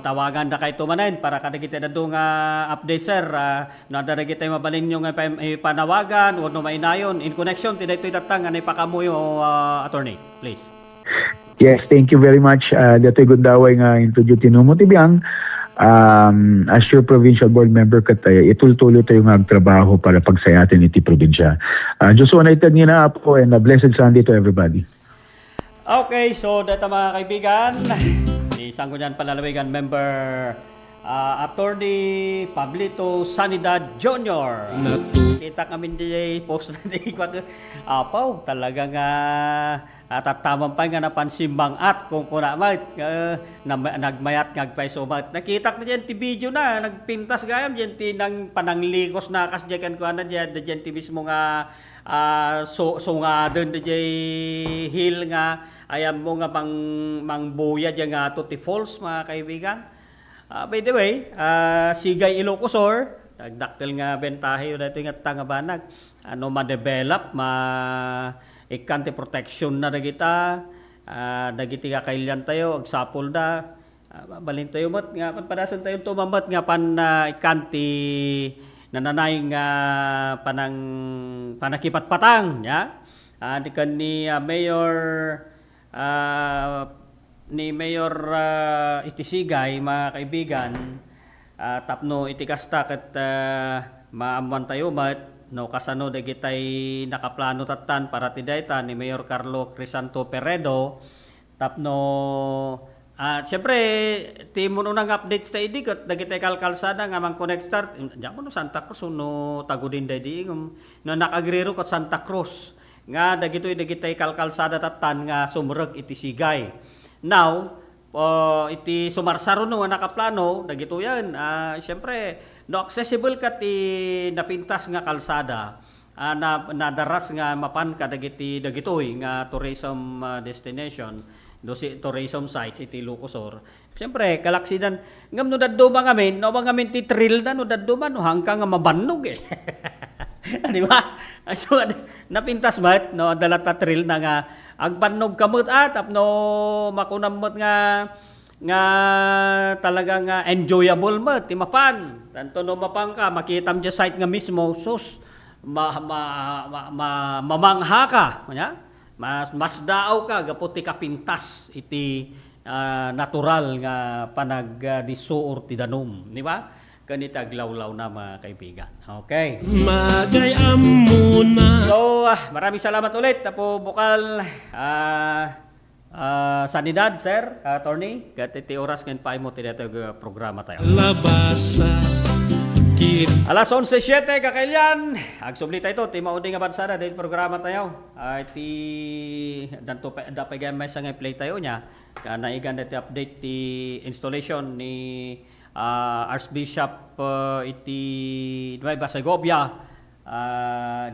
tawagan na kay tumanen para kadagiti na doon update sir. Nadara kita mabalin yung panawagan o no mainayon in connection tinay ito'y tatang na ipakamuyo attorney, please. Yes, thank you very much. Dato'y gundaway nga into duty no mo tibiyang. As your provincial board member katay itultuloy tayo nga trabaho para pagsayatin iti probinsya. Just wanna itag niyo na po and a blessed Sunday to everybody. Okay, so dito mga kaibigan, isang ko dyan palalawigan member Attorney Pablito Sanidad Jr. Kita kami di post na di apaw talagang tatamang pa nga napansimbang at kung kunamat nagmayat ngagpay sumat. Nakita ko dyan ti video na nagpintas gayam dyan ti nang pananglikos na kas dyan ko na dyan ti mismo nga sungadon dyan hill nga ayam mo nga mangbuya dyan nga to ti falls mga kaibigan. By the way, Sigay Ilocosor, nagdaktil nga bentahe yun dito nga tangabanag. Ma-develop, ikanti protection na dagita, dagiti ka kailyan tayo, agsapol da, balin tayo mat, nga padasan tayo tumamat nga ikanti nananay nga panakipatpatang, ya? Di kan ni Mayor Itisigay, mga kaibigan, tapno itikasta kat maamuan tayo mat no kasano dagitay nakaplano tatan para tidayta ni Mayor Carlo Crisanto Peredo tapno siyempre ti mo nang updates ta idi kat dagitay kalsada nga mang connector diyan mo no Santa Cruz no tagudin daydi no nakagrero kat Santa Cruz nga dagitay kalsada tatan nga sumreg iti Sigay. Now, iti sumarsaro no nakaplano, dagito yan. Siyempre, no accessible ka ti napintas nga kalsada, nadaras nga mapan ka dagitoy nga tourism destination, dosi tourism sites iti Ilocosor. Siyempre, kalaksidan, ngam no daddo ba ngamin, no ba ngamin ti trail na no daddo ba no hanggang nga mabannog eh. Di ba? So, napintas ba no dalata trail na nga agbannog kamot tapno makunamot nga talaga nga enjoyable mo ti mapan tanto no mapang ka makitam di site nga mismo sus mamangha ka mas daaw ka gaputi kapintas iti natural nga panagdisuor ti danom di ba kanita aglawlaw na mga kaibigan. Okay. Magayam muna. So, maraming salamat ulit. Tapo Bukal, Sanidad, sir, attorney. Gatiti oras ngayon pa mo tinato programa tayo. Labasa, Alas 11:07 kakailan. Agsubli tayo ti mauding abansada dahil programa tayo. Ti danto pa dapat gamay sa nga play tayo nya. Kanaigan dati update ti installation ni Archbishop iti Nueva Segovia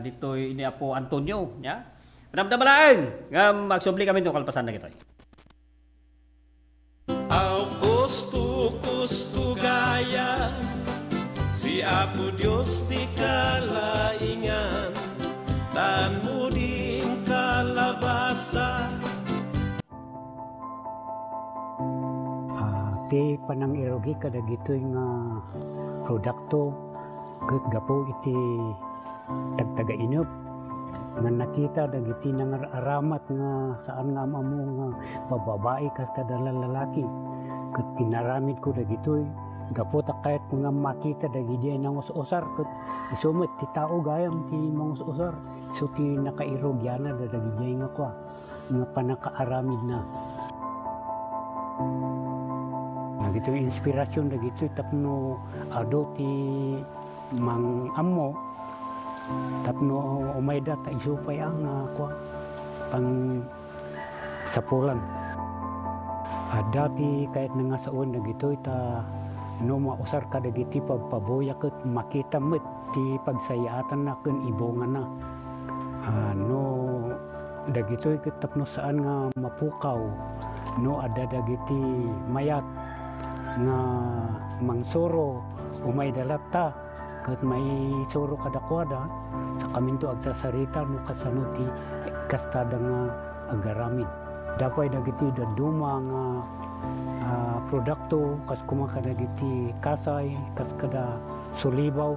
dito ini Apo Antonio nya. Panamdamalaan ngam magsubli kami to kalpasan na kitoy. Au kustu gaya si Apo Dios di kalaingan tan muding kalabasa. Ti panang irogi kada gitoy nga produkto ket gapo iti tagtaga inup nga nakita dagiti nangaramat nga saan nga amo nga bababae kas kada lalaki ket tinaramid ko dagitoy gapo ta kahit nga makita dagiti nang usar ket isumit ti tao gayam ti mangusar so ti nakairogyana dagiti nga kwa nga panakaaramid na. Nagito inspirasyon dagito tapno ado ti mang ammo tapno umayda ta isupay ang kwa pang sapulan. Dati kahit nga saon dagito ta no mausar ka dagiti pagpaboya ket makita met ti pagsayaatan na ken ibongan na. No dagito ket tapno saan nga mapukaw no ada dagiti mayat nga mangsuro umay dalata ket may suro kadakwada sa kaminto agsasarita no kasano ti kastada nga agaramid dapay dagiti daduma nga produkto kas kumaka dagiti kasay kas kada sulibaw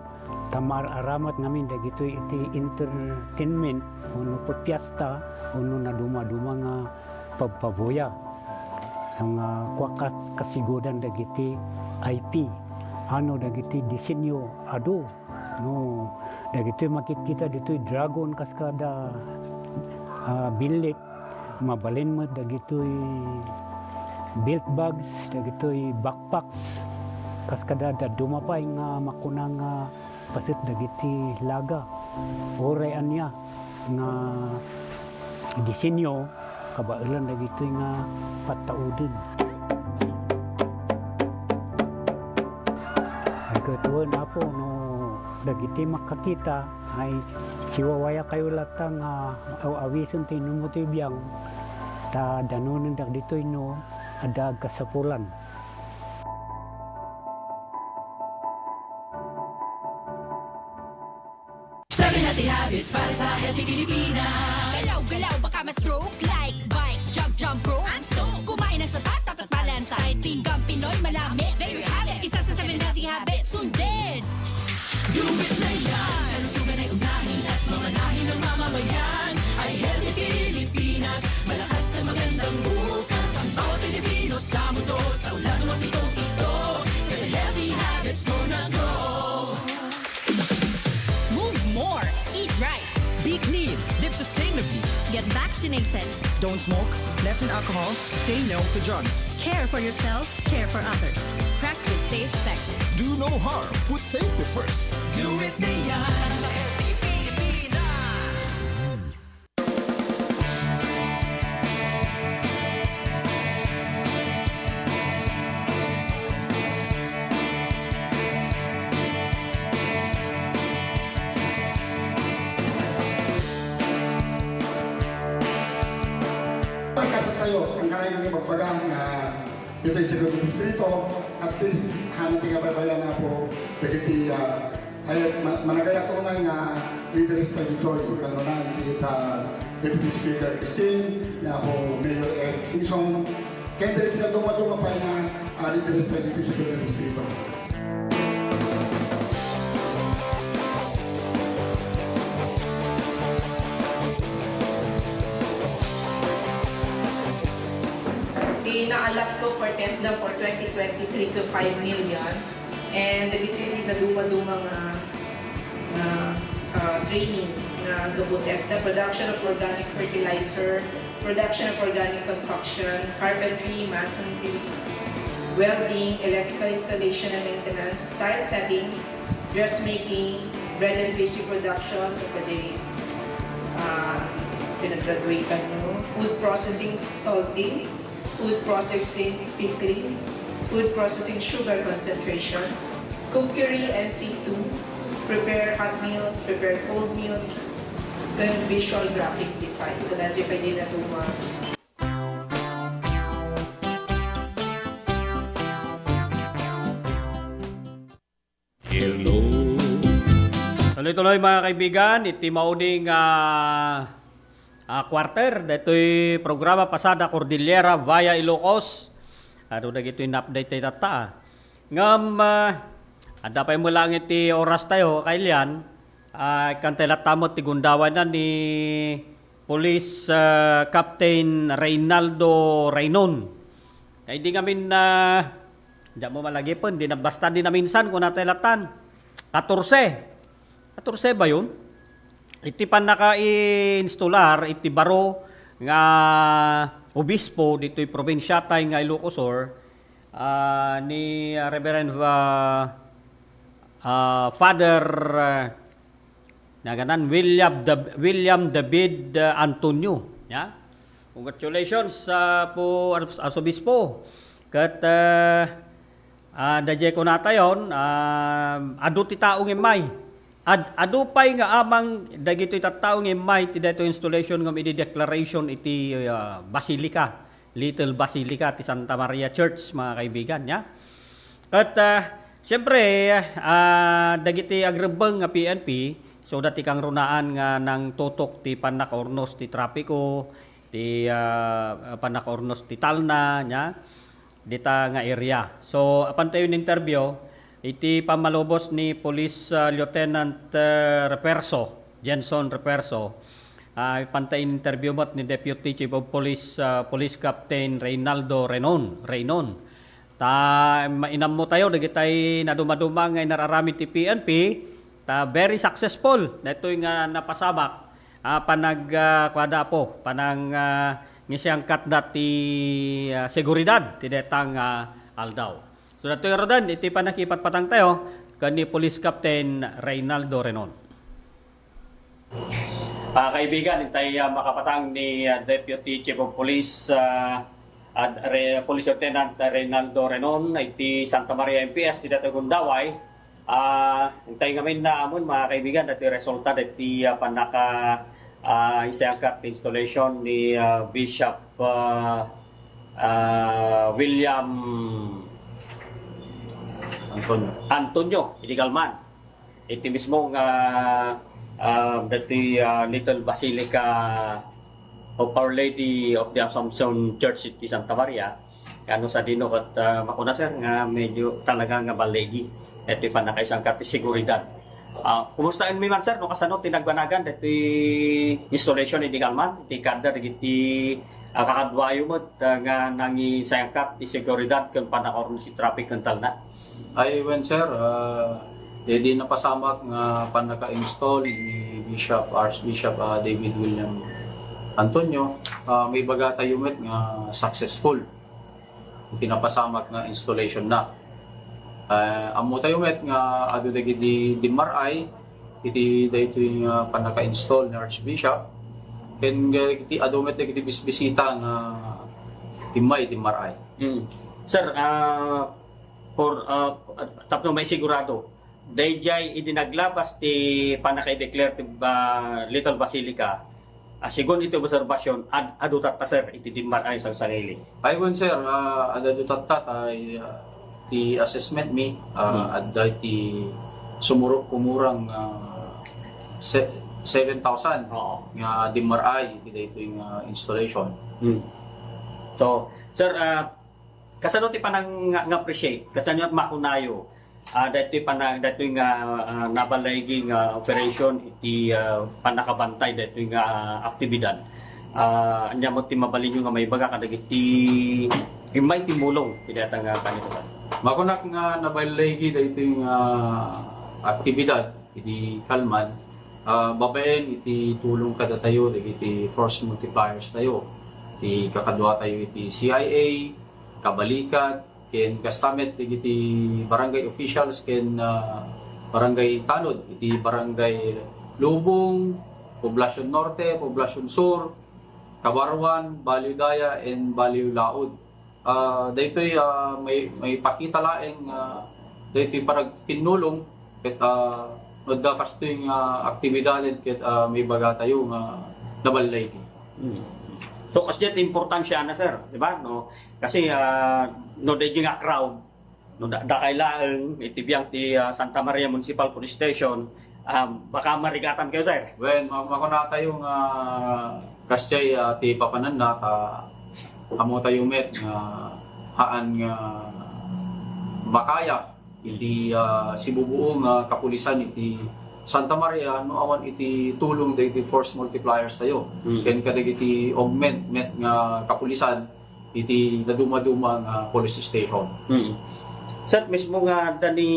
tamar aramat ngamin dagito iti entertainment uno pagpiesta uno na duma-duma nga pagpaboya ang kwakas kasigodan dagiti IP ano dagiti disenyo ado no dagiti makikita dito dragon kaskada bilit mabalin mo dagito belt bags dagito backpacks kaskada daduma pa nga makunang pasit dagiti laga oray anya nga disenyo kabailan dagito nga pataudin. Ay katuon apo no dagiti makakita ay siwawaya kayo latang awison tinumutoy biyang ta danunin dagito no ada kasapulan. Sabi natin habits para sa healthy Pilipinas. Galaw-galaw baka ma-stroke like bike, jog, jump, rope. I'm so kumain ng sapat, dapat balance side. Pinggang Pinoy, malami, there you have it. Isa sa 7 healthy habits, sundin. Do it na yan. Kalusugan ay unahin at mamanahin ng mamamayan. Ay healthy Pilipinas, malakas sa magandang bukas. Ang bawat Pilipino sa mundo, sa ulan lumapitong ito. Sa healthy habits mo na go. More, eat right, be clean, live sustainably, get vaccinated, don't smoke, lessen alcohol, say no to drugs, care for yourself, care for others, practice safe sex, do no harm, put safety first. Do it na yan. Ang kaya ng ipagpagang ito yung siguro ng distrito, at least hanati nga babayan na po dagiti ay managaya tunay nga leaders na dito yung kanunan kita Deputy Speaker Christine nga po Mayor Eric Sison kaya dito na duma-duma pa nga leaders na dito sa distrito. Inaalat ko for TESDA for 2023 to 5 million and dagiti na duma-duma training na gabo TESDA, production of organic fertilizer, production of organic concoction, carpentry, masonry, welding, electrical installation and maintenance, tile setting, dressmaking, bread and pastry production, kasi pinag-graduatean nyo, food processing, salting, food processing, pickling, food processing, sugar concentration, cookery and C2, prepare hot meals, prepare cold meals, then visual graphic design. So, nandiyan pwede na ito Tuloy-tuloy mga kaibigan, iti mauning quarter. Dito'y programa Pasada Cordillera via Ilocos. Ano na ito yung update tayo tata. Ngam, anda pa mo lang iti oras tayo, kailian. Kantelat tamot ti gundawan na ni Police Captain Reynaldo Reynon. Kaya di ngamin di mo malagi po, di na basta din na minsan kung natelatan. 14 ba yun? Iti pan naka-installer, iti baro nga obispo dito'y probinsya tayo nga Ilocosur ni Reverend Father naganan William David Antonio. Yeah? Congratulations po as obispo. Kat dadya ko natayon adu ti taong imay. Adu pay nga amang dagitoy tattaong imay ti daytoy installation ngam iti declaration iti Basilica, Little Basilica ti Santa Maria Church mga kaibigan nya. At siyempre dagiti agrebeng nga PNP so dati kang runaan nga nang tutok ti panakaornos ti trapiko, ti panakaornos ti talna nya dita nga area. So apan tayo interview iti pamalubos ni Police Lieutenant Jenson Reperso. Pantay interview mo ni Deputy Chief of Police Police Captain Reynaldo Reynon. Ta mainam mo tayo dagitay naduma-duma nga nararamid ti PNP ta very successful daytoy nga napasabak kwada po panang ngisiyang katdat ti seguridad ti detang aldaw. So datoy rodan iti panakipat patang tayo kani Police Captain Reynaldo Reynon. Kaibigan, itay makapatang ni Deputy Chief of Police Police Lieutenant Reynaldo Reynon iti Santa Maria MPS ti datoy Gundaway. Itay ngamin na amon mga kaibigan dati resulta dati panaka isangkat installation ni Bishop William Antonio Iligalman. Iti mismo nga dati Little Basilica of Our Lady of the Assumption Church iti Santa Maria. Kano sa dino at makuna sir nga medyo talaga nga balegi iti panakaisang kati seguridad. Kumusta mi man sir no kasano tinagbanagan dati installation Iligalman iti kada iti kakadwayo mo nga nangi sayangkat ti seguridad ken panakaron si traffic ken talna. Ay when sir Dedi napasamak nga panaka-install ni Archbishop David William Antonio. May baga tayo met nga successful. Pinapasamak nga installation na. Amo tayo met nga adu dagiti di maray iti daytoy nga panaka-install ni Archbishop. Ken iti adu met dagiti bisita nga timay di maray. Sir, for tapno may sigurado dayjay idinaglabas ti panaka-declare ti Little Basilica. Sigon iti obserbasyon adutat ta sir iti dimar ay sang sarili. Aywan sir, adutat ay ti assessment mi adda ti sumurok kumurang 7,000 nga dimar ay iti daytoy nga installation. So, sir, kasano ti panang nga appreciate kasano makunayo dato'y nga nabalaygi nga operation iti panakabantay dato'y nga aktibidad. Anya mo ti mabalin nga may baga kadagiti imay timulong ti data nga kanito. Makunak nga nabalaygi dato'y nga aktibidad iti Kalman. Babaen iti tulong kada tayo iti force multipliers tayo. Iti kakadwa tayo iti CIA, Kabalikat, ken kastamet iti barangay officials ken Barangay Tanod, iti Barangay Lubong, Poblacion Norte, Poblacion Sur, Kabarwan, Baliw Daya, and Baliw Laod. Daytoy may pakita laeng daytoy parang tinulong ket nodda kastoy nga aktibidad ket may baga tayo nga nabalay. So kasi importansya na sir, di ba? No, kasi no dayjing nga crowd no da kailaeng itibiyang ti Santa Maria Municipal Police Station, baka marigatan kayo sir. When makuna tayo nga kasyay ti papanan na amo tayo met nga haan nga makaya iti sibubuong kapulisan iti Santa Maria no awan iti tulong iti force multipliers tayo. Ken kadag iti augment met nga kapulisan iti naduma-duma nga police station. Sir, mismo nga dani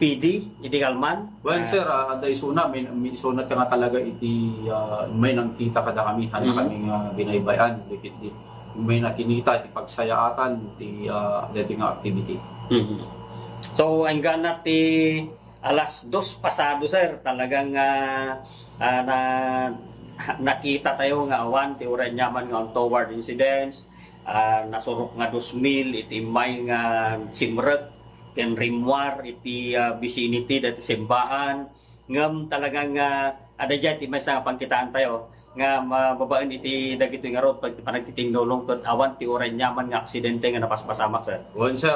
PD, iti Kalman? Well, sir, ada isuna, may isuna ka nga talaga iti may nangkita kada kami, hana kami nga binaybayan, dikit di. May nakinita, iti pagsayaatan, iti dating activity. So, ang ganat ti alas 2 pasado, sir, talagang nakita tayo nga awan, ti Uranyaman nga untoward incidents, nasurok nga 2,000, iti may nga simrek, ken rimwar iti vicinity dati simbaan ngam talagang ada dyan ti may sa pangkitaan tayo nga mababaan iti dagito nga road pag panagtitingdolong ket awan ti Uranyaman nga aksidente nga napaspasamak sir. Well, sir,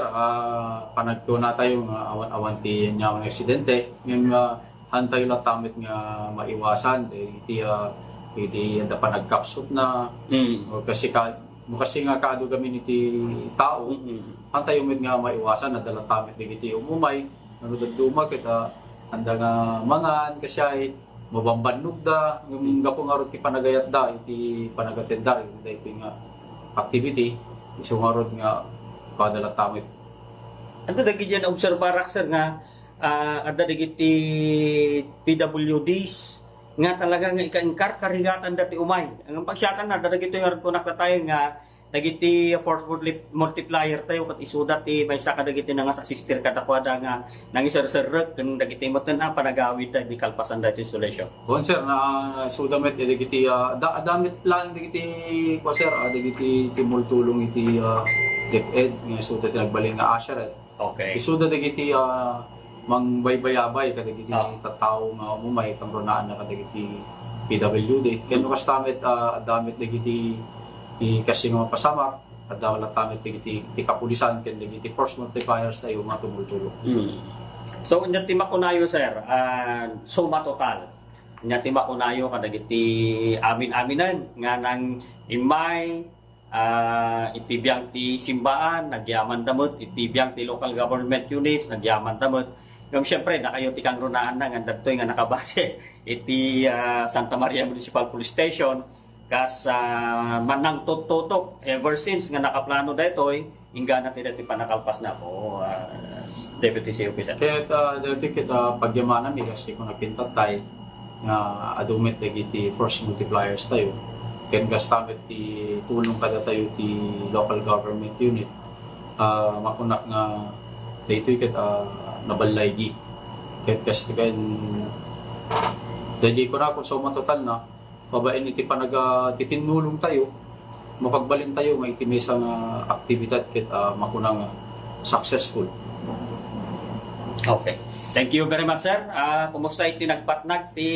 panagtuna tayo nga awan ti nyaman aksidente ngem hantay la tamit nga maiwasan iti anda panagkapsot na kasi nga kaado gamin iti tao antay umid nga maiwasan na dala tamit digiti umumay nanudagduma kita anda nga mangan kasi ay mabambannog da yung gapong arot ti panagayat da iti panagatendar iti nga activity isungarod nga padala tamit. Ando dagiti yan obserbarak sir nga ada dagiti PWDs nga talaga nga ika-ingkar karigatan dati umay. Ang pagsyatan na dagiti nga ron tayo nga dagiti force multiplier tayo kat isudat ti may saka dagiti nga sa sister katakwada nga nangisarserrek ken dagiti moten panagawid da di kalpasan dati installation. Bon sir na sudamet dagiti damit lang dagiti ko sir dagiti timultulong iti DepEd nga sudat nagbaling nga asyaret. Okay. Isuda dagiti mangbaybayabay kadagiti tattao nga umumay kang ronaan na kadagiti PWD. Ken kas damit damit dagiti kasi nga mapasamak at wala tamit dagiti kapulisan ken dagiti force multipliers tayo nga tumultulo. So nya ti makunayo sir, suma total. Nya ti makunayo kadagiti amin-aminan nga nang imay itibiyang ti simbaan nagyaman damot, itibiyang ti local government units nagyaman damot. Ngam syempre na kayo ti kang runaan na nga dadtoy nga nakabase iti Santa Maria Municipal Police Station kas manang tutok ever since nga nakaplano daytoy ingana ti dati panakalpas na po Deputy COP sir. Kaya dati kita pagyamanan ni kasi kung nagpintatay nga adumit dagiti force multipliers tayo. Ken gastamit ti tulong kada tayo ti local government unit makunak nga daytoy kita nabalaygi. Ket kasi ken dadi ko na kung suma total na babaen iti titinulong tayo mapagbalin tayo may itimesa nga aktibidad ket makunang successful. Okay. Thank you very much sir. Kumusta iti nagpatnag ti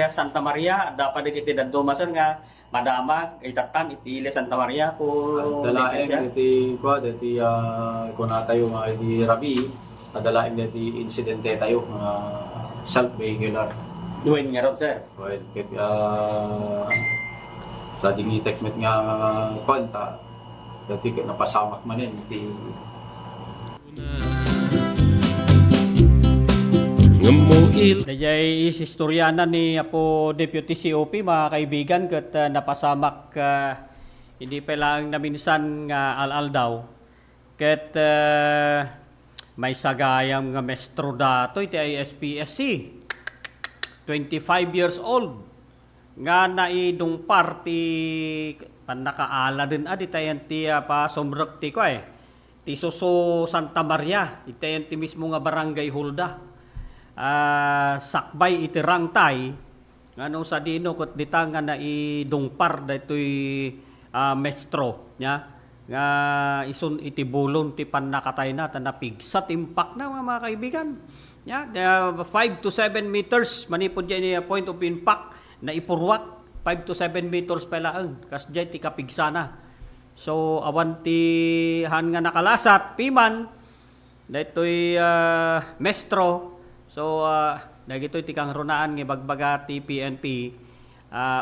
Santa Maria dapat iti daduma sir nga madamag itatan iti Santa Maria ko dalaeng iti dati kuna tayo nga iti Rabi dalaeng dati insidente tayo nga self-vehicular. Duwen nga ron, sir. Well, sa dingitek met nga kwanta, dati napasamak manin. Dayay istoryanan ni Apo Deputy COP, mga kaibigan, kat napasamak hindi pa lang naminsan nga al-al daw. Kat may sagayang nga mestro dato iti ISPSC. 25 years old nga naidong party panakaala din itayan ti pa somrek ti ko ti Soso Santa Maria itayan ti mismo nga barangay Hulda sakbay iti rangtay ngano sa dino ket ditanga na idungpar daytoy mestro nya nga isun iti bulon ti pannakatay na napigsat impact na mga kaibigan nya 5 to 7 meters manipod diyan point of impact na ipurwak 5 to 7 meters palaang kas diyan ti kapigsana. So awan ti han nga nakalasat piman daytoy mestro. So dagitoy ti kang runaan nga bagbaga ti PNP.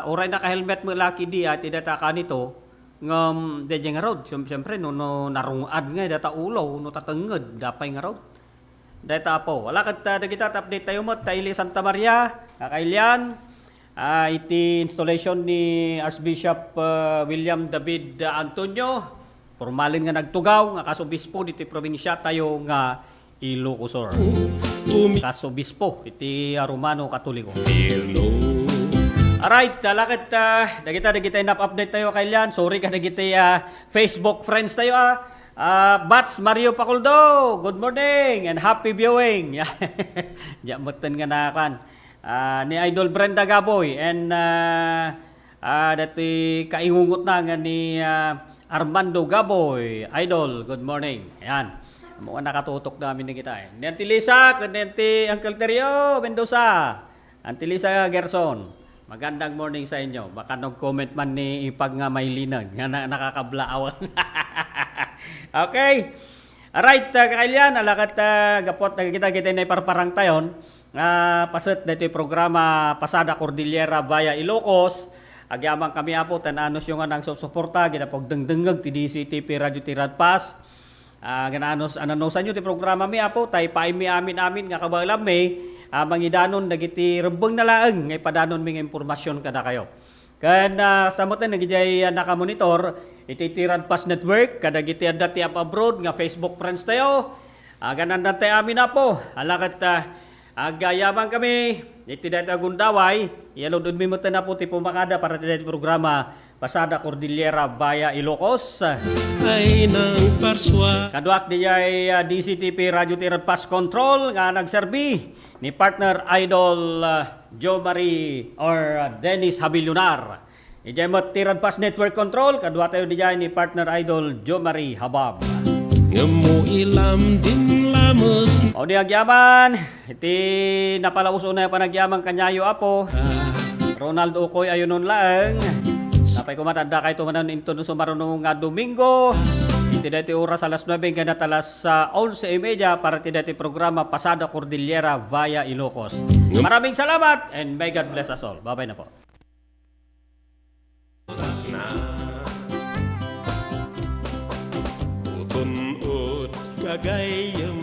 Oray naka-helmet mo laki di at idata kanito ngam dayeng road. Siyempre no narungad nga data ulo no tatenged dapay nga road. Data po. Wala kat dagita update tayo mo taili Santa Maria kakailyan. Iti installation ni Archbishop William David Antonio formalin nga nagtugaw nga kasobispo dito probinsya tayo nga Ilocosur. Kasobispo iti Romano Katoliko. Alright, lakit dagita update tayo kailan. Sorry ka dagita Facebook friends tayo Bats Mario Paculdo, good morning and happy viewing. Jamutan nga nakan. Ni Idol Brenda Gaboy and dati kaingungot na nga ni Armando Gaboy. Idol, good morning. Ayan. Mukhang nakatutok namin na kita Ni Auntie Lisa, Auntie Uncle Terio Mendoza, Auntie Lisa Gerson. Magandang morning sa inyo. Baka nag-comment man ni Ipag nga Maylina nga nakakablaawan. Okay. Alright, kailan alakat gapot kita na iparparang tayon. Pasat dito programa Pasada Cordillera via Ilocos. Agyamang kami apo tananos yung anang susuporta ginapog dengdengeg ti DCTP Radio Tirad Pass. Gananos ananosan nyo ti programa mi apo tay paimi amin nga kabalam may mangidanon dagiti rembeng na laeng ngay padanon ming impormasyon kada kayo. Kan sa moten nagijay nakamonitor iti Tirad Pass Network kada giti dati abroad nga Facebook friends tayo. Ganan dati amin apo alakat agayabang kami, iti dati agundaway, yalod mi mo na po ti pumakada para ti dati programa Pasada Cordillera via Ilocos. Ay nang parswa. Kaduak di ay DCTP Radio Tirad Pass Control nga nagserbi ni partner Idol Joe Marie or Dennis Habilunar. Ijay mo Tirad Pass Network Control, kaduak tayo di ni partner Idol Joe Marie Habab. Ngamo ilam din lamos. O di agyaman, iti napalauso na panagyaman kanyayo apo. Ronald Ukoy ayunon laeng. Napay kumatanda kay tumanan into no sumarunong nga Domingo. Iti dati oras alas 9 ganat alas 11:30 para ti dati programa Pasada Cordillera via Ilocos. Maraming salamat and may God bless us all. Bye-bye na po. Tunod kagayam